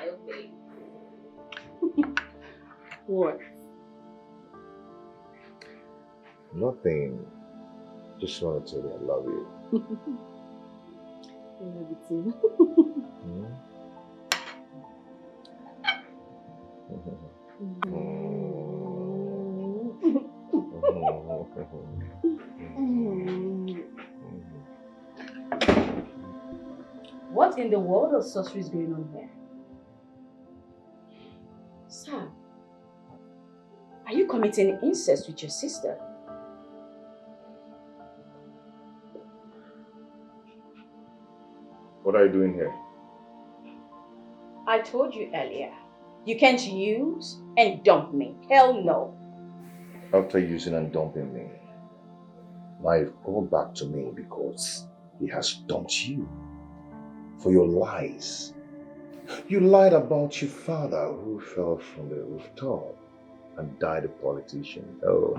Okay. What? Nothing. Just want to tell you I love you. I love you too. What in the world of sorcery is going on here? Sir, are you committing incest with your sister? What are you doing here? I told you earlier, you can't use and dump me. Hell no. After using and dumping me, now you've called back to me because he has dumped you for your lies. You lied about your father who fell from the rooftop and died a politician. Oh.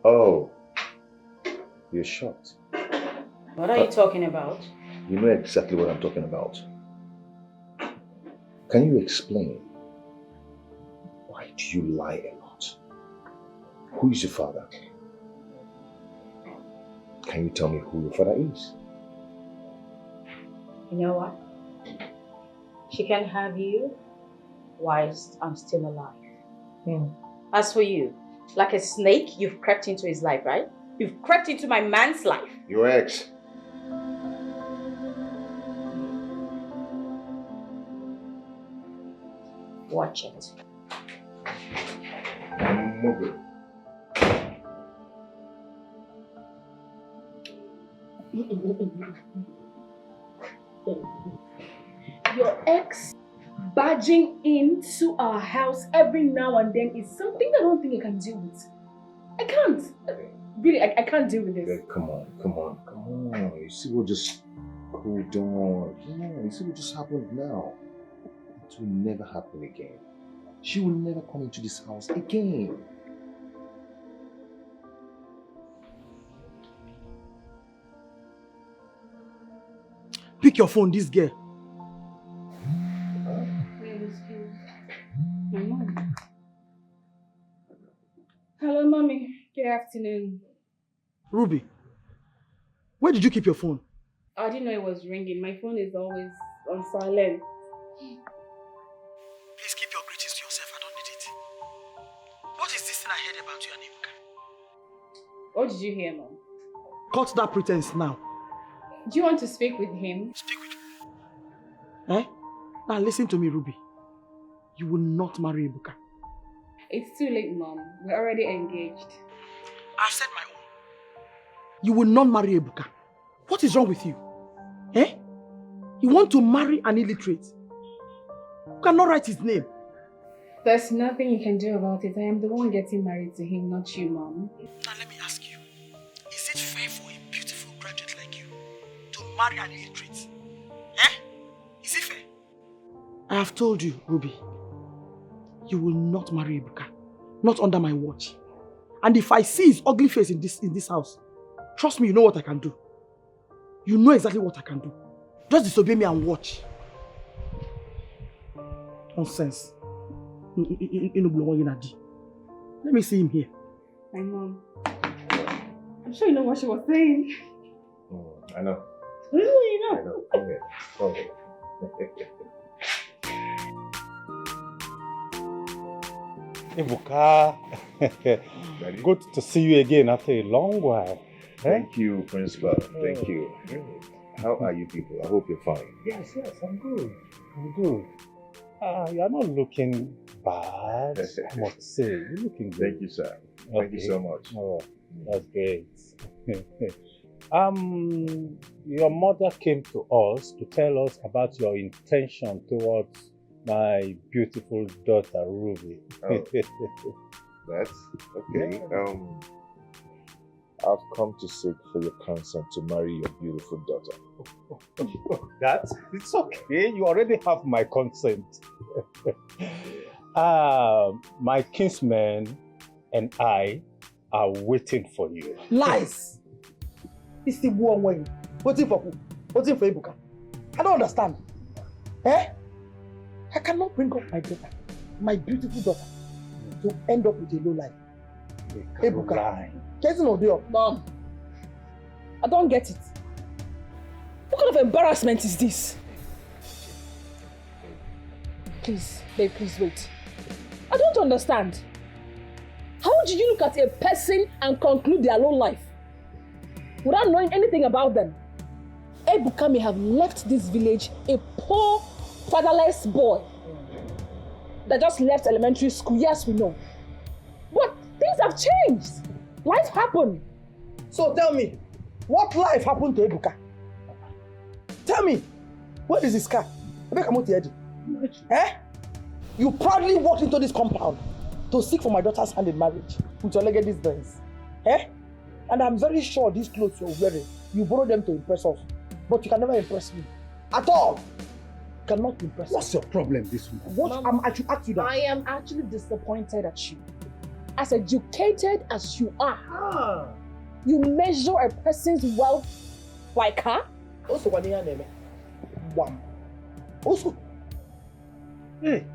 Oh. You're shocked. What are you talking about? You know exactly what I'm talking about. Can you explain? Why do you lie a lot? Who is your father? Can you tell me who your father is? You know what? She can have you whilst I'm still alive. As for you, like a snake, you've crept into his life, right? You've crept into my man's life. Your ex. Watch it. Move it. Your ex barging into our house every now and then is something I don't think I can deal with. I can't. Really, I can't deal with this. Yeah, come on. You see what just cooled down. Come on, you see what just happened now. It will never happen again. She will never come into this house again. Pick your phone, this girl. My mom. Hello, mommy. Good afternoon. Ruby, where did you keep your phone? I didn't know it was ringing. My phone is always on silent. Please keep your greetings to yourself. I don't need it. What is this thing I heard about you and Ebuka? What did you hear, Mom? Cut that pretense now. Do you want to speak with him? Speak with who? Now listen to me, Ruby. You will not marry Ebuka. It's too late, Mom. We're already engaged. I've said my own. You will not marry Ebuka. What is wrong with you? You want to marry an illiterate? You cannot write his name. There's nothing you can do about it. I am the one getting married to him, not you, Mom. Now let me ask you. Is it fair for a beautiful graduate like you to marry an illiterate? Is it fair? I have told you, Ruby. You will not marry Ebuka. Not under my watch. And if I see his ugly face in this house, trust me, you know what I can do. You know exactly what I can do. Just disobey me and watch. Nonsense. Let me see him here. My mom. I'm sure you know what she was saying. I know. Really, you know? I know. Come here. Come here. Ebuka, good to see you again after a long while. Thank you, Principal. Thank you. How are you people? I hope you're fine. Yes, I'm good. You're not looking bad, I must say. You're looking good. Thank you, sir. Thank you so much. Oh, that's great. Your mother came to us to tell us about your intention towards my beautiful daughter, Ruby. Oh, that's okay. I've come to seek for your consent to marry your beautiful daughter. It's okay. You already have my consent. My kinsman and I are waiting for you. Lies! It's the one way. Waiting for who? Waiting for Ebuka. I don't understand. I cannot bring up my daughter, my beautiful daughter, to end up with a low life. Ebuka. Mom, I don't get it. What kind of embarrassment is this? Please, babe, please wait. I don't understand. How do you look at a person and conclude their low life without knowing anything about them? Ebuka may have left this village a poor, fatherless boy that just left elementary school. Yes, we know. But things have changed. Life happened. So tell me, what life happened to Ebuka? Tell me, where is his car? You proudly walked into this compound to seek for my daughter's hand in marriage with your leg these days. And I'm very sure these clothes you're wearing, you borrowed them to impress us. But you can never impress me. At all. You cannot impress me. What's your problem this week? I should ask you that. I am actually disappointed at you. As educated as you are, you measure a person's wealth by car? Also, what do you name? One. Also. Hey.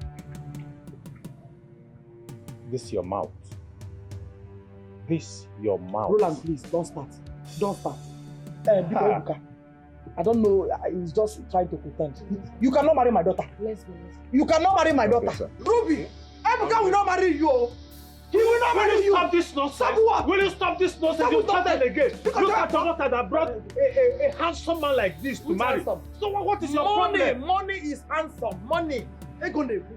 This your mouth. This your mouth. Roland, please, don't start. Don't start. Ebuka. I don't know. He's just trying to pretend. You cannot marry my daughter. Let's go. You cannot marry my daughter. Sir. Ruby, Ebuka will not marry you. He will not marry you. Stop this nonsense. Stop what? Will you stop this nonsense? You started again. Look at your daughter that brought a handsome man like this to marry. Handsome? So what is your Money, problem? money is handsome. Money. Egonebu.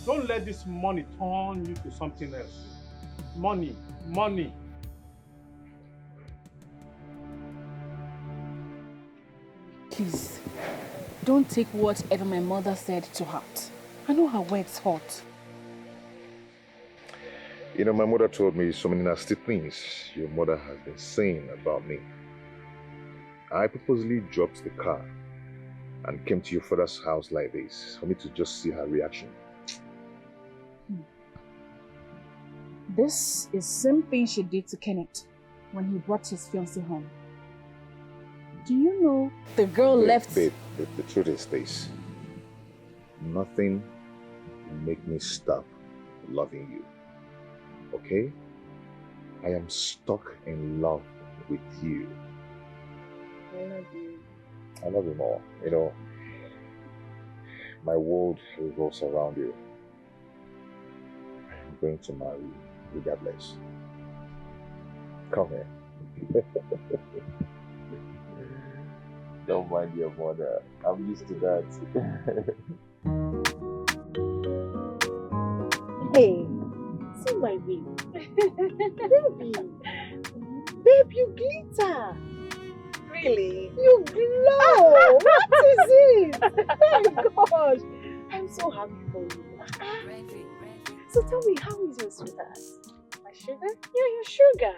Don't let this money turn you to something else. Money. Please, don't take whatever my mother said to heart. I know her words hurt. You know, my mother told me so many nasty things your mother has been saying about me. I purposely dropped the car and came to your father's house like this for me to just see her reaction. This is the same thing she did to Kenneth when he brought his fiancée home. Do you know the girl left? Babe, the truth is this. Nothing will make me stop loving you. Okay? I am stuck in love with you. I love you. I love you more. You know, my world revolves around you. I'm going to marry you regardless. Come here. Don't mind your mother. I'm used to that. Hey, see my baby. Babe, you glitter. Really? You glow. What is it? Oh my gosh. I'm so happy for you. So tell me, how is your sweetheart? My sugar? Yeah, your sugar.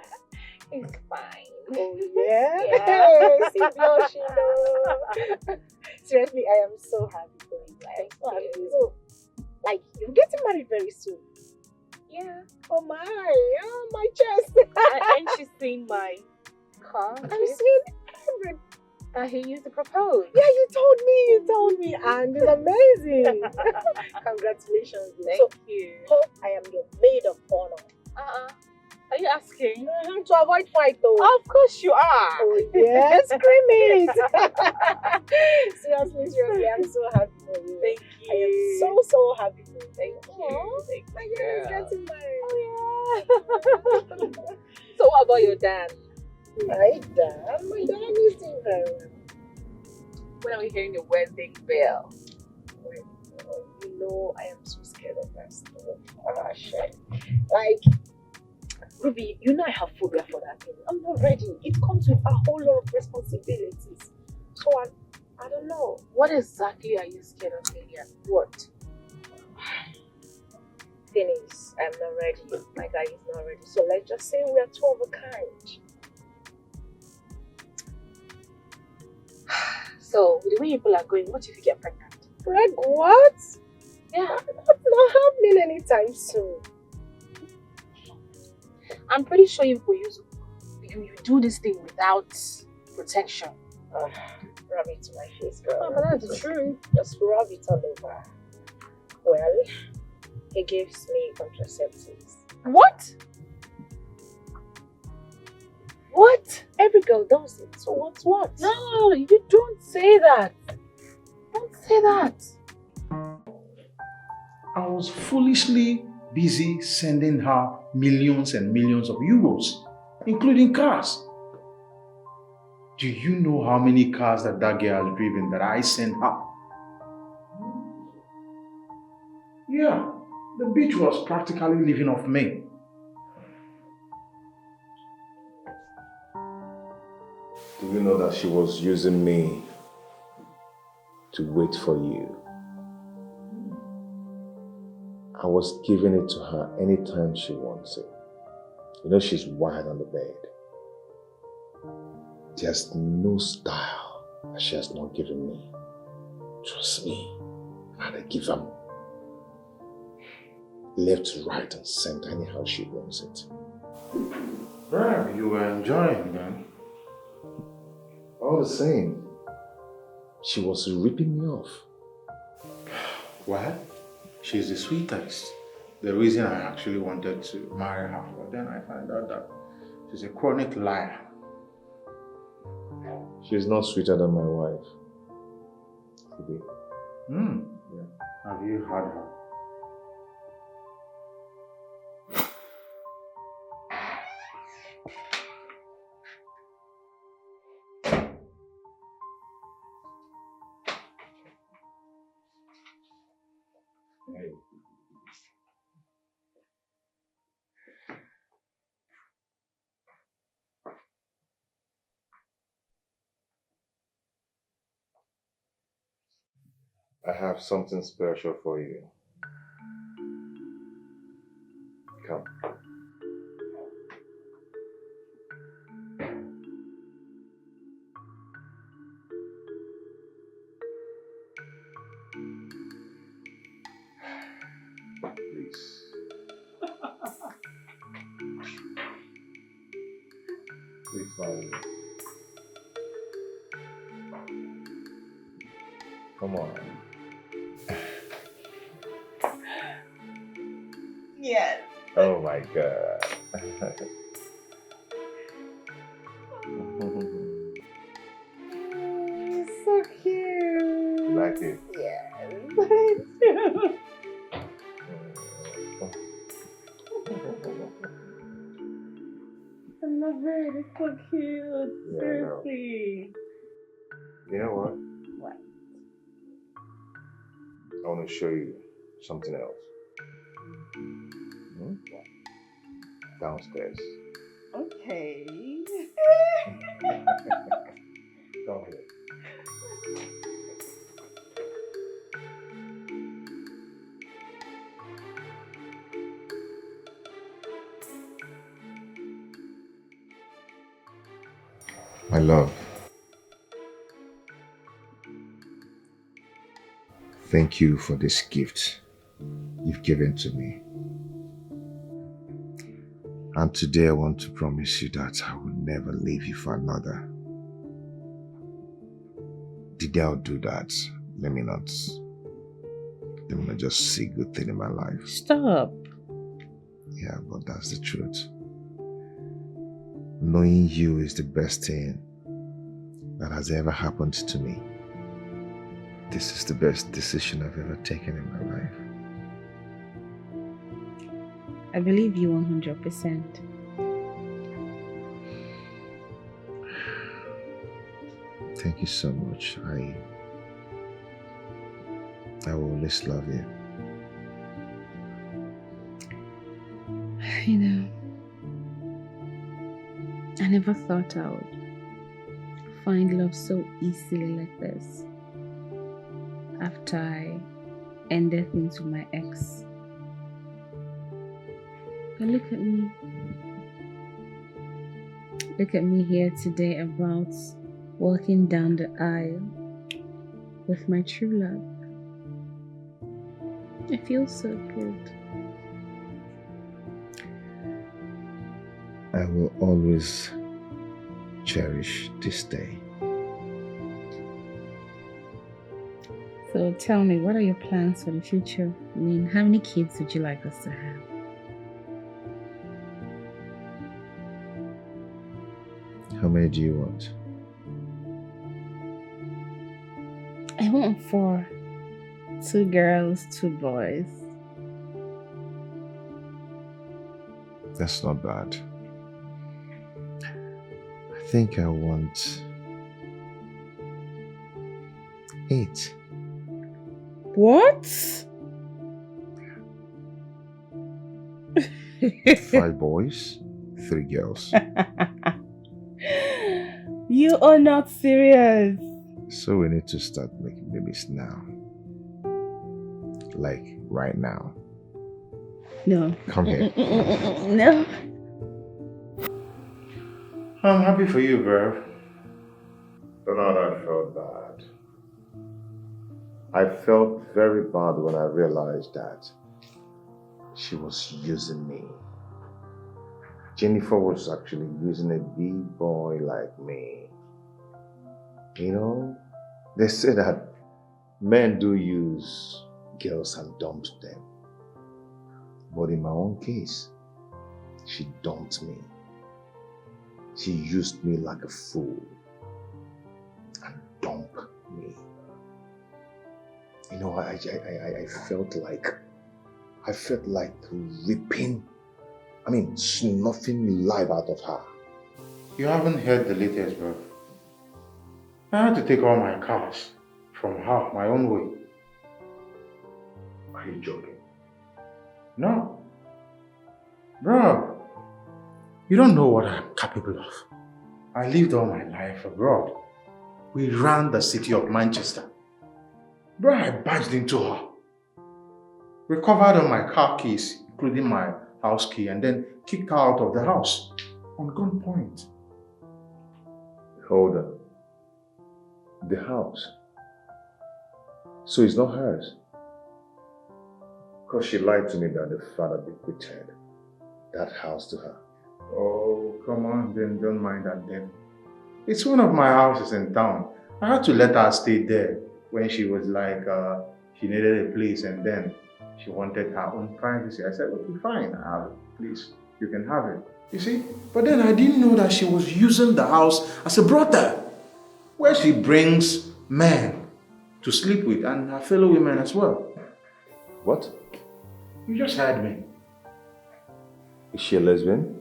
It's fine. Oh yeah? Hey, see blushing. Seriously, I am so happy for you. I'm so happy for you. So, like, you're getting married very soon. Yeah. Oh my chest. And she's seen my car. I'm seeing every. I hear you to propose. Yeah, you told me, and it's amazing. Congratulations. Thank you. Hope I am your maid of honor. Are you asking? To avoid fight though. Of course you are. Oh yes, scream it. Seriously, I'm so happy for you. Thank you. I am so happy for you. Thank you. My girl is getting married. Oh yeah. So what about your dad? My dad is doing very well. When are we hearing the wedding bell? You know, I am so scared of that stuff. Ah, shit. Like, Ruby, you know I have phobia for that thing. I'm not ready. It comes with a whole lot of responsibilities. So I don't know. What exactly are you scared of, Lillian? What? Thing is, I'm not ready. My guy is not ready. So let's just say we are two of a kind. So, the way people are going, what if you get pregnant? What? Yeah. That's not happening anytime soon. I'm pretty sure you do this thing without protection. Rub it to my face, girl. Oh, but that's the truth. Just rub it all over. Well, he gives me contraceptives. What? What? Every girl does it. So what's what? No, you don't say that. Don't say that. I was foolishly busy sending her millions and millions of euros, including cars. Do you know how many cars that girl has driven that I sent her? Yeah, the bitch was practically living off me. Do you know that she was using me to wait for you? I was giving it to her anytime she wants it. You know she's wired on the bed. There's no style that she has not given me. Trust me, I give them left, right, and center anyhow she wants it. Right, you were enjoying then. All the same, she was ripping me off. Well, she's the sweetest. The reason I actually wanted to marry her, but then I found out that She's a chronic liar. She's not sweeter than my wife. Phoebe. Yeah. Have you heard her? I have something special for you. Come. Please. Please follow me. Come on. Yes. Oh my God. So cute. Like it? Yes, I do. I love it. It's so cute. Yeah, Seriously. You know what? What? I want to show you something else. Downstairs. Okay. Come here. My love, thank you for this gift you've given to me. And today I want to promise you that I will never leave you for another. The day I'll do that, let me not just see good thing in my life. Stop. Yeah, but that's the truth. Knowing you is the best thing that has ever happened to me. This is the best decision I've ever taken in my life. I believe you 100%. Thank you so much. I will always love you. You know, I never thought I would find love so easily like this after I ended things with my ex. But look at me. Look at me here today about walking down the aisle with my true love. It feels so good. I will always cherish this day. So tell me, what are your plans for the future? I mean, how many kids would you like us to have? How many do you want? I want 4. 2 girls, 2 boys. That's not bad. I think I want 8. What? 5 boys, 3 girls. You are not serious. So we need to start making babies now. Like right now. No. Come here. No. I'm happy for you, bro. But I felt bad. I felt very bad when I realized that she was using me. Jennifer was actually using a big boy like me. You know, they say that men do use girls and dump them. But in my own case, she dumped me. She used me like a fool and dumped me. You know, I felt like ripping, snuffing life out of her. You haven't heard the latest, bro. I had to take all my cars from her my own way. Are you joking? No. Bro, you don't know what I'm capable of. I lived all my life abroad. We ran the city of Manchester. Bro, I barged into her. Recovered all my car keys, including my house key, and then kicked her out of the house on gunpoint. Hold on. The house? So it's not hers? Because she lied to me that the father bequeathed that house to her. Oh, come on, then don't mind that then. It's one of my houses in town. I had to let her stay there when she was like, she needed a place and then she wanted her own privacy. I said, okay, fine, please, you can have it. You see? But then I didn't know that she was using the house as a brothel, where she brings men to sleep with and her fellow women as well. What? You just heard me. Is she a lesbian?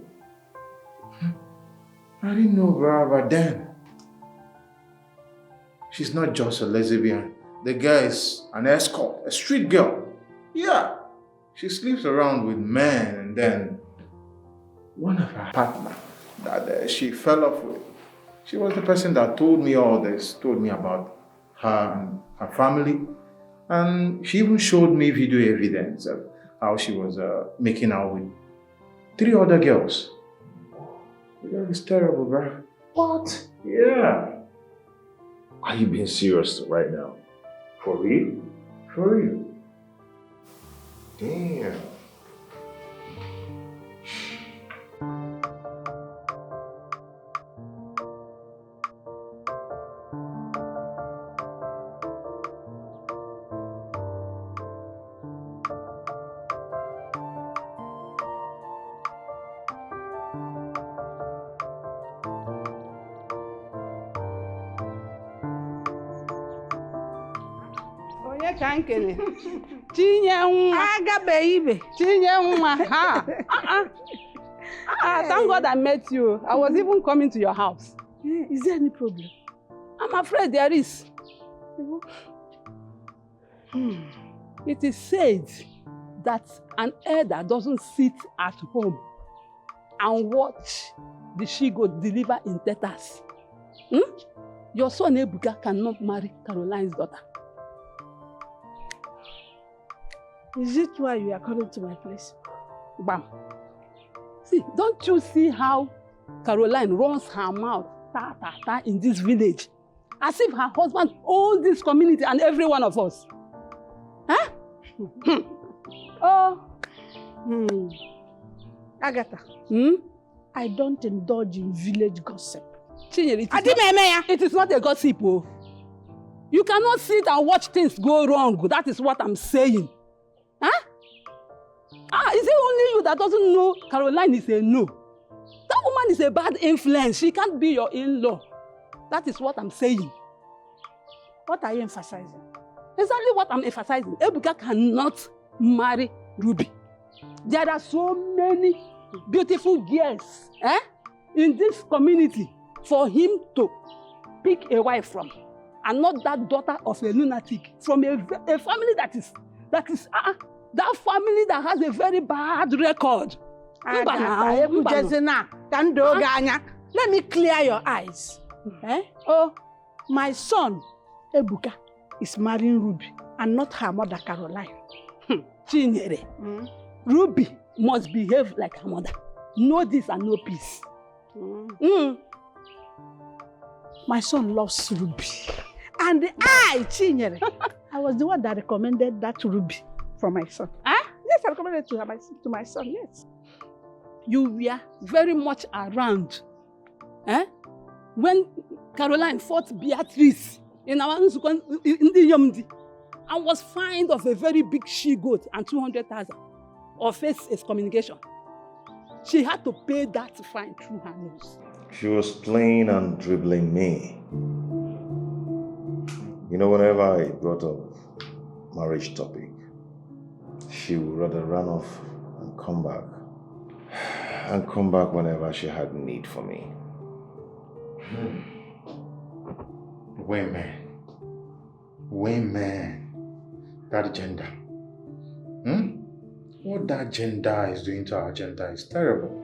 I didn't know, bro, but then she's not just a lesbian. The girl is an escort, a street girl. Yeah, she sleeps around with men and then one of her partners that she fell off with, she was the person that told me all this, told me about her and her family. And she even showed me video evidence of how she was making out with 3 other girls. That is terrible, bro. What? Yeah. Are you being serious right now? For real? For real. Damn. Ka nkele tinye nwa agabeghị ibe tinye nwa ha thank God I met you. I was even coming to your house. Is there any problem? I'm afraid there is. It is said that an elder doesn't sit at home and watch the she-goat deliver in tetas. Your son Ebuka cannot marry Caroline's daughter. Is it why you are coming to my place? Bam. See, don't you see how Caroline runs her mouth in this village? As if her husband owns this community and every one of us. Huh? Agatha, I don't indulge in village gossip. Chinyere, it is not a gossip. Oh. You cannot sit and watch things go wrong. That is what I'm saying. Huh? Is it only you that doesn't know Caroline is a no? That woman is a bad influence. She can't be your in-law. That is what I'm saying. What are you emphasizing? Exactly what I'm emphasizing. Ebuka cannot marry Ruby. There are so many beautiful girls in this community for him to pick a wife from. And not that daughter of a lunatic from a family that family that has a very bad record. Let me clear your eyes. My son, Ebuka, is marrying Ruby and not her mother, Caroline. Chinyere, Ruby must behave like her mother. No this and no peace. My son loves Ruby. And Chinyere, I was the one that recommended that Ruby for my son. Yes, I recommended it to my son, yes. You were very much around when Caroline fought Beatrice in our in the Yomdi and was fined of a very big she-goat and 200,000 or face excommunication. She had to pay that fine through her nose. She was playing and dribbling me. You know, whenever I brought up marriage topic, she would rather run off and come back. And come back whenever she had need for me. Women. That gender. What that gender is doing to our gender is terrible.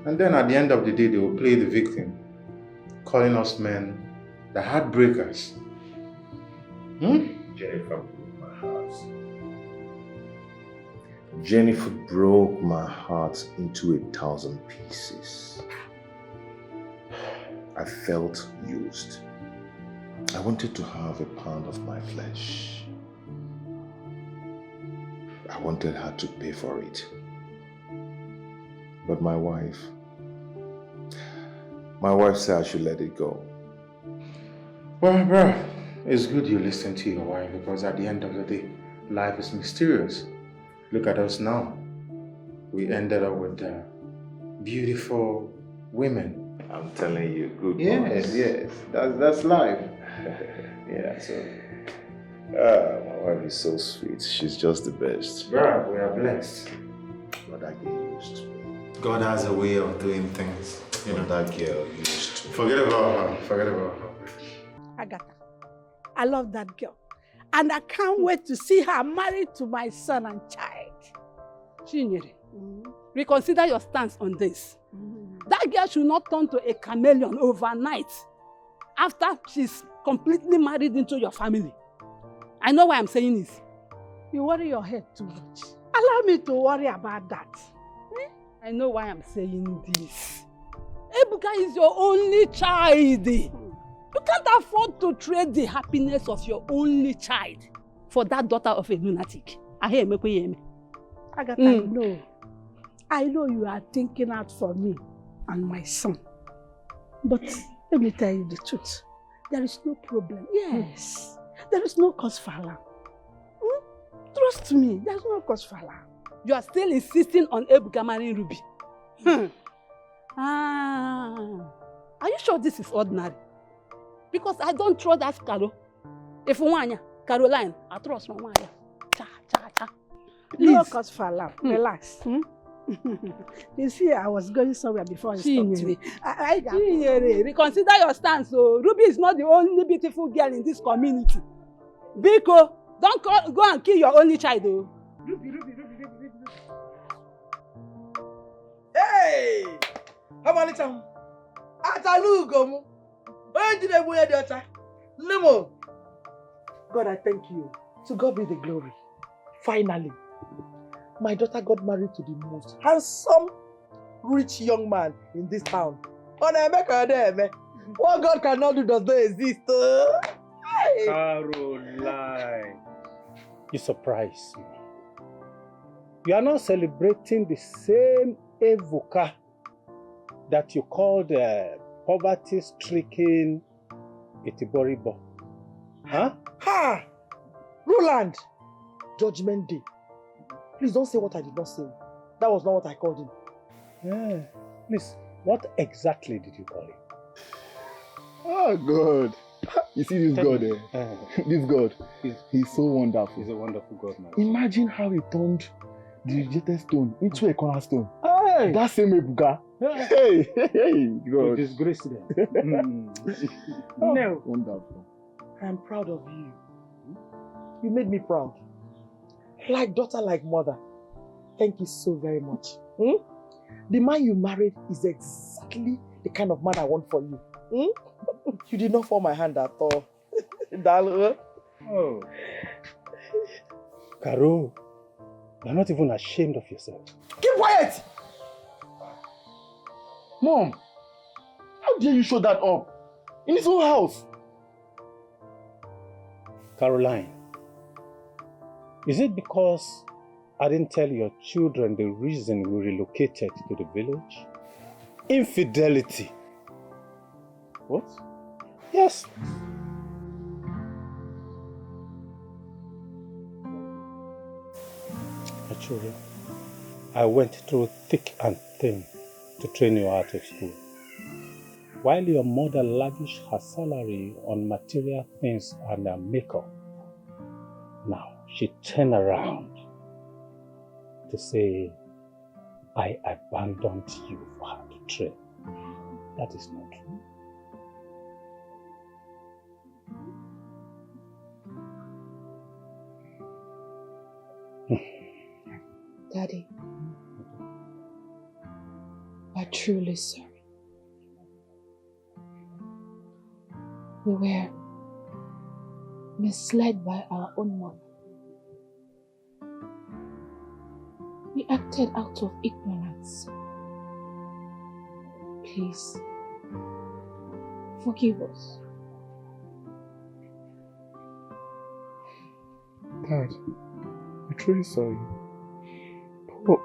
And then at the end of the day, they will play the victim, calling us men the heartbreakers. Jennifer broke my heart. Jennifer broke my heart into 1,000 pieces. I felt used. I wanted to have a pound of my flesh. I wanted her to pay for it. But my wife said I should let it go. Well, bruh, it's good you listen to your wife because at the end of the day, life is mysterious. Look at us now. We ended up with beautiful women. I'm telling you, good Yes, boys. yes, that's life. Yeah, so my wife is so sweet. She's just the best. Bruh, we are blessed. But that girl used me. God has a way of doing things. You know, that girl used me. Forget about her. Forget about her. Agatha, I love that girl. And I can't wait to see her married to my son and child. Chinyere, reconsider your stance on this. That girl should not turn to a chameleon overnight after she's completely married into your family. I know why I'm saying this. You worry your head too much. Allow me to worry about that. I know why I'm saying this. Ebuka is your only child. You can't afford to trade the happiness of your only child for that daughter of a lunatic. Agatha, I know you are thinking out for me and my son. But let me tell you the truth. There is no problem. Yes. There is no cause for alarm. Trust me, there's no cause for alarm. You are still insisting on Ebuka marrying Ruby. Are you sure this is ordinary? Because I don't trust that Caro. If Wanya, Caroline, I trust Wanya. No cause for alarm. Relax. You see, I was going somewhere before you stopped me. Reconsider your stance. So Ruby is not the only beautiful girl in this community. Biko, don't go and kill your only child. Oh. Ruby. Hey! How many times? Atalugo. Where did I wear the other? Nemo. God, I thank you. To God be the glory. Finally, my daughter got married to the most handsome, rich young man in this town. What God cannot do does not exist. Hey. Caroline, you surprise me. You are not celebrating the same Ebuka that you called poverty-stricken Itiboribo. Huh? Ha! Roland! Judgment Day. Please don't say what I did not say. That was not what I called him. Yeah. Please, what exactly did you call him? Oh God. You see this God this God, he's so wonderful. He's a wonderful God, man. Imagine how he turned the rejected stone into a cornerstone. Hey! That same Ebuka. Hey, God. Disgrace them. No. Wonderful. I am proud of you. You made me proud. Like daughter, like mother. Thank you so very much. The man you married is exactly the kind of man I want for you. You did not fall my hand at all. Oh. Caro, you're not even ashamed of yourself. Keep quiet! Mom, how dare you show that up? In his own house? Caroline, is it because I didn't tell your children the reason we relocated to the village? Infidelity. What? Yes. My children, I went through thick and thin to train you out of school. while your mother lavished her salary on material things and makeup, now she turned around to say, I abandoned you for her to train. That is not true. Daddy, we're truly sorry. We were misled by our own mother. We acted out of ignorance. Please, forgive us. Dad, I'm truly sorry. But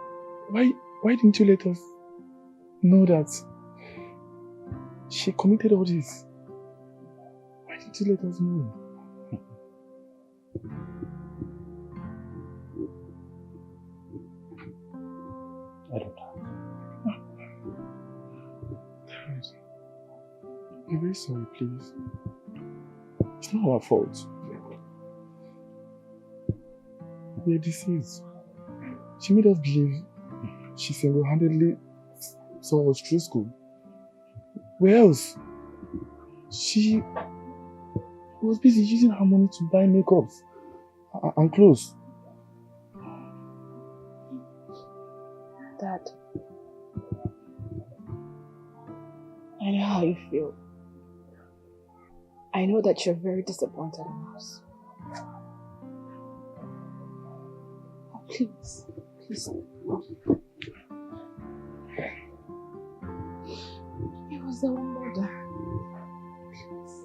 why didn't you let us know that she committed all this? Why didn't you let us know? I don't know. Dad, I'm very sorry, please. It's not our fault. We're deceased. She made us believe she single-handedly saw us through school. Where else? She was busy using her money to buy makeups and clothes. Dad, I know how you feel. I know that you're very disappointed in us. Oh, please. It was our mother. Please.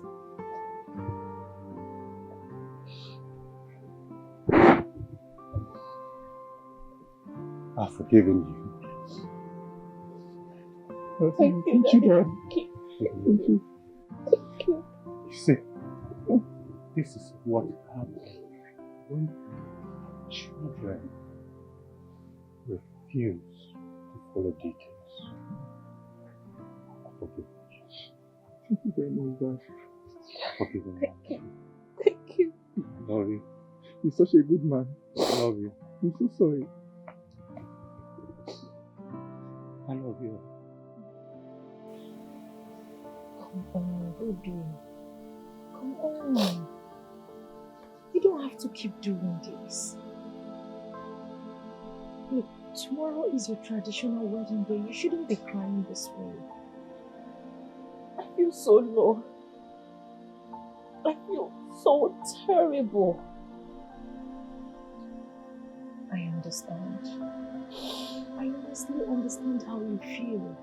I've forgiven you. Thank you, Dad. Thank you. You see, this is what happens when children refuse to follow details. I forgive you. Thank you very much, Dad. I forgive you. Thank you. I love you. You're such a good man. I love you. I'm so sorry. I love you. Come on, Ruby. Come on. You don't have to keep doing this. Look, tomorrow is your traditional wedding day. You shouldn't be crying this way. I feel so low. I feel so terrible. I understand. I honestly understand how you feel.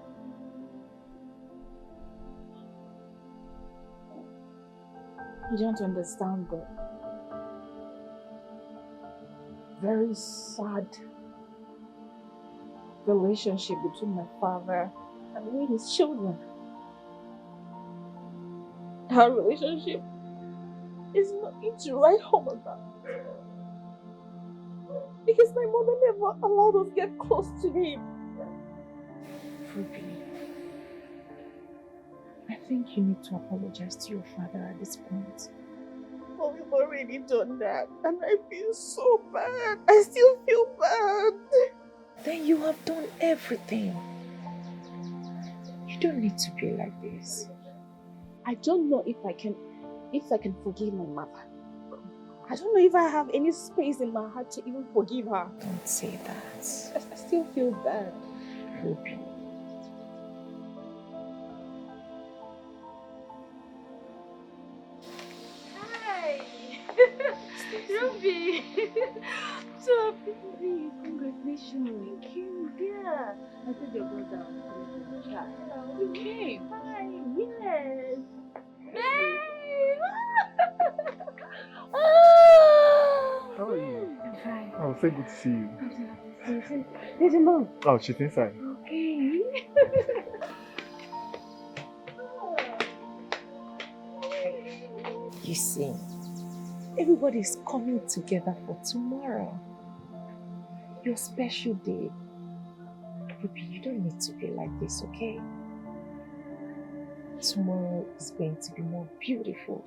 You don't understand the very sad relationship between my father and we, his children. Our relationship is nothing to write home about. Because my mother never allowed us to get close to him. Ruby, I think you need to apologize to your father at this point. But we've already done that, and I feel so bad. I still feel bad. Then you have done everything. You don't need to be like this. I don't know if I can forgive my mother. I don't know if I have any space in my heart to even forgive her. Don't say that. I still feel bad. Ruby. Hi! Ruby! So happy to see you. Congratulations. Thank you. Yeah. I told your brother. You came. Hi. Yes. Hey! How are you? I'm fine. Oh, so good to see you. There's your mom. Oh, she's inside. Okay. You see, everybody's coming together for tomorrow. Your special day. Ruby, you don't need to be like this, okay? tomorrow is going to be more beautiful.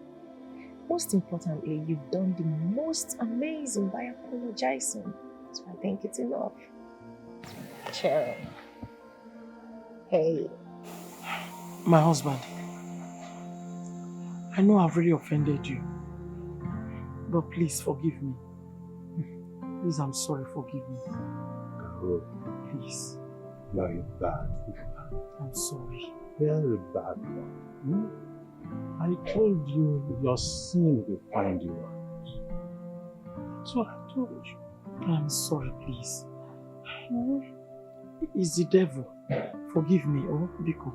Most importantly, you've done the most amazing by apologizing. So I think it's enough. Chill. Hey. My husband, I know I've really offended you, but please forgive me. Please, I'm sorry, forgive me. Bro, please. you are a bad. I'm sorry. Very bad one. I told you your sin will find you out. So I told you. I'm sorry, please. It's the devil. Forgive me, oh, Biko.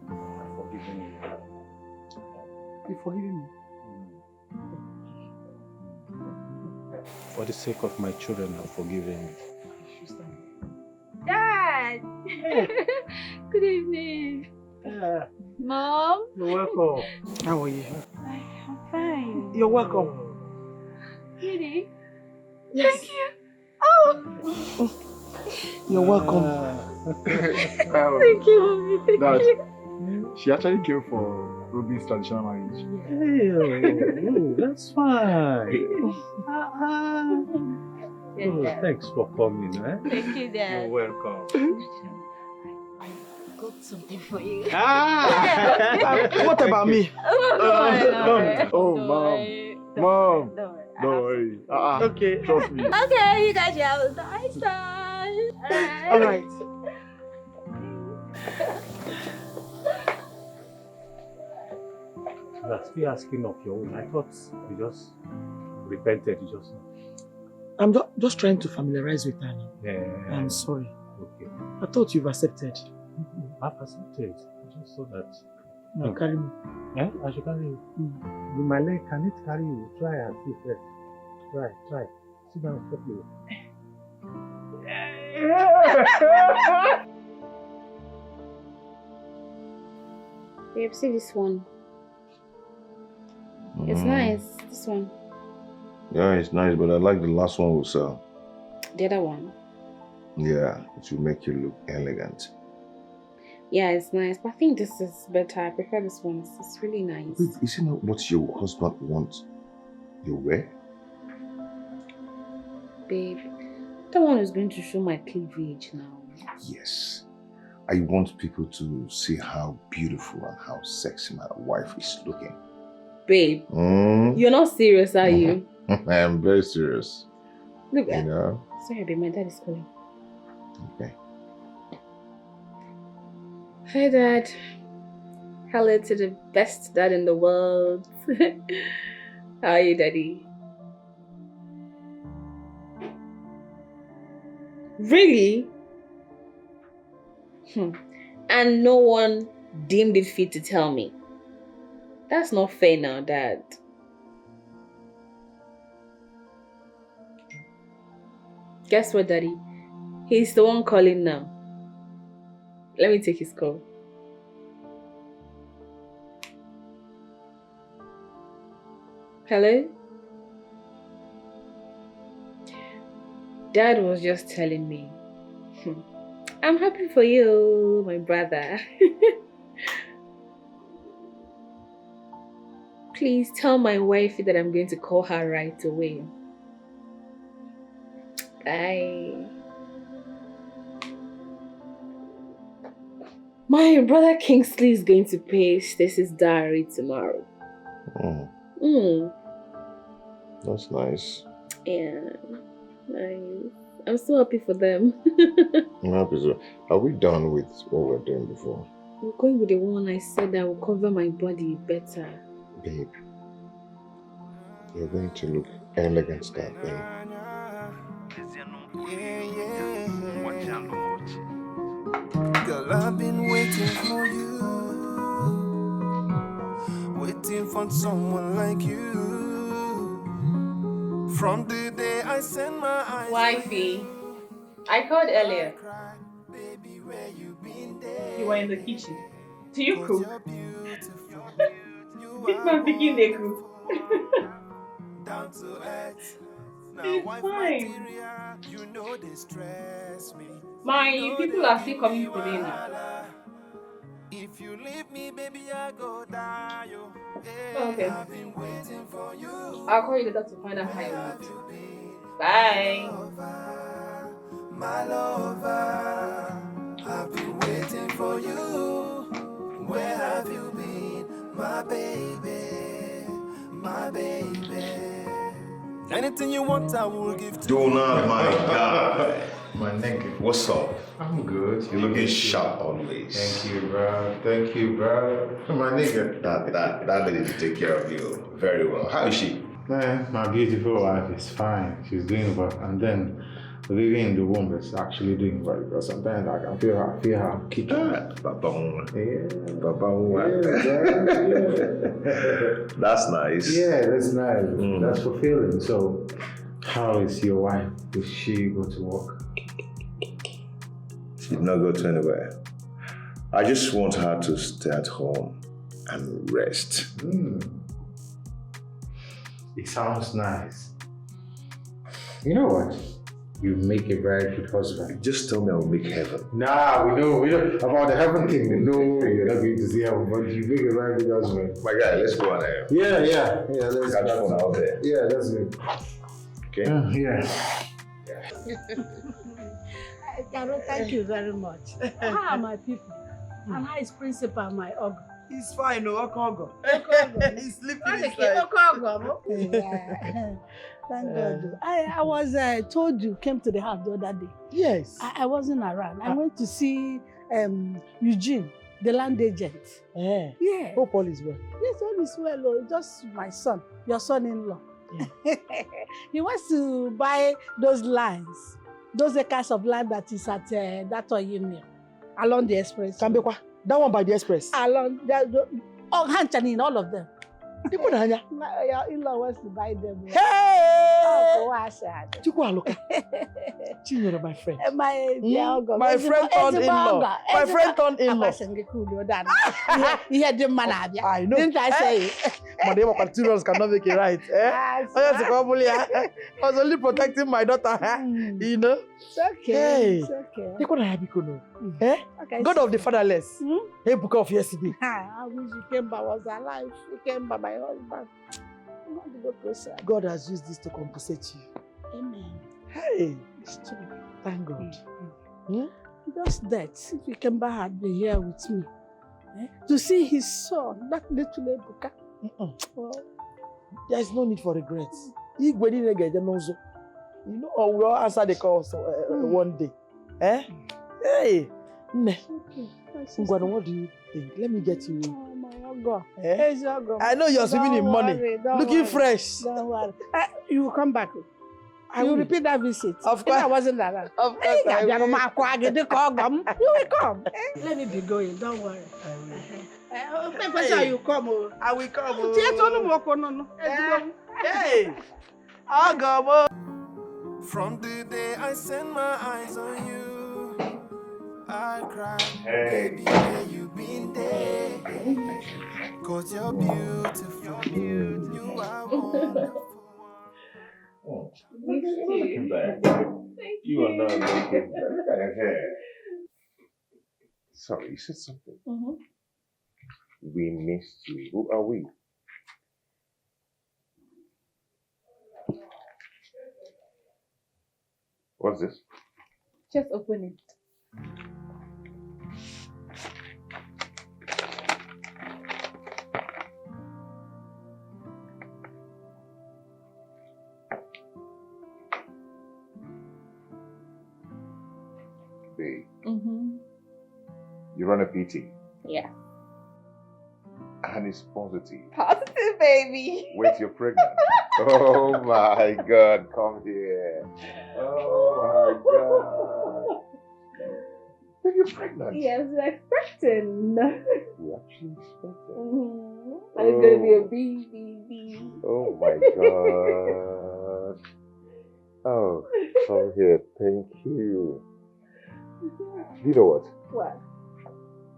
I'm forgiving you. You forgiving me? For the sake of my children, I'm forgiving you. Dad! Good evening. Mom? You're welcome. How are you? I'm fine. You're welcome. Really? Yes. Thank you. Oh! You're welcome. Thank you, Mommy. Thank Dad, you. she actually came for Ruby's traditional marriage. Hey, that's fine. Thanks for coming. Thank you, Dad. You're welcome. I got something for you. What about me? Oh, Mom. Don't worry. Okay. Trust me. Okay, you guys have a nice time. All right. You are still asking of your own. I thought you just repented. You just. I'm just trying to familiarize with her now. Yeah. I'm sorry. Okay. I thought you've accepted. I've accepted. Just so that. No, carry me. Yeah, I should carry you. With my leg, can it carry you? Try and see first. Try. Sit down properly. Babe, see this one. It's nice. This one. Yeah, it's nice, but I like the last one we saw. The other one. Yeah, it will make you look elegant. Yeah, it's nice, but I think this is better. I prefer this one. It's really nice. Wait, is it not what your husband wants you wear? Babe, that one is going to show my cleavage now. Yes. I want people to see how beautiful and how sexy my wife is looking. Babe, you're not serious, are you? I am very serious. Look at know? Sorry, babe, my dad is calling. Okay. Hi, Dad. Hello to the best dad in the world. How are you, Daddy? Really? And no one deemed it fit to tell me. That's not fair now, Dad. Guess what, Daddy? He's the one calling now. Let me take his call. Hello? Dad was just telling me. I'm happy for you, my brother. Please tell my wifey that I'm going to call her right away. Bye. My brother Kingsley is going to pay Stacy's diary tomorrow. That's nice. Yeah, nice. I'm so happy for them. I'm happy so. Are we done with what we were doing before? We're going with the one I said that will cover my body better. Babe, you're going to look elegant that way. Girl, I've been waiting for you, waiting for someone like you. From the day I sent my eyes. Wifey, I called earlier. You were in the kitchen. Do you cook? Big man picking the cook. It's fine. My people are still coming today now. If you leave me, baby, I go die. Yo. Yeah, Okay. I've been waiting for you. I'll call you later to find out how you want. Bye. My lover, I've been waiting for you. Where have you been, my baby, my baby? Anything you want, I will give to you. Donald, my guy. My nigga. What's up? I'm good. You're looking sharp always. Thank you, bro. Thank you, bro. My nigga. That lady will take care of you very well. How is she? Man, my beautiful wife is fine. She's doing well. And then the baby in the womb is actually doing very well. Sometimes I can feel her kicking. Yeah. That's nice. Yeah, that's nice. That's fulfilling. So, how is your wife? Does she go to work? She did not go to anywhere. I just want her to stay at home and rest. It sounds nice. You know what? You make a very good husband. Just tell me I will make heaven. Nah, we know about the heaven thing. We know you're not going to see heaven, but you make a very good husband. My guy, let's go on there. Yeah. Let's catch fun out there. Yeah, that's good. Okay. Carol, thank you very much. How are my people? And how is Principal, my Ogo? He's fine, no, Ogo. He's sleeping inside. Yeah. Thank God. I was told you came to the house the other day. Yes. I wasn't around. I went to see Eugene, the land agent. Yeah. Hope all is well. Yes, all is well. Oh, just my son, your son-in-law. He wants to buy those lands, those acres of land that is at that Oyimio, along the express. Kambekwa, that one by the express. Along Hanchanin, all of them. Your in-law wants to buy them. Hey! Oh, Chinyere, my friend. My friend turned-in-law. My friend turned-in-law. He had the man. I know. Didn't I say? Madam materials cannot make it right. I was only protecting my daughter. You know? It's okay. It's okay. God of the fatherless. Hey, book of yesterday. I wish Ikemba was alive. Ikemba, my husband. God has used this to compensate you. Amen. Hey, it's true. Thank God. Just that, if Ikemba had been here with me, to see his son, that little Ebuka. Well, there is no need for regrets. You know, or we'll answer the call one day. Hey, what do you think? Let me get you. Oh, my God. I know you're swimming in money. Looking fresh. Don't worry. You will come back. You will repeat that visit. Of course. If I wasn't around. Of course. You will come. Let me be going. Don't worry. Make sure you come. I will come. Hey. I'll go. From the day I set my eyes on you, I cry. Hey. Baby, where you been there? 'Cause you're beautiful. You are wonderful. Looking back. You are not looking back. Look at your hair. Sorry, you said something. We missed you. Who are we? What's this? Just open it. Babe. You run a PT. Yeah. And it's positive. Positive, baby. Wait, you're pregnant. Oh my God, come here. Oh my God. Babe, you're pregnant. Yes, we're expecting. We actually expected. And it's going to be a baby. Oh my God. Oh, come here. Thank you. You know what? What?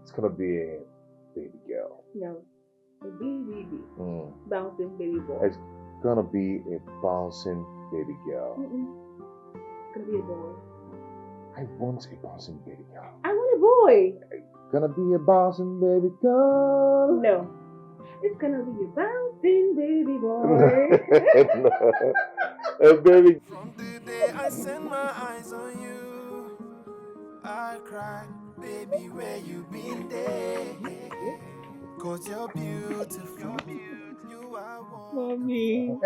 It's gonna be a baby girl. No. A baby. Bouncing baby boy. It's gonna be a bouncing baby girl. It's gonna be a boy. I want a bouncing baby girl. I want a boy. Gonna be a bouncing baby girl. No. It's gonna be a bouncing baby boy. Hey, baby. From the day I set my eyes on you, I cried, baby, where you been there? Cause you're beautiful. You are one. Mommy.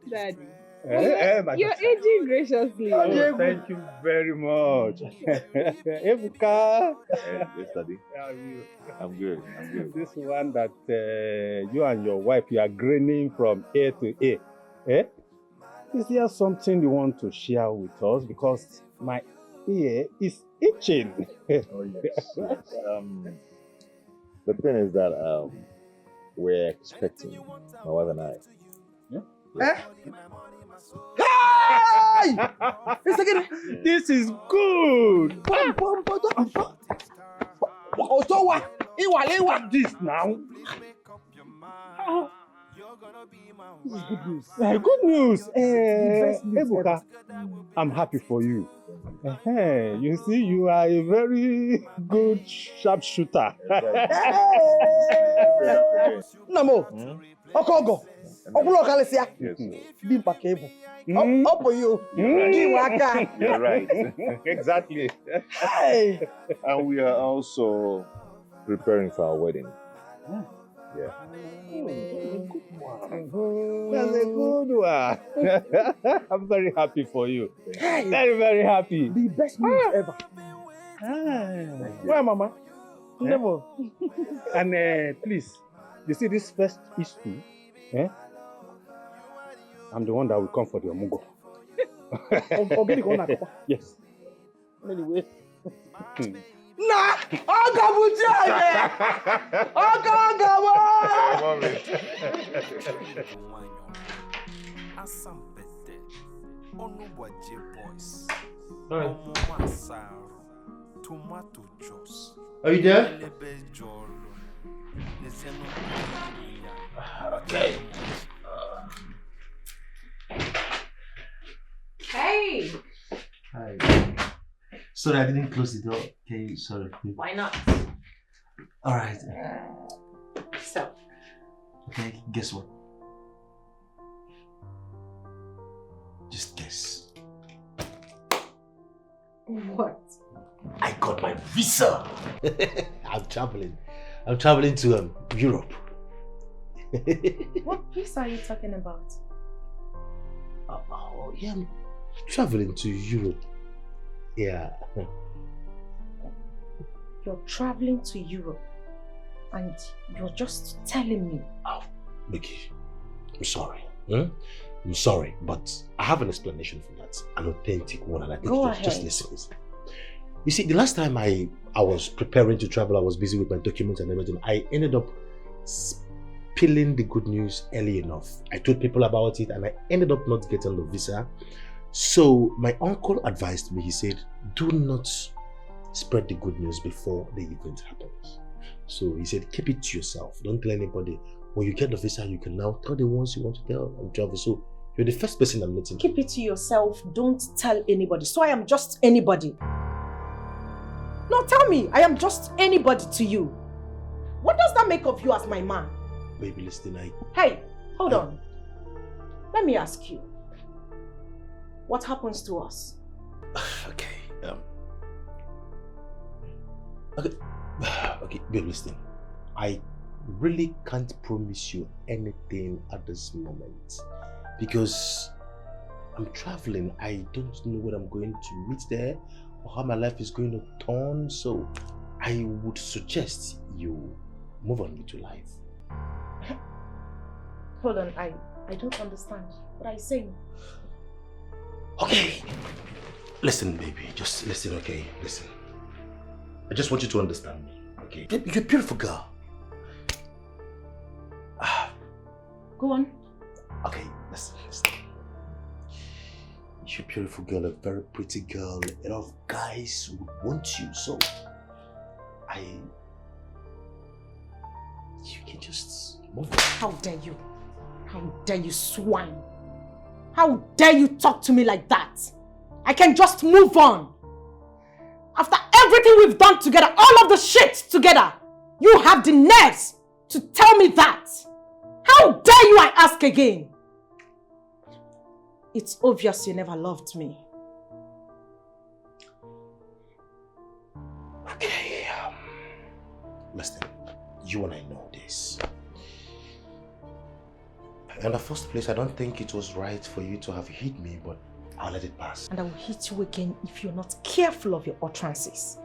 Daddy. My You're daughter. aging graciously. Oh, thank you very much. Ebuka. Yes, Daddy. How are you? I'm good. I'm good. This one that you and your wife, you are grinning from ear to ear. Eh? Is there something you want to share with us? Because my ear is itching. Oh, yes. The thing is that we're expecting, my wife and I. Eh? Hey! This is good. What's this now? This is good news. Good news. best news Ebuka, I'm happy for you. You see, you are a very good sharpshooter. Namo, Okogo, Okulo Kalesia, Bimpa Cable. Up for you. You're right. Exactly. Hey. And we are also preparing for our wedding. Yeah. That's a good one. I'm very happy for you. Very, very happy. The best news ever. Where, Mama? Never. And please, you see this first issue? Eh? I'm the one that will come for the Omugo. Yes. Anyway. Nah! Ogabujaye! Ogagawa! Are you there? Okay. Hey! Hi. Sorry, I didn't close the door. Okay, sorry. Why not? Alright. So. Okay, guess what? Just guess. What? I got my visa. I'm traveling to Europe. What visa are you talking about? Oh, yeah, I'm traveling to Europe. Yeah. You're traveling to Europe and you're just telling me. Oh, Mickey, I'm sorry. I'm sorry, but I have an explanation for that. An authentic one, and I think just listen. You see, the last time I was preparing to travel, I was busy with my documents and everything. I ended up spilling the good news early enough. I told people about it and I ended up not getting the visa. So my uncle advised me, he said, do not spread the good news before the event happens. So he said, keep it to yourself. Don't tell anybody. When you get the visa, you can now tell the ones you want to tell and travel. So you're the first person I'm letting. Keep it to yourself. Don't tell anybody. So I am just anybody. No, tell me, I am just anybody to you. What does that make of you as my man? Baby, listen, Hey, hold on. Let me ask you. What happens to us? Okay, babe, listen. I really can't promise you anything at this moment because I'm traveling. I don't know what I'm going to meet there or how my life is going to turn. So I would suggest you move on with your life. Hold on, I don't understand. What are you saying? Okay. Listen, baby. Just listen, okay? Listen. I just want you to understand me, okay? You're a beautiful girl. Go on. Okay, listen. You're a beautiful girl, a very pretty girl. A lot of guys would want you, so you can just move on. How dare you? How dare you, swine? How dare you talk to me like that? I can just move on. After everything we've done together, all of the shit together, you have the nerves to tell me that. How dare you, I ask again? It's obvious you never loved me. Okay, listen, you and I know this. In the first place, I don't think it was right for you to have hit me, but I'll let it pass. And I will hit you again if you're not careful of your utterances.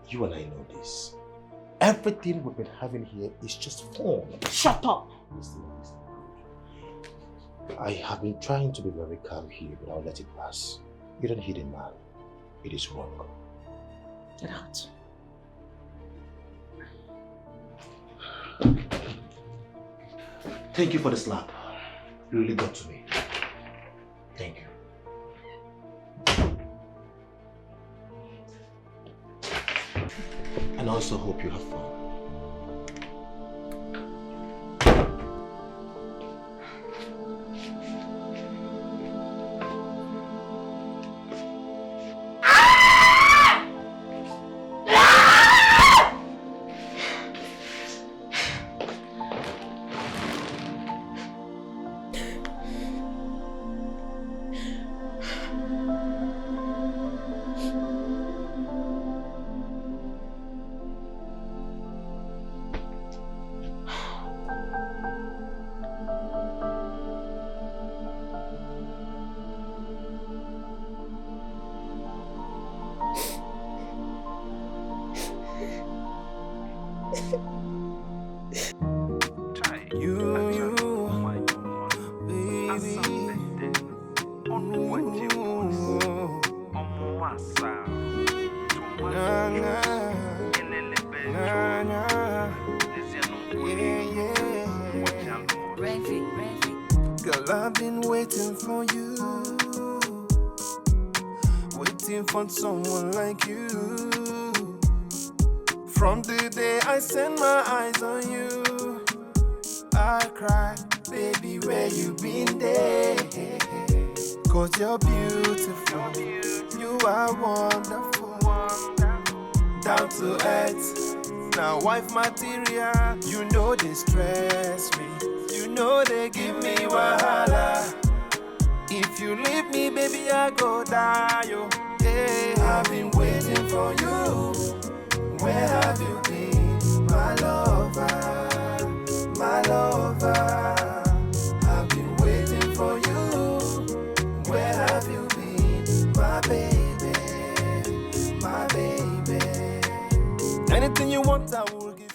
You and I know this. Everything we've been having here is just fun. Shut up! Listen. I have been trying to be very calm here, but I'll let it pass. You don't hit a man. It is wrong. Get out. Thank you for the slap. You really got to me. Thank you. And I also hope you have fun. Girl, I've been waiting for you, waiting for someone like you. From the day I set my eyes on you, I cried, baby, where you been there? Cause you're beautiful, you are wonderful, down to earth, now wife material. You know they stress me, you know they give me wahala. If you leave me, baby, I go die, yo. Hey, I've been waiting for you. Where have you been, my lover, my lover? I've been waiting for you. Where have you been, my baby, my baby? Anything you want, I will give.